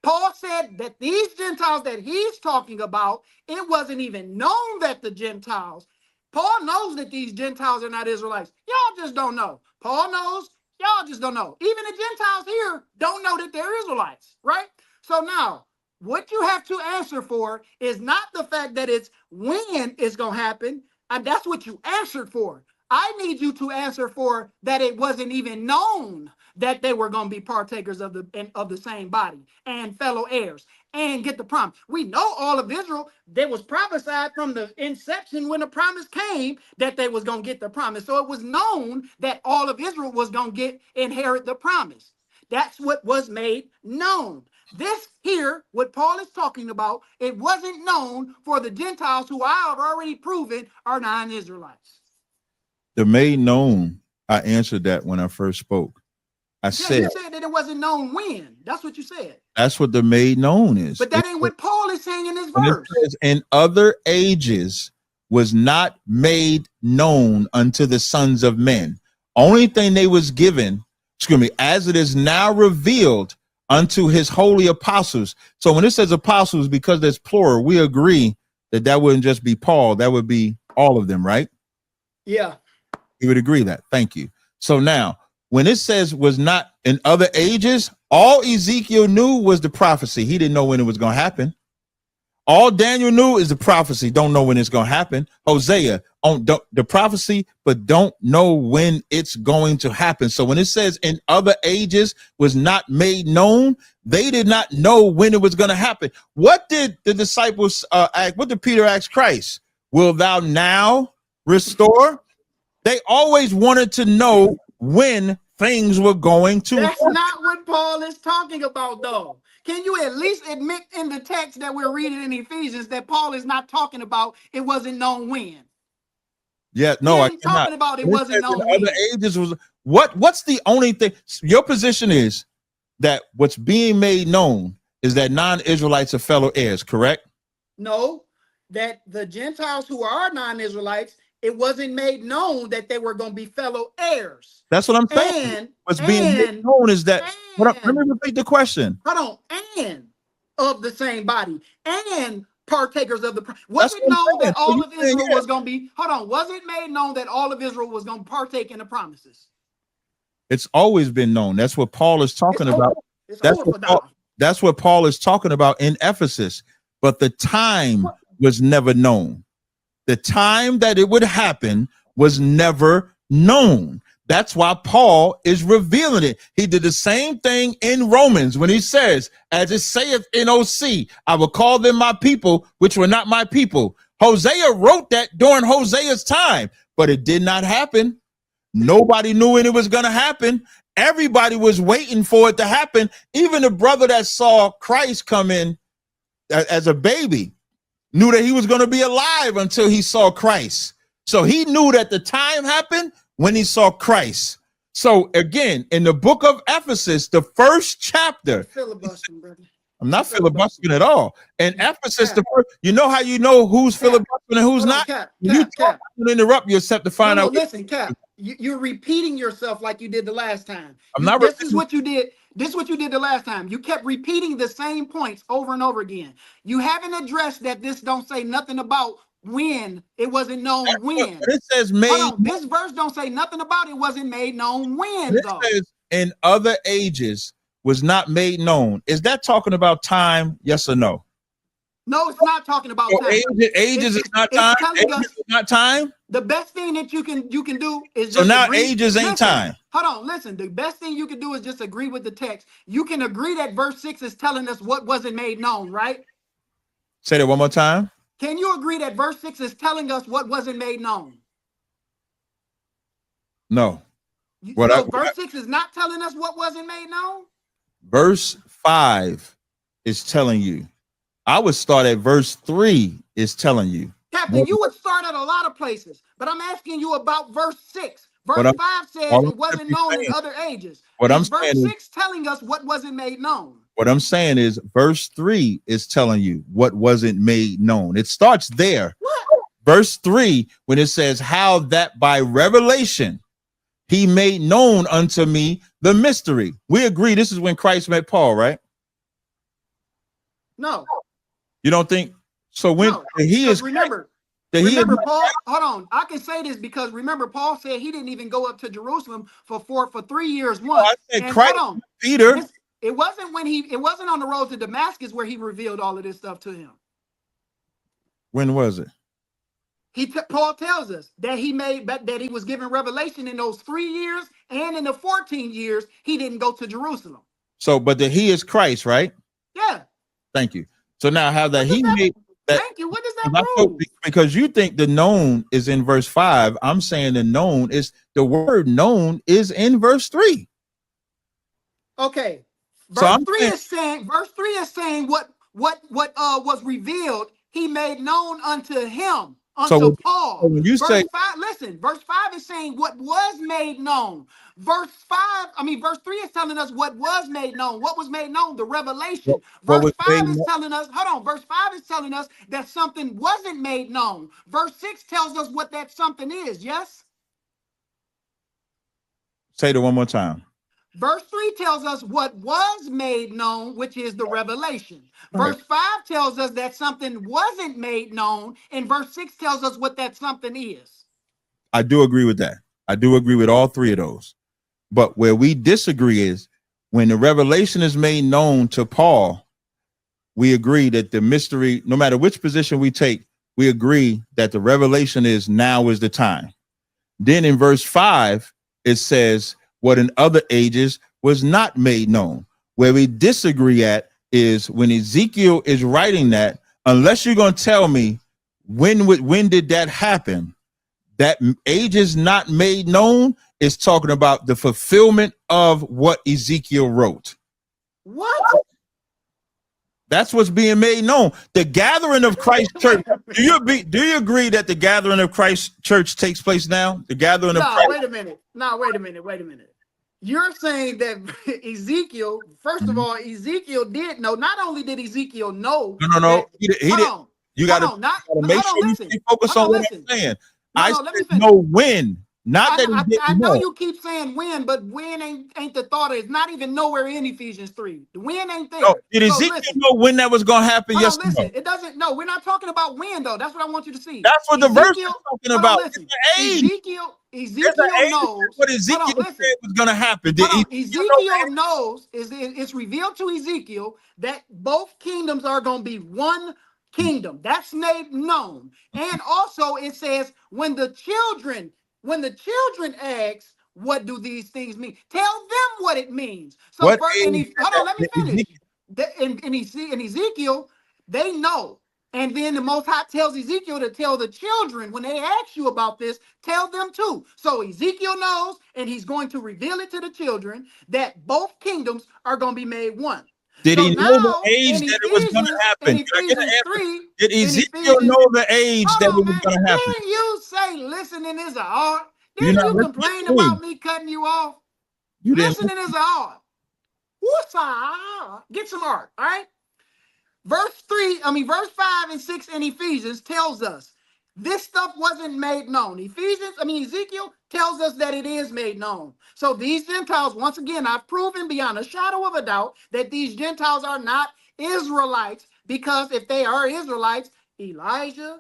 Paul said that these Gentiles that he's talking about, it wasn't even known that the Gentiles, Paul knows that these Gentiles are not Israelites. Y'all just don't know. Paul knows. Y'all just don't know. Even the Gentiles here don't know that they're Israelites, right? So now, what you have to answer for is not the fact that it's when it's going to happen, and that's what you answered for. I need you to answer for that it wasn't even known that they were going to be partakers of the same body and fellow heirs. and get the promise. We know all of Israel, there was prophesied from the inception when the promise came that they was going to get the promise. So it was known that all of Israel was going to inherit the promise. That's what was made known. This here, what Paul is talking about, it wasn't known for the Gentiles who I have already proven are non-Israelites. The made known, I answered that when I first spoke. I said, you said that it wasn't known when. That's what you said. That's what the made known is. But that ain't what Paul is saying in this verse. It says, in other ages was not made known unto the sons of men. Only thing they was given, as it is now revealed unto his holy apostles. So when it says apostles, because there's plural, we agree that that wouldn't just be Paul. That would be all of them, right? Yeah. You would agree that. Thank you. So now, when it says was not in other ages, all Ezekiel knew was the prophecy. He didn't know when it was going to happen. All Daniel knew is the prophecy. Don't know when it's going to happen. Hosea, the prophecy, but don't know when it's going to happen. So when it says in other ages was not made known, they did not know when it was going to happen. What did the disciples ask? What did Peter ask Christ? Will thou now restore? They always wanted to know when things were going to That's not what Paul is talking about, though. Can you at least admit in the text that we're reading in Ephesians that Paul is not talking about it wasn't known when? Yeah, no, I cannot. Talking about it wasn't known when. Other ages was what's the only thing? Your position is that what's being made known is that non-Israelites are fellow heirs, correct? No, that the Gentiles who are non-Israelites, it wasn't made known that they were going to be fellow heirs. That's what I'm saying. What's being made known is that. Let me repeat the question. Hold on. And of the same body and partakers of the. Was it known that all of Israel was going to be? Hold on. Was it made known that all of Israel was going to partake in the promises? It's always been known. That's what Paul is talking about. That's what Paul is talking about in Ephesus. But the time was never known. The time that it would happen was never known. That's why Paul is revealing it. He did the same thing in Romans when he says, as it saith in OC, I will call them my people, which were not my people. Hosea wrote that during Hosea's time, but it did not happen. Nobody knew when it was going to happen. Everybody was waiting for it to happen. Even the brother that saw Christ come in as a baby knew that he was going to be alive until he saw Christ. So he knew that the time happened when he saw Christ. So again, in the book of Ephesus, the first chapter, I'm not filibustering at all. In Ephesus, the first, you know how you know who's filibustering and who's not? You interrupt yourself to find out. Listen, Cap, you're repeating yourself like you did the last time. This is what you did. This is what you did the last time. You kept repeating the same points over and over again. You haven't addressed that this don't say nothing about when it wasn't known when. It says made. Hold on, this verse don't say nothing about it wasn't made known when. It says in other ages was not made known. Is that talking about time? Yes or no? No, it's not talking about time. Ages is not time. Ages is not time. The best thing that you can do is just so now ages ain't time. Hold on, listen. The best thing you can do is just agree with the text. You can agree that verse 6 is telling us what wasn't made known, right? Say that one more time. Can you agree that verse 6 is telling us what wasn't made known? No. Verse 6 is not telling us what wasn't made known? Verse 5 is telling you. I would start at verse 3 is telling you. Captain, you would start at a lot of places, but I'm asking you about verse 6. Verse 5 says it wasn't known in other ages. Verse 6 telling us what wasn't made known. What I'm saying is verse 3 is telling you what wasn't made known. It starts there. What? Verse 3, when it says how that by revelation he made known unto me the mystery. We agree this is when Christ met Paul, right? No. You don't think so? When he is remember Paul, hold on. I can say this because remember, Paul said he didn't even go up to Jerusalem for 3 years once. I said Christ, hold on. Peter. It wasn't on the road to Damascus where he revealed all of this stuff to him. When was it? Paul tells us that he was given revelation in those 3 years, and in the 14 years he didn't go to Jerusalem. So, but he is Christ, right? Yeah. Thank you. So now how that he made that. Thank you. What does that prove? Because you think the known is in verse 5. I'm saying the known is the word known is in verse 3. Okay. Verse 3 is saying what was revealed, he made known unto him, unto Paul. So when you verse say 5, listen, verse 5 is saying what was made known. Verse 3 is telling us what was made known. What was made known? The revelation. Verse 5 is telling us, hold on, verse 5 is telling us that something wasn't made known. Verse 6 tells us what that something is, yes? Say it one more time. Verse 3 tells us what was made known, which is the revelation. Verse 5 tells us that something wasn't made known, and verse 6 tells us what that something is. I do agree with that. I do agree with all three of those. But where we disagree is when the revelation is made known to Paul, we agree that the mystery, no matter which position we take, we agree that the revelation is now is the time. Then in verse 5, it says, what in other ages was not made known. Where we disagree at is when Ezekiel is writing that, unless you're going to tell me when did that happen, that age is not made known is talking about the fulfillment of what Ezekiel wrote. What? That's what's being made known. The gathering of Christ church. Do you agree that the gathering of Christ church takes place now? The gathering of Christ. Wait a minute. Wait a minute. You're saying that Ezekiel, first of all, Ezekiel did know. Not only did Ezekiel know. No. He didn't. You got to make sure you focus on what I'm saying. I said know when. Not that I know you keep saying when, but when ain't the thought. It's not even nowhere in Ephesians 3. The when ain't there. No, did Ezekiel know when that was going to happen? Yes. Listen, it doesn't. No, we're not talking about when though. That's what I want you to see. That's what the verse is talking about. Ezekiel knows what Ezekiel said was going to happen. Ezekiel knows it's revealed to Ezekiel that both kingdoms are going to be one kingdom. That's made known. And also it says when the children ask, what do these things mean? Tell them what it means. So let me finish. In Ezekiel, they know. And then the Most High tells Ezekiel to tell the children when they ask you about this, tell them too. So Ezekiel knows, and he's going to reveal it to the children that both kingdoms are going to be made one. Did he know the age that it was going to happen? Did Ezekiel know the age that it was going to happen? Didn't you say listening is an art? Didn't you complain about me cutting you off? Listening is an art. What's art? Get some art, all right? Verse 5 and 6 in Ephesians tells us this stuff wasn't made known. Ezekiel tells us that it is made known. So these Gentiles, once again, I've proven beyond a shadow of a doubt that these Gentiles are not Israelites, because if they are Israelites, Ezekiel,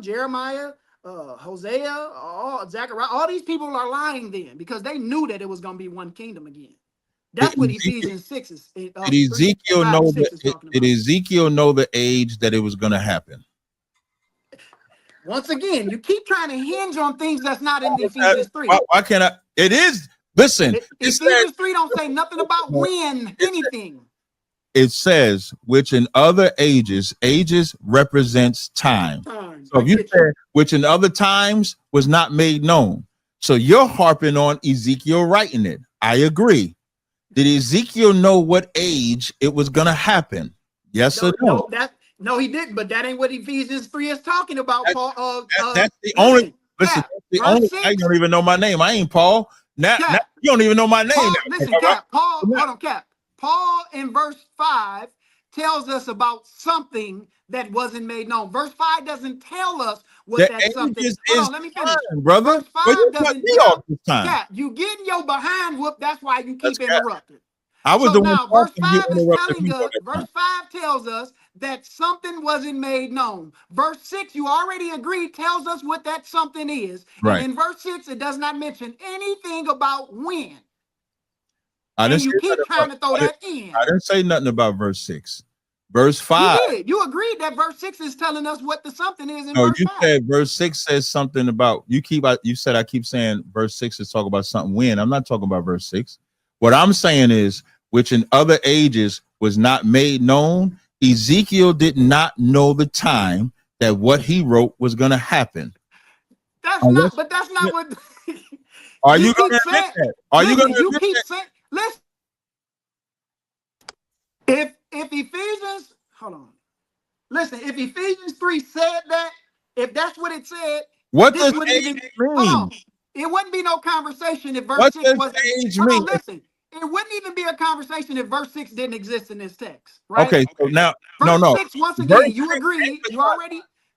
Jeremiah, Hosea, Zechariah, all these people are lying then because they knew that it was going to be one kingdom again. That's what Ephesians 6 is. Did Ezekiel know the age that it was going to happen? Once again, you keep trying to hinge on things that's not in Ephesians 3. Why can't I? It is. Listen. Ephesians 3 don't say nothing about when, anything. It says, which in other ages represents time. So if you said, which in other times was not made known. So you're harping on Ezekiel writing it. I agree. Did Ezekiel know what age it was going to happen? Yes or no? No, he didn't. But that ain't what Ephesians 3 is talking about, Paul. That's the only. Listen, I don't even know my name. I ain't Paul. Now you don't even know my name. Paul, Cap. Paul in verse 5 tells us about something that wasn't made known. Verse 5 doesn't tell us what that something is. Hold on, let me finish. Brother, verse 5 doesn't tell Cap, you getting your behind whooped. That's why you keep interrupting. Verse 5 tells us that something wasn't made known. Verse 6, you already agreed, tells us what that something is. Right. And in verse 6, it does not mention anything about when. You keep trying to throw that in. I didn't say nothing about verse 6. Verse 5. You did. You agreed that verse 6 is telling us what the something is in verse 5. You said verse 6 says something about you said I keep saying verse 6 is talking about something when. I'm not talking about verse 6. What I'm saying is which in other ages was not made known, Ezekiel did not know the time that what he wrote was going to happen. That's not what are you going to admit that? Are you going to admit that? Listen, if Ephesians, hold on. Listen, if Ephesians 3 said that, if that's what it said, what does age mean? Hold on. It wouldn't be no conversation if verse what 6 was age mean? Listen, it wouldn't even be a conversation if verse 6 didn't exist in this text, right? Okay, so now verse 6, once again, you agreed.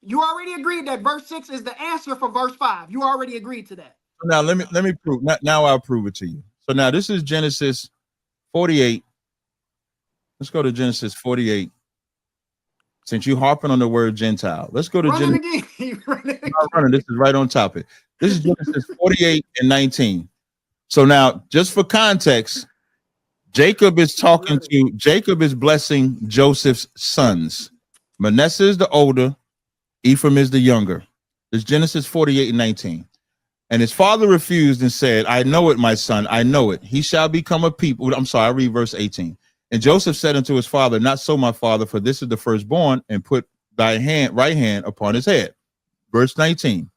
You already agreed that verse 6 is the answer for verse 5. You already agreed to that. Now let me prove. Now I'll prove it to you. So now this is Genesis 48. Let's go to Genesis 48. Since you harping on the word Gentile, let's go to Genesis. This is right on topic. This is Genesis 48 and 19. So now, just for context, Jacob is blessing Joseph's sons. Manasseh is the older, Ephraim is the younger. It's Genesis 48 and 19. And his father refused and said, I know it, my son, I know it. He shall become a people. I'm sorry, I read verse 18. And Joseph said unto his father, not so, my father, for this is the firstborn, and put thy right hand upon his head. Verse 19.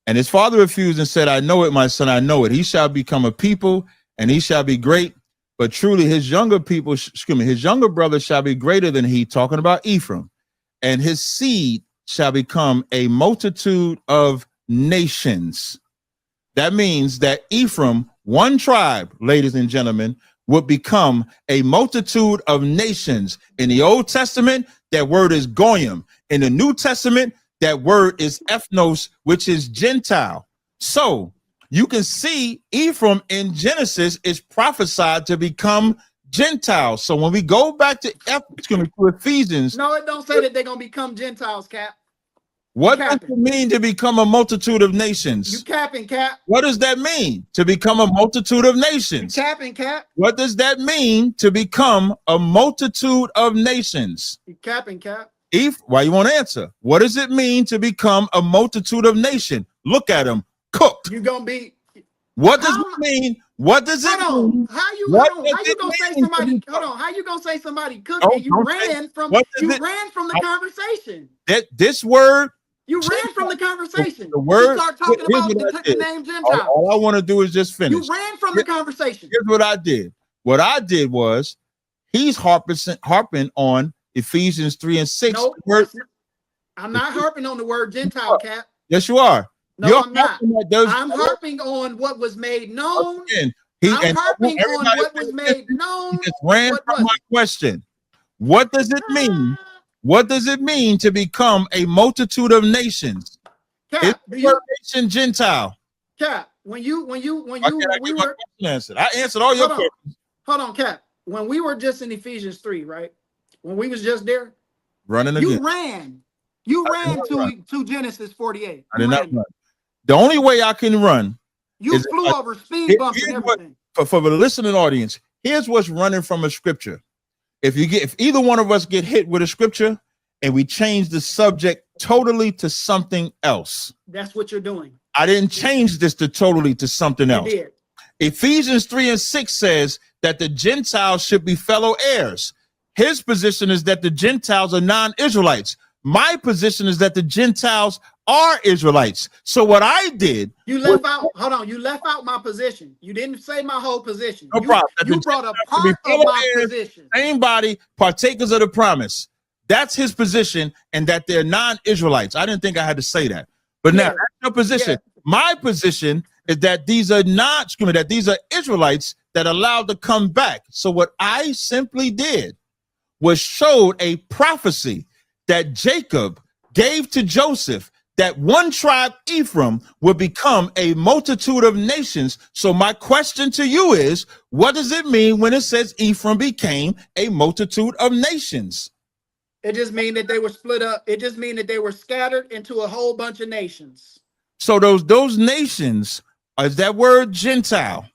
And his father refused and said, I know it, my son, I know it. He shall become a people, and he shall be great. But truly his younger brother shall be greater than he, talking about Ephraim. And his seed shall become a multitude of nations. That means that Ephraim, one tribe, ladies and gentlemen, would become a multitude of nations. In the Old Testament, that word is goyim. In the New Testament, that word is ethnos, which is Gentile. So you can see Ephraim in Genesis is prophesied to become Gentiles. So when we go back to Ephesians. No, it don't say that they're going to become Gentiles, Cap. What does it mean to become a multitude of nations? You capping, Cap. What does that mean to become a multitude of nations? You capping, Cap. What does that mean to become a multitude of nations? You capping, Cap. Why you won't answer? What does it mean to become a multitude of nation? Look at them cooked. You gonna be. What does it mean? What does it mean? How you gonna say somebody? Hold on. How you gonna say somebody cooked? Oh, you ran from the conversation. This word. You ran from the conversation. The word. You start talking about the name Gentile. All I want to do is just finish. You ran from the conversation. Here's what I did. What I did was he's harping on Ephesians 3 and 6. No, I'm not harping on the word Gentile, Cap. Yes, you are. No, I'm not. I'm harping on what was made known. I'm harping on what was made known. He just ran from my question. What does it mean? What does it mean to become a multitude of nations? Cap, nation Gentile. Cap, when we were answered. I answered all your questions. Hold on, Cap. When we were just in Ephesians 3, right? When we was just there, running again. You ran to Genesis 48. I did not run. The only way I can run. You flew over speed bumps and everything. For the listening audience, here's what's running from a scripture. If either one of us get hit with a scripture and we change the subject totally to something else. That's what you're doing. I didn't change this totally to something else. You did. Ephesians 3 and 6 says that the Gentiles should be fellow heirs. His position is that the Gentiles are non-Israelites. My position is that the Gentiles are Israelites. So what I did, you left out my position. You didn't say my whole position. No problem. You brought a part of my position. Same body, partakers of the promise. That's his position, and that they're non-Israelites. I didn't think I had to say that. But now that's your position. Yeah. My position is that these are these are Israelites that are allowed to come back. So what I simply did was showed a prophecy that Jacob gave to Joseph, that one tribe, Ephraim, would become a multitude of nations. So my question to you is, what does it mean when it says Ephraim became a multitude of nations? It just means that they were split up. It just means that they were scattered into a whole bunch of nations. So those nations, is that word Gentile?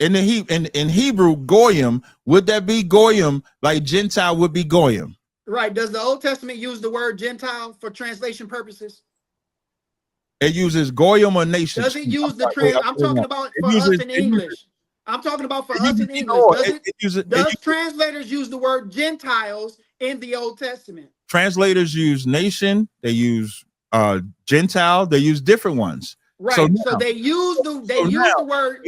In Hebrew, goyim, would that be goyim like Gentile would be goyim? Right. Does the Old Testament use the word Gentile for translation purposes? It uses goyim or nation. Does it use the I'm talking about for us in English. I'm talking about for us in English. Does it translators use the word Gentiles in the Old Testament? Translators use nation, they use Gentile, they use different ones. Right. So they use the word.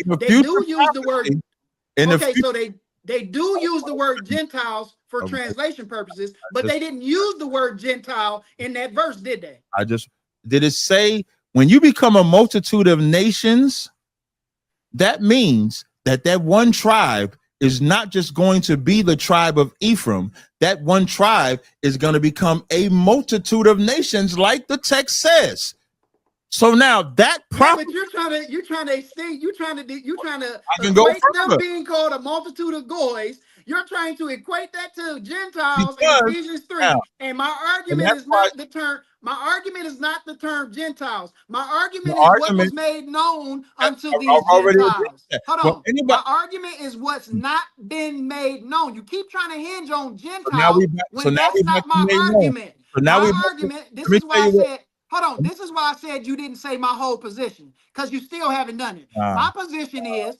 They do use the word Gentiles for translation purposes, but they didn't use the word Gentile in that verse, did they? Did it say when you become a multitude of nations, that means that one tribe is not just going to be the tribe of Ephraim. That one tribe is going to become a multitude of nations, like the text says. So now that but you're trying to equate them being called a multitude of goys. You're trying to equate that to Gentiles in Ephesians 3. And my argument is not the term. My argument is not the term Gentiles. My argument is what was made known unto these Gentiles. Hold on. My argument is what's not been made known. You keep trying to hinge on Gentiles when that's not my argument. This is why I said, hold on. This is why I said you didn't say my whole position, because you still haven't done it. My position is,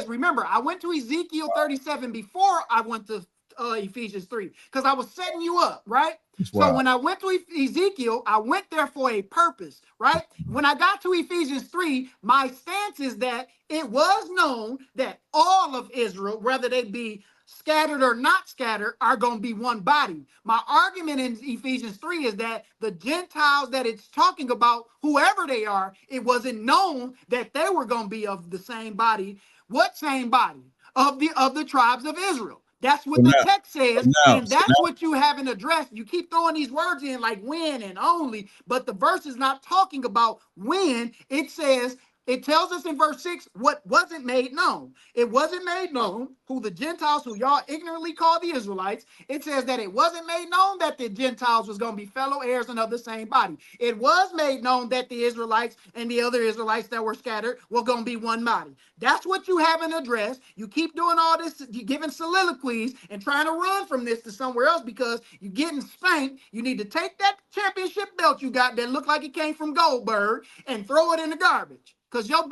remember, I went to Ezekiel 37 before I went to Ephesians 3, because I was setting you up, right? So when I went to Ezekiel, I went there for a purpose, right? When I got to Ephesians 3, my stance is that it was known that all of Israel, whether they be scattered or not scattered, are going to be one body. My argument in Ephesians 3 is that the Gentiles that it's talking about, whoever they are, it wasn't known that they were going to be of the same body. What same body? Of the tribes of Israel. That's what the text says, and that's what you haven't addressed. You keep throwing these words in like when and only, but the verse is not talking about when. It says, it tells us in verse 6 what wasn't made known. It wasn't made known who the Gentiles, who y'all ignorantly call the Israelites. It says that it wasn't made known that the Gentiles was going to be fellow heirs and of the same body. It was made known that the Israelites and the other Israelites that were scattered were going to be one body. That's what you haven't addressed. You keep doing all this, you giving soliloquies and trying to run from this to somewhere else because you're getting spanked. You need to take that championship belt you got that looked like it came from Goldberg and throw it in the garbage. Because your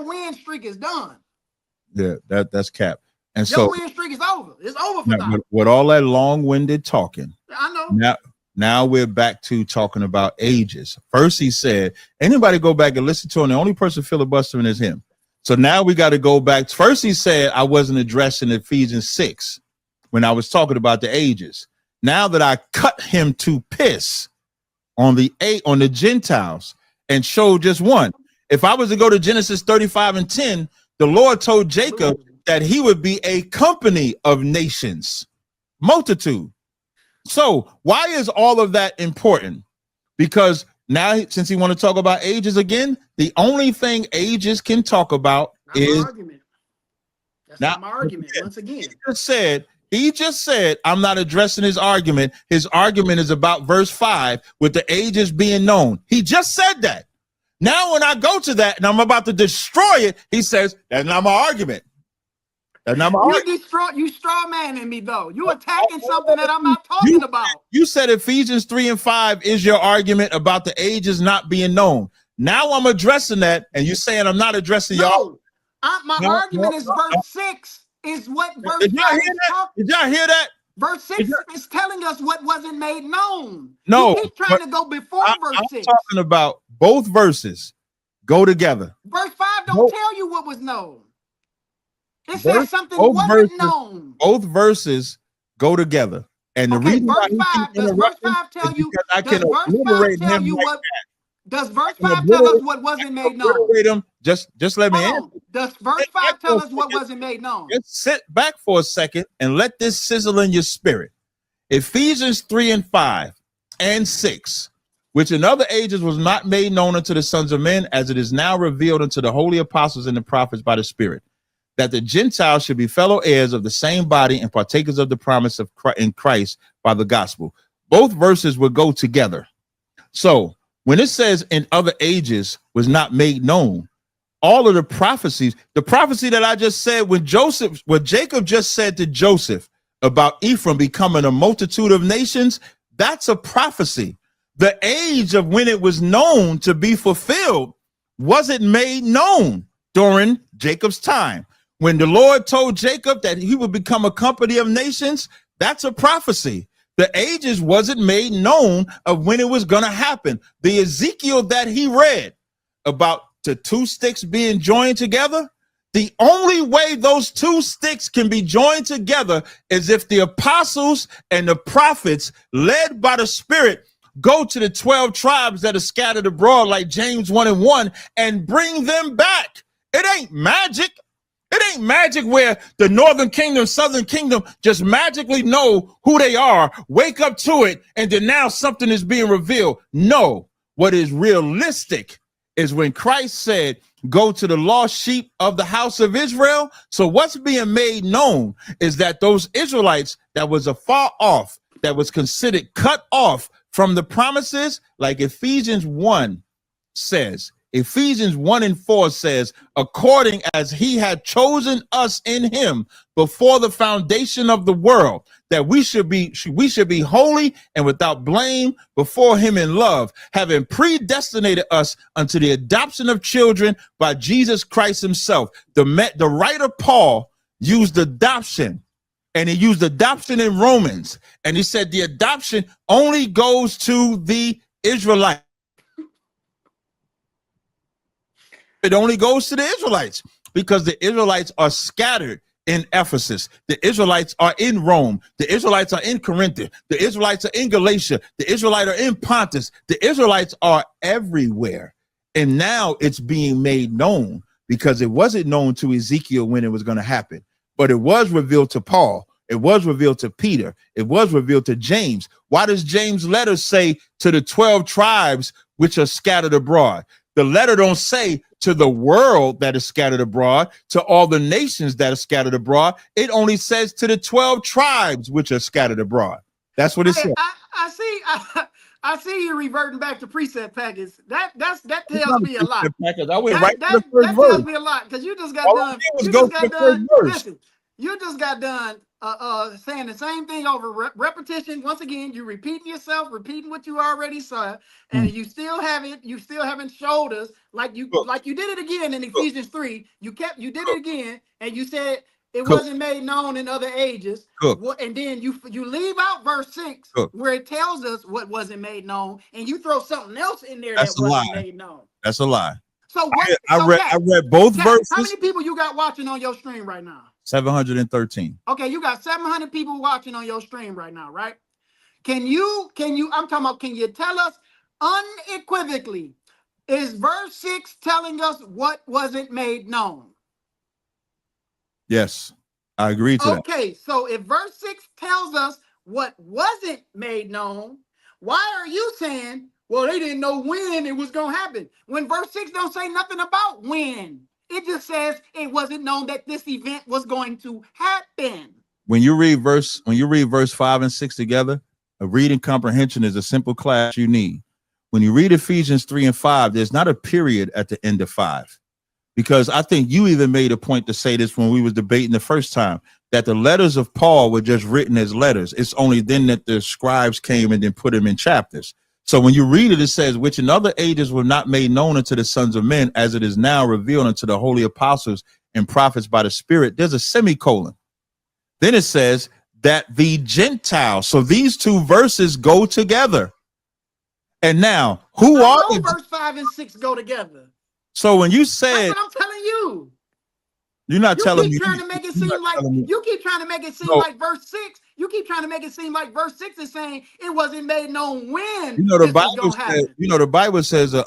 win streak is done. Yeah, that's cap. And your win streak is over. It's over for now. With all that long-winded talking, I know. Now we're back to talking about ages. First, he said, anybody go back and listen to him. The only person filibustering is him. So now we got to go back. First, he said I wasn't addressing Ephesians 6 when I was talking about the ages. Now that I cut him to piss on the Gentiles and showed just one. If I was to go to Genesis 35:10, the Lord told Jacob that he would be a company of nations, multitude. So why is all of that important? Because now, since he want to talk about ages again, the only thing ages can talk about is argument. That's not my argument. Once again, he just said, I'm not addressing his argument. His argument is about verse 5 with the ages being known. He just said that. Now, when I go to that and I'm about to destroy it, he says, that's not my argument. That's not my argument. You straw manning me, though. You attacking something that I'm not talking about. You said Ephesians 3 and 5 is your argument about the ages not being known. Now I'm addressing that, and you're saying I'm not addressing y'all. My argument is verse 6 is what verse 5 is talking. Did y'all hear that? Verse 6 is telling us what wasn't made known. No. You keep trying to go before verse 6. I'm talking about both verses go together. Verse 5 don't tell you what was known. It says something wasn't known. Both verses go together. And the reason verse 5, does verse 5 tell you does verse 5 tell us what wasn't made known? Just let me answer. Does verse 5 tell us what wasn't made known? Just sit back for a second and let this sizzle in your spirit. Ephesians 3 and 5 and 6, which in other ages was not made known unto the sons of men, as it is now revealed unto the holy apostles and the prophets by the Spirit, that the Gentiles should be fellow heirs of the same body and partakers of the promise of in Christ by the gospel. Both verses would go together. So when it says in other ages was not made known, all of the prophecies, the prophecy that I just said what Jacob just said to Joseph about Ephraim becoming a multitude of nations, that's a prophecy. The age of when it was known to be fulfilled wasn't made known. during Jacob's time. When the Lord told Jacob that he would become a company of nations, that's a prophecy. The ages wasn't made known of when it was going to happen. The Ezekiel that he read about the two sticks being joined together, the only way those two sticks can be joined together is if the apostles and the prophets, led by the Spirit, go to the 12 tribes that are scattered abroad, like James 1:1, and bring them back. It ain't magic. It ain't magic where the northern kingdom, southern kingdom just magically know who they are, wake up to it, and then now something is being revealed. No, what is realistic is when Christ said, go to the lost sheep of the house of Israel. So what's being made known is that those Israelites that was afar off, that was considered cut off from the promises, like Ephesians 1 says, Ephesians 1:4 says, according as he had chosen us in him before the foundation of the world, that we should be holy and without blame before him in love, having predestinated us unto the adoption of children by Jesus Christ himself. The writer Paul used adoption, and he used adoption in Romans, and he said the adoption only goes to the Israelites. It only goes to the Israelites because the Israelites are scattered in Ephesus. The Israelites are in Rome. The Israelites are in Corinth. The Israelites are in Galatia. The Israelites are in Pontus. The Israelites are everywhere. And now it's being made known because it wasn't known to Ezekiel when it was going to happen, but it was revealed to Paul. It was revealed to Peter. It was revealed to James. Why does James' letter say to the 12 tribes which are scattered abroad? The letter don't say to the world that is scattered abroad, to all the nations that are scattered abroad. It only says to the 12 tribes which are scattered abroad. That's what it says. I see you reverting back to precept packets. That tells me a lot. That tells me a lot because you just got done. You just got done saying the same thing over repetition. Once again, you repeating yourself, repeating what you already saw, and you still haven't showed us like you did it again in Ephesians 3. You did it again, and you said it wasn't made known in other ages. And then you leave out verse 6 where it tells us what wasn't made known, and you throw something else in there that wasn't made known. That's a lie. So what? I read both verses. How many people you got watching on your stream right now? 713. Okay, you got 700 people watching on your stream right now, right? Can you tell us unequivocally, is verse 6 telling us what wasn't made known? Yes, I agree to that. Okay, so if verse 6 tells us what wasn't made known, why are you saying, well, they didn't know when it was going to happen? When verse 6 don't say nothing about when. It just says it wasn't known that this event was going to happen. When you read verse 5 and 6 together, a reading comprehension is a simple class you need. When you read Ephesians 3 and 5, there's not a period at the end of 5. Because I think you even made a point to say this when we was debating the first time, that the letters of Paul were just written as letters. It's only then that the scribes came and then put them in chapters. So when you read it, it says, which in other ages were not made known unto the sons of men, as it is now revealed unto the holy apostles and prophets by the Spirit. There's a semicolon. Then it says that the Gentiles. So these two verses go together. And now, who are verse 5 and 6 go together? So when you said, that's what I'm telling you. You're not telling me. You keep trying to make it seem like verse 6. You keep trying to make it seem like verse 6 is saying it wasn't made known when. The Bible says, the Bible says an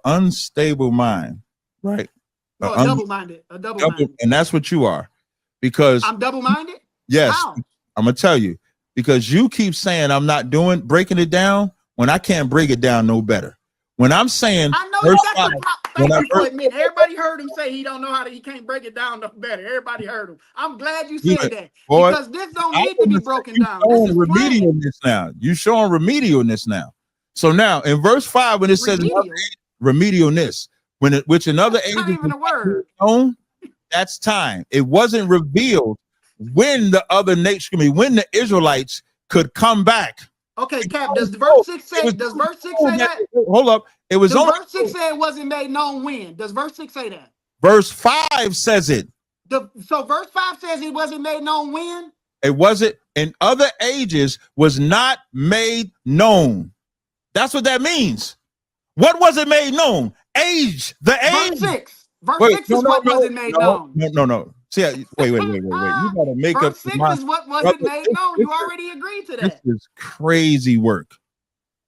unstable mind, right? No, a double-minded. And that's what you are. Because I'm double-minded? Yes. How? I'm gonna tell you, because you keep saying I'm not breaking it down when I can't break it down no better. When I'm saying, I know you admit. Everybody heard him say he don't know he can't break it down no better. Everybody heard him. I'm glad you said that, because this don't need to be broken down. This is remedialness now. You showing remedialness now. So now in verse 5, when it says remedialness, which another ages even a word. That's time. It wasn't revealed when the other nation, when the Israelites could come back. Okay, Cap, does verse 6 say, does verse 6 say that? Hold up. It was Does only verse 6 say it wasn't made known when? Does verse 6 say that? verse 5 says it. So verse 5 says it wasn't made known when? It wasn't in other ages was not made known. That's what that means. What was it made known? Age, the age. Verse 6. Verse 6 is what wasn't made known. No. See, wait. You gotta make up. Verse 6 is what wasn't made known. You already agreed to that. This is crazy work.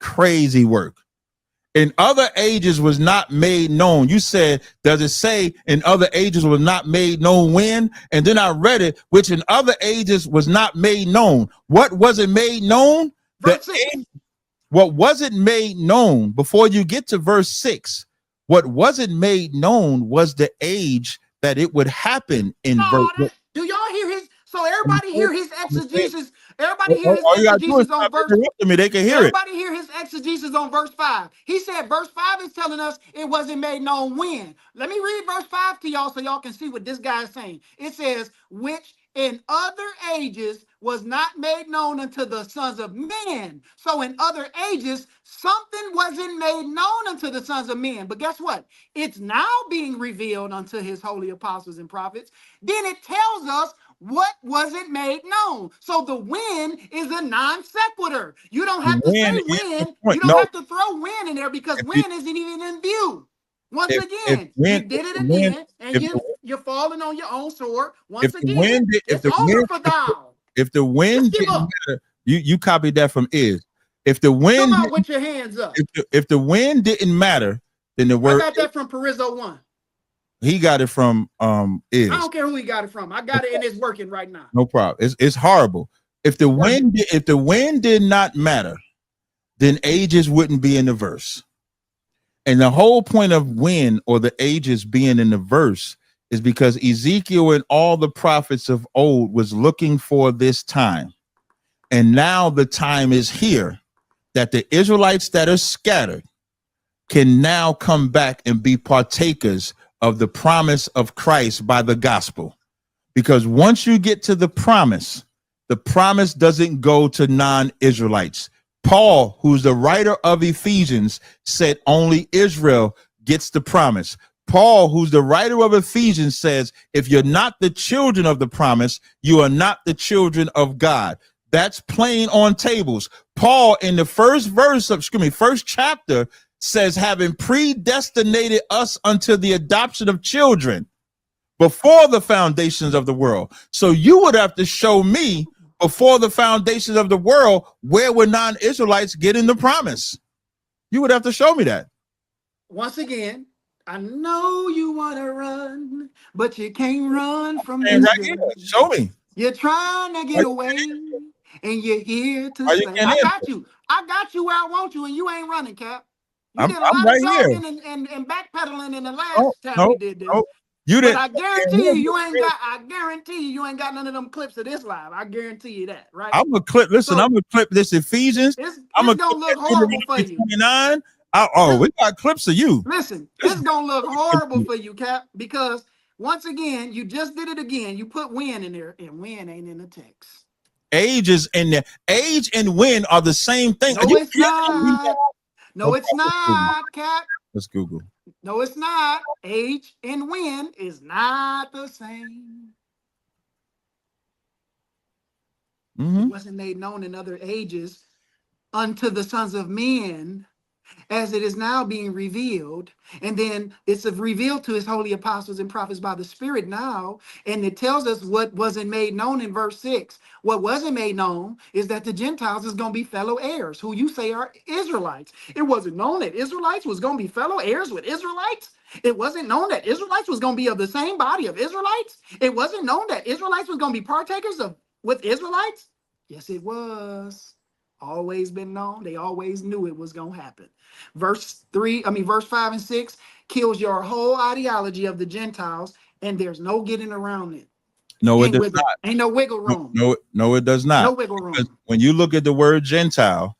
Crazy work. In other ages was not made known. You said, does it say in other ages was not made known when? And then I read it, which in other ages was not made known. What wasn't made known? Verse 6. What wasn't made known before you get to verse 6? What wasn't made known was the age that it would happen in verse. Do y'all hear his? So everybody hear his exegesis. Everybody hear his exegesis on verse. They can hear it. Everybody hear his exegesis on verse 5. He said verse 5 is telling us it wasn't made known when. Let me read verse 5 to y'all so y'all can see what this guy is saying. It says, which in other ages was not made known unto the sons of men. So in other ages, something wasn't made known unto the sons of men. But guess what? It's now being revealed unto his holy apostles and prophets. Then it tells us what wasn't made known. So the when is a non sequitur. You don't have to say when. You don't have to throw when in there because when isn't even in view. Once again, you did it again, and you're falling on your own sword. Once again, it's over for thou. If the wind didn't matter, you copied that from is. If the wind, come out with your hands up. If the wind didn't matter, then the word. I got that from Perizzo 1. He got it from is. I don't care who he got it from. I got it and it's working right now. No problem. It's horrible. If the wind did not matter, then ages wouldn't be in the verse. And the whole point of when or the ages being in the verse is because Ezekiel and all the prophets of old was looking for this time. And now the time is here that the Israelites that are scattered can now come back and be partakers of the promise of Christ by the gospel. Because once you get to the promise doesn't go to non-Israelites. Paul, who's the writer of Ephesians, said only Israel gets the promise. Paul, who's the writer of Ephesians, says, if you're not the children of the promise, you are not the children of God. That's plain on tables. Paul, in the first chapter, says, having predestinated us unto the adoption of children before the foundations of the world. So you would have to show me before the foundations of the world where were non-Israelites getting the promise. You would have to show me that. Once again, I know you want to run, but you can't run from me. Right here. Show me. You're trying to get away, and you're here to say, I got you where I want you, and you ain't running, Cap. You did a lot of talking and backpedaling in the last time we did this. You didn't. But I guarantee you ain't got none of them clips of this live. I guarantee you that, right? I'm gonna clip. Listen, I'm gonna clip this Ephesians. I'm gonna look horrible for you. 29. We got clips of you. Listen, it's gonna look horrible for you, Cap, because once again, you just did it again. You put when in there, and when ain't in the text. Age is in there. Age and when are the same thing. No, it's not. No, it's not, Cap. Let's Google. No, it's not. Age and when is not the same. It wasn't made known in other ages unto the sons of men as it is now being revealed. And then it's revealed to his holy apostles and prophets by the Spirit now. And it tells us what wasn't made known in verse 6. What wasn't made known is that the Gentiles is going to be fellow heirs, who you say are Israelites. It wasn't known that Israelites was going to be fellow heirs with Israelites. It wasn't known that Israelites was going to be of the same body of Israelites. It wasn't known that Israelites was going to be partakers with Israelites. Yes, it was. Always been known. They always knew it was going to happen. Verse 5 and 6 kills your whole ideology of the Gentiles, and there's no getting around it. No, it does not. Ain't no wiggle room. No, it does not. No wiggle room. Because when you look at the word Gentile,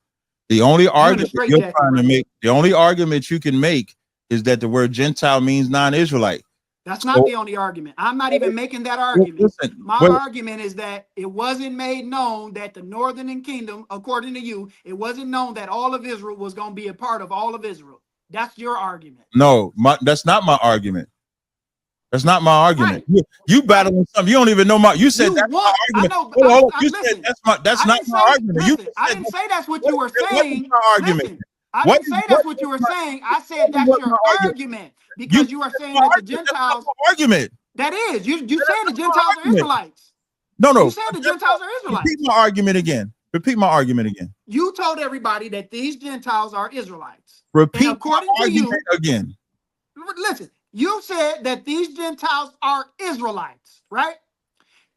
the only argument you're trying to make, the only argument you can make is that the word Gentile means non-Israelite. That's not the only argument. I'm not even making that argument. Listen, My argument is that it wasn't made known that the northern kingdom, according to you, it wasn't known that all of Israel was going to be a part of all of Israel. That's your argument. No, that's not my argument. That's not my argument. Right. You battling something. You don't even know my. You said you that's want, my argument. I know, Hold on, I, you listen, said that's not my argument. Listen, You I said didn't say that's what you were what saying. is my argument? Listen, I didn't say that's what you were saying. I said that's your argument because you are saying that the Gentiles. Argument. That is, you said the Gentiles are Israelites. No. You said the Gentiles are Israelites. Repeat my argument again. Repeat my argument again. You told everybody that these Gentiles are Israelites. Repeat and according my to you argument again. Listen, you said that these Gentiles are Israelites, right?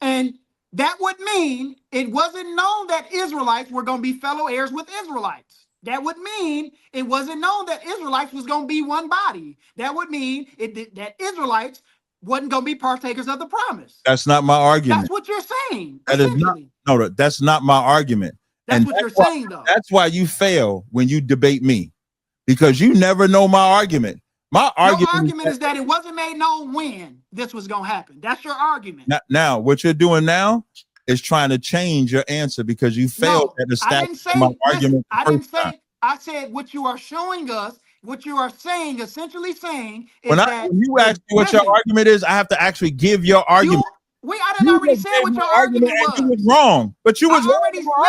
And that would mean it wasn't known that Israelites were going to be fellow heirs with Israelites. That would mean it wasn't known that Israelites was going to be one body. That would mean that Israelites wasn't going to be partakers of the promise. That's not my argument. That's what you're saying. That is not, no, that's not my argument. That's what you're saying, though. That's why you fail when you debate me, because you never know my argument. My argument is that it wasn't made known when this was going to happen. That's your argument. Now, what you're doing now is trying to change your answer because you failed at establishing my argument. I said what you are showing us, what you are saying, essentially saying is that when you ask me what your argument is, I have to actually give your argument. I didn't already say what your argument was. You was wrong, but you was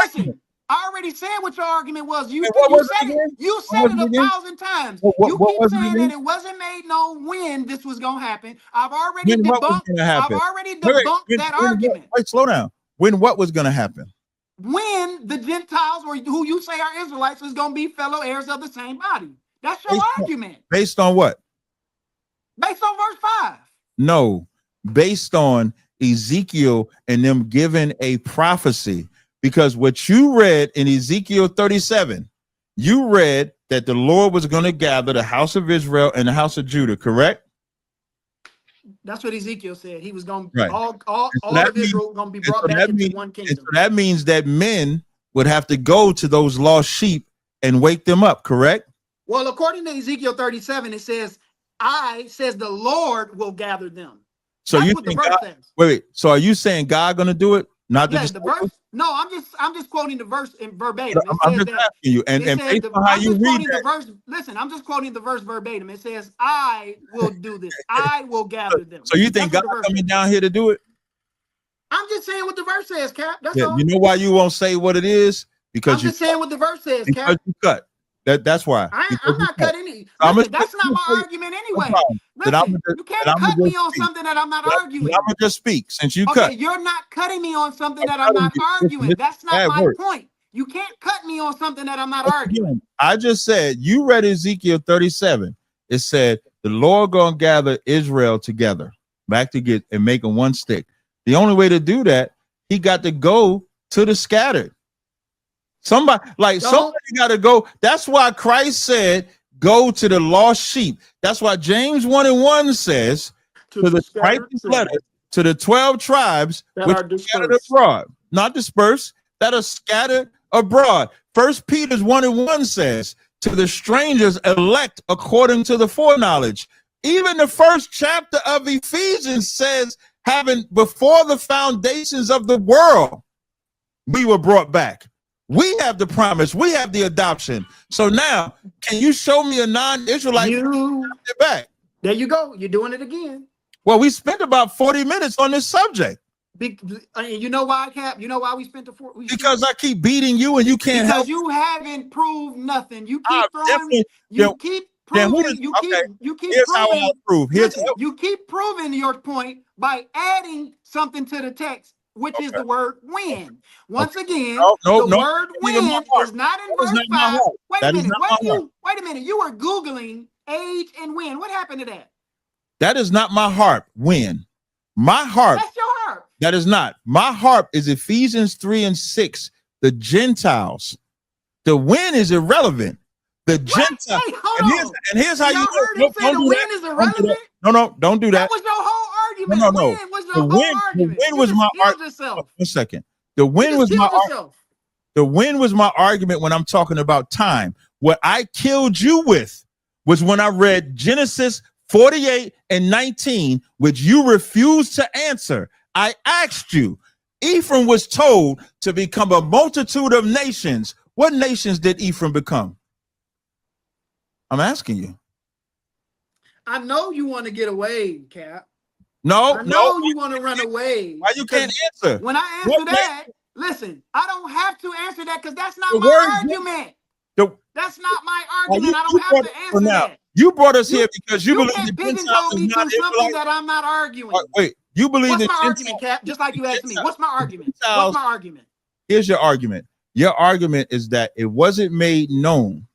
listen. I already said what your argument was. You said it 1,000 times. You keep saying that it wasn't made known when this was going to happen. I've already debunked that argument. Wait, slow down. When what was going to happen? When the Gentiles, or who you say are Israelites, is going to be fellow heirs of the same body. That's your argument. Based on what? Based on verse 5. No, based on Ezekiel and them giving a prophecy. Because what you read in Ezekiel 37, you read that the Lord was going to gather the house of Israel and the house of Judah, correct? That's what Ezekiel said. He was going to, all of Israel going to be brought back into one kingdom. So that means that men would have to go to those lost sheep and wake them up, correct? Well, according to Ezekiel 37, it says, the Lord will gather them. So that's you what think the verse says. Wait. So are you saying God going to do it? Not the verse. No, I'm just quoting the verse in verbatim. I'm just asking you, and based on how you read that. Verse, listen, I'm just quoting the verse verbatim. It says, "I will do this. I will gather them." So you think God's coming down here to do it? I'm just saying what the verse says, Cap. That's all. You know why you won't say what it is? Because I'm just saying what the verse says, Cap. Because you cut. That's why. I'm not cutting any. Listen, that's not my argument anyway. Listen, you can't cut me on something that I'm not arguing. I'm gonna just speak since you cut. You're not cutting me on something that I'm not arguing. That's not my point. You can't cut me on something that I'm not arguing. I just said you read Ezekiel 37. It said the Lord gonna gather Israel together back to and make them one stick. The only way to do that, he got to go to the scattered. Somebody got to go. That's why Christ said, go to the lost sheep. That's why James 1:1 says to the Christ's letter to the 12 tribes that which are scattered abroad, not dispersed, that are scattered abroad. 1 Peter 1:1 says to the strangers elect according to the foreknowledge. Even the first chapter of Ephesians says, having before the foundations of the world, we were brought back. We have the promise. We have the adoption. So now, can you show me a non-Israelite back? There you go. You're doing it again. Well, we spent about 40 minutes on this subject. You know why, Cap? You know why we spent because I keep beating you and you can't help. Because you haven't proved nothing. You keep throwing. You keep proving. Here's how I prove. You keep proving your point by adding something to the text, which is the word when. Once again, the word when is not in verse 5. Wait a minute. You were Googling age and when. What happened to that? That is not my harp. When. My harp. That's your harp. That is not. My harp is Ephesians 3:6. The Gentiles. The when is irrelevant. The Gentiles. And here's how you heard say the when is irrelevant? No, don't do that. That was your whole argument. No. When was your whole argument? The when was my argument. 1 second. The when was my argument. The when was my argument when I'm talking about time. What I killed you with was when I read Genesis 48 and 19, which you refused to answer. I asked you, Ephraim was told to become a multitude of nations. What nations did Ephraim become? I'm asking you. I know you want to get away, Cap. No, I know you want to run away. Why you can't answer? When I answer that, listen, I don't have to answer that because that's not my argument. That's not my argument. I don't have to answer that. You brought us here because you believe can't pigeonhole me to something that I'm not arguing. Wait, you believe what's my argument, Cap? Just like you asked me. What's my argument? What's my argument? Here's your argument. Your argument is that it wasn't made known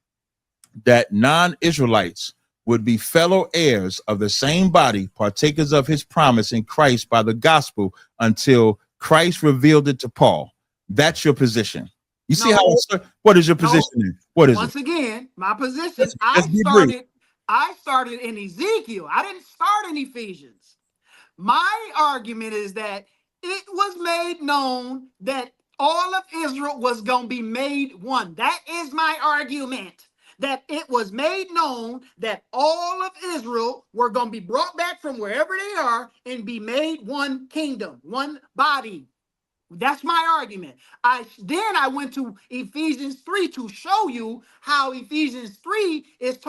that non-Israelites would be fellow heirs of the same body, partakers of his promise in Christ by the gospel, until Christ revealed it to Paul. That's your position. You see how? What is your position? What is Once again, my position. I started in Ezekiel. I didn't start in Ephesians. My argument is that it was made known that all of Israel was going to be made one. That is my argument. That it was made known that all of Israel were going to be brought back from wherever they are and be made one kingdom, one body. That's my argument. Then I went to Ephesians 3 to show you how Ephesians 3 is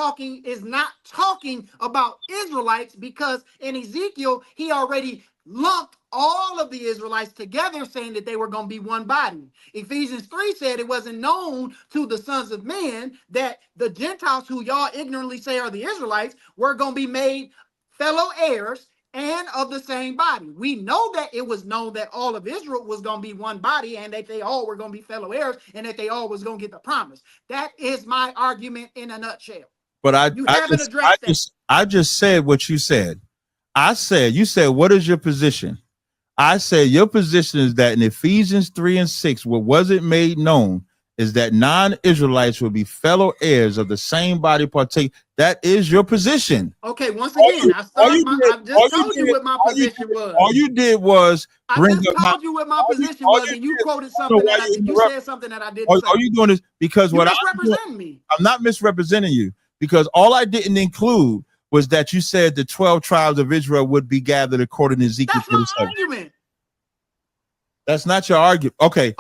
not talking about Israelites, because in Ezekiel, he already lumped all of the Israelites together, saying that they were going to be one body. Ephesians 3 said it wasn't known to the sons of men that the Gentiles, who y'all ignorantly say are the Israelites, were going to be made fellow heirs and of the same body. We know that it was known that all of Israel was going to be one body, and that they all were going to be fellow heirs, and that they all was going to get the promise. That is my argument in a nutshell. But I just said what you said. You said, what is your position? I said, your position is that in Ephesians 3 and 6, what wasn't made known is that non-Israelites will be fellow heirs of the same body partake. That is your position. Okay, once again, I just told you what my position was. All you did was bring up told you what my position was, and you quoted something you said something that I didn't say. Are you doing this because what me? I'm not misrepresenting you, because all I didn't include was that you said the 12 tribes of Israel would be gathered according to Ezekiel. That's my argument. That's not your argument. Okay.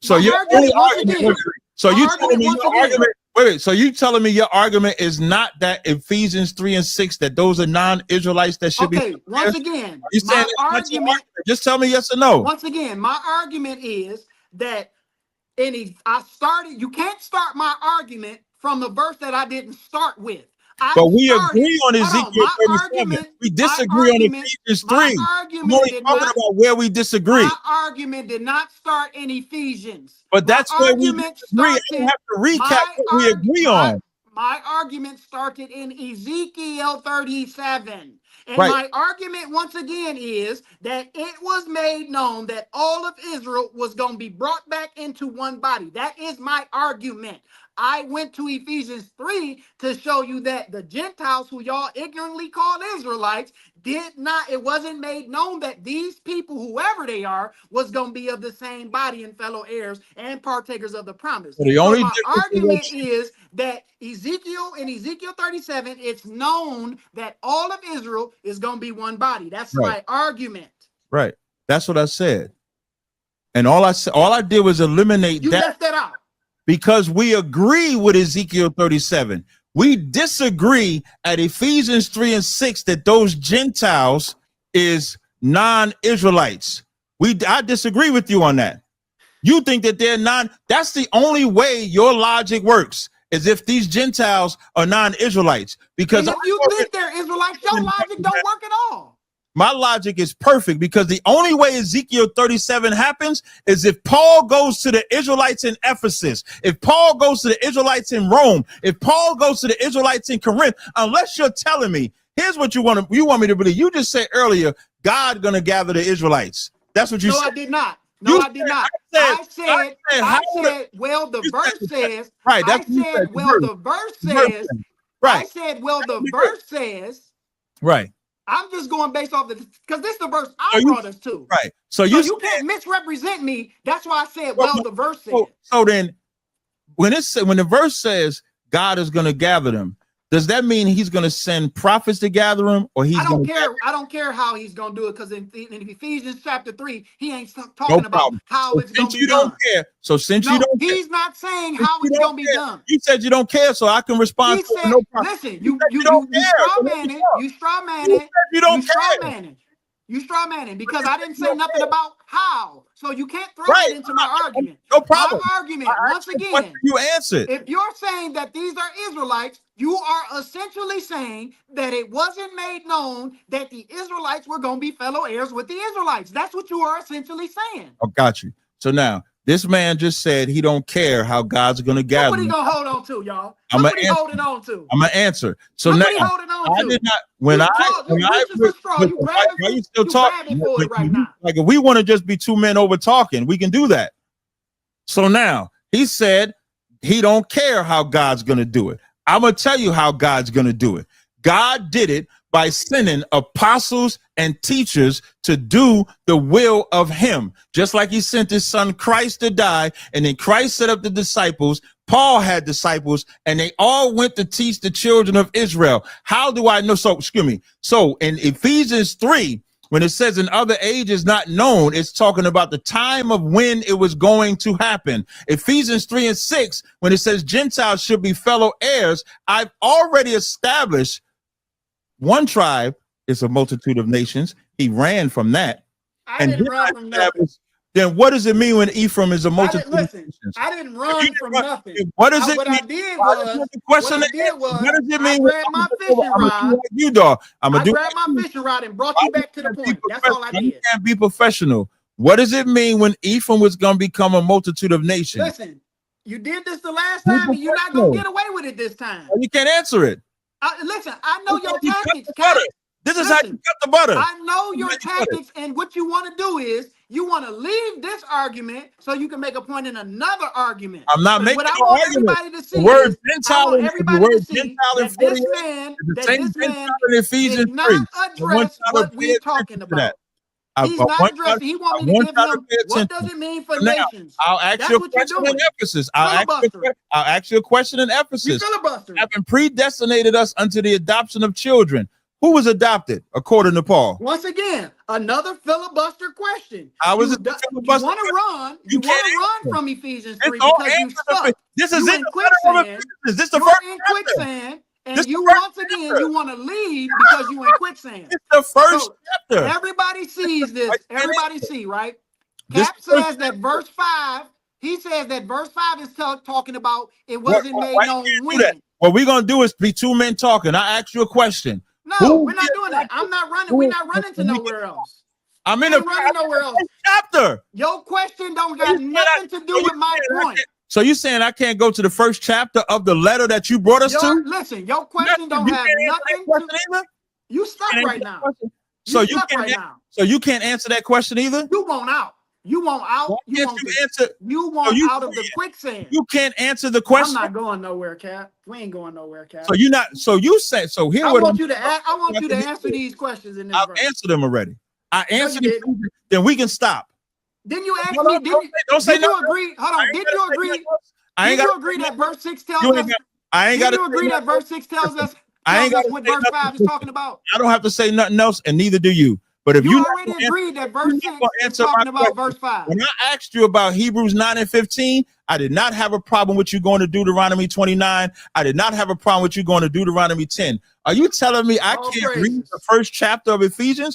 So you're argument. So you telling me your argument? Wait. So you telling me your argument is not that Ephesians 3 and 6, that those are non-Israelites that should be? Once again, you saying argument? Just tell me yes or no. Once again, my argument is that you can't start my argument from the verse that I didn't start with. But we agree on Ezekiel 37. We disagree on Ephesians 3. I'm only talking about where we disagree. My argument did not start in Ephesians. But that's where we disagree. I don't have to recap what we agree on. My argument started in Ezekiel 37. And my argument, once again, is that it was made known that all of Israel was going to be brought back into one body. That is my argument. I went to Ephesians 3 to show you that the Gentiles, who y'all ignorantly call Israelites, it wasn't made known that these people, whoever they are, was going to be of the same body and fellow heirs and partakers of the promise. Well, my argument is that in Ezekiel 37, it's known that all of Israel is going to be one body. That's my argument. Right. That's what I said. And all I did was eliminate that. You left that out. Because we agree with Ezekiel 37. We disagree at Ephesians 3 and 6 that those Gentiles is non-Israelites. I disagree with you on that. You think that they're that's the only way your logic works, is if these Gentiles are non-Israelites. Because if you think they're Israelites, your logic don't work at all. My logic is perfect, because the only way Ezekiel 37 happens is if Paul goes to the Israelites in Ephesus, if Paul goes to the Israelites in Rome, if Paul goes to the Israelites in Corinth. Unless you're telling me, here's what you want me to believe. You just said earlier, God gonna gather the Israelites. That's what you said. No, I did not. No, I did not. I said, well, the verse says. Right. I said, well, the verse says. Right. I said, well, the verse says. Right. I'm just going based off because this is the verse I brought us to. Right. So you can't misrepresent me. That's why I said, well, the verse says. So then when the verse says God is going to gather them, Does that mean he's going to send prophets to gather them, or he's? I don't care how he's going to do it, because in Ephesians chapter 3, he ain't talking about how it's going to be done. So since you don't care, he's not saying how it's going to be done. You said you don't care, so I can respond. He said, no problem. Listen, you straw man it. You straw man it. You don't care. You straw manning, because I didn't say nothing about how. So you can't throw it into my argument. No problem. My argument, once again, you answered. If you're saying that these are Israelites, you are essentially saying that it wasn't made known that the Israelites were going to be fellow heirs with the Israelites. That's what you are essentially saying. I got you. So now, this man just said he don't care how God's going to gather. What are you going to hold on to, y'all? What are you holding on to? I'm going to answer. So what now, are you holding on I to? did not, when you talking, like if we want to just be two men over talking, we can do that. So now, he said he don't care how God's going to do it. I'm going to tell you how God's going to do it. God did it by sending apostles and teachers to do the will of him, just like he sent his son Christ to die, and then Christ set up the disciples. Paul had disciples, and they all went to teach the children of Israel. How do I know? So in Ephesians 3, when it says in other ages not known, it's talking about the time of when it was going to happen. Ephesians 3 and 6, when it says Gentiles should be fellow heirs, I've already established one tribe is a multitude of nations. He ran from that. I didn't run from nothing. Then what does it mean when Ephraim is a multitude of nations? I didn't run from nothing. What does it mean? I did was, what does it mean? I grabbed my fishing rod. I grabbed my fishing rod and brought you back to the point. That's all I did. You can't be professional. What does it mean when Ephraim was going to become a multitude of nations? Listen, you did this the last time, and you're not going to get away with it this time. You can't answer it. Listen, I know your tactics. This is how you cut the butter. I know your tactics, and what you want to do is you want to leave this argument so you can make a point in another argument. I'm not making what I want everybody to see the word is, Gentile, I want everybody to see that this man did not address what we're talking about. He's not addressing. He wants me to give him what does it mean for nations. I'll ask you a question in emphasis. I'll ask you a question in emphasis. Having predestinated us unto the adoption of children. Who was adopted according to Paul? Once again, another filibuster question. I was you want to run. You want to run from Ephesians 3 because you stuck. This is in quicksand. This is the first in quicksand. And you once again you want to leave because you in quicksand. It's the first chapter. Everybody sees this. Everybody see, right? Cap says that verse 5. He says that verse 5 is talking about it wasn't made known when. What we're gonna do is be two men talking. I ask you a question. No, we're not doing that. I'm not running. We're not running to nowhere else. I'm in running nowhere else. Chapter. Your question don't got nothing to do with my point. So you saying I can't go to the first chapter of the letter that you brought us to? Listen, your question don't have nothing to. You stuck right now. So you can't answer that question either. You want out. You want out. You want out of the quicksand. You can't answer the question. I'm not going nowhere, Cap. We ain't going nowhere, Cap. So you're not. So you said. So here. I want you to answer these questions in this. I'll answer them already. I answered it. Then we can stop. Didn't you ask me? Don't say no. Agree? Hold on. Did you agree? Did you agree that verse 6 tells us? Did you agree that verse 6 tells us? I ain't got what verse 5 is talking about. I don't have to say nothing else, and neither do you. But if you already agreed that verse 6 is talking about verse 5. When I asked you about Hebrews 9 and 15, I did not have a problem with you going to Deuteronomy 29. I did not have a problem with you going to Deuteronomy 10. Are you telling me I can't read the first chapter of Ephesians?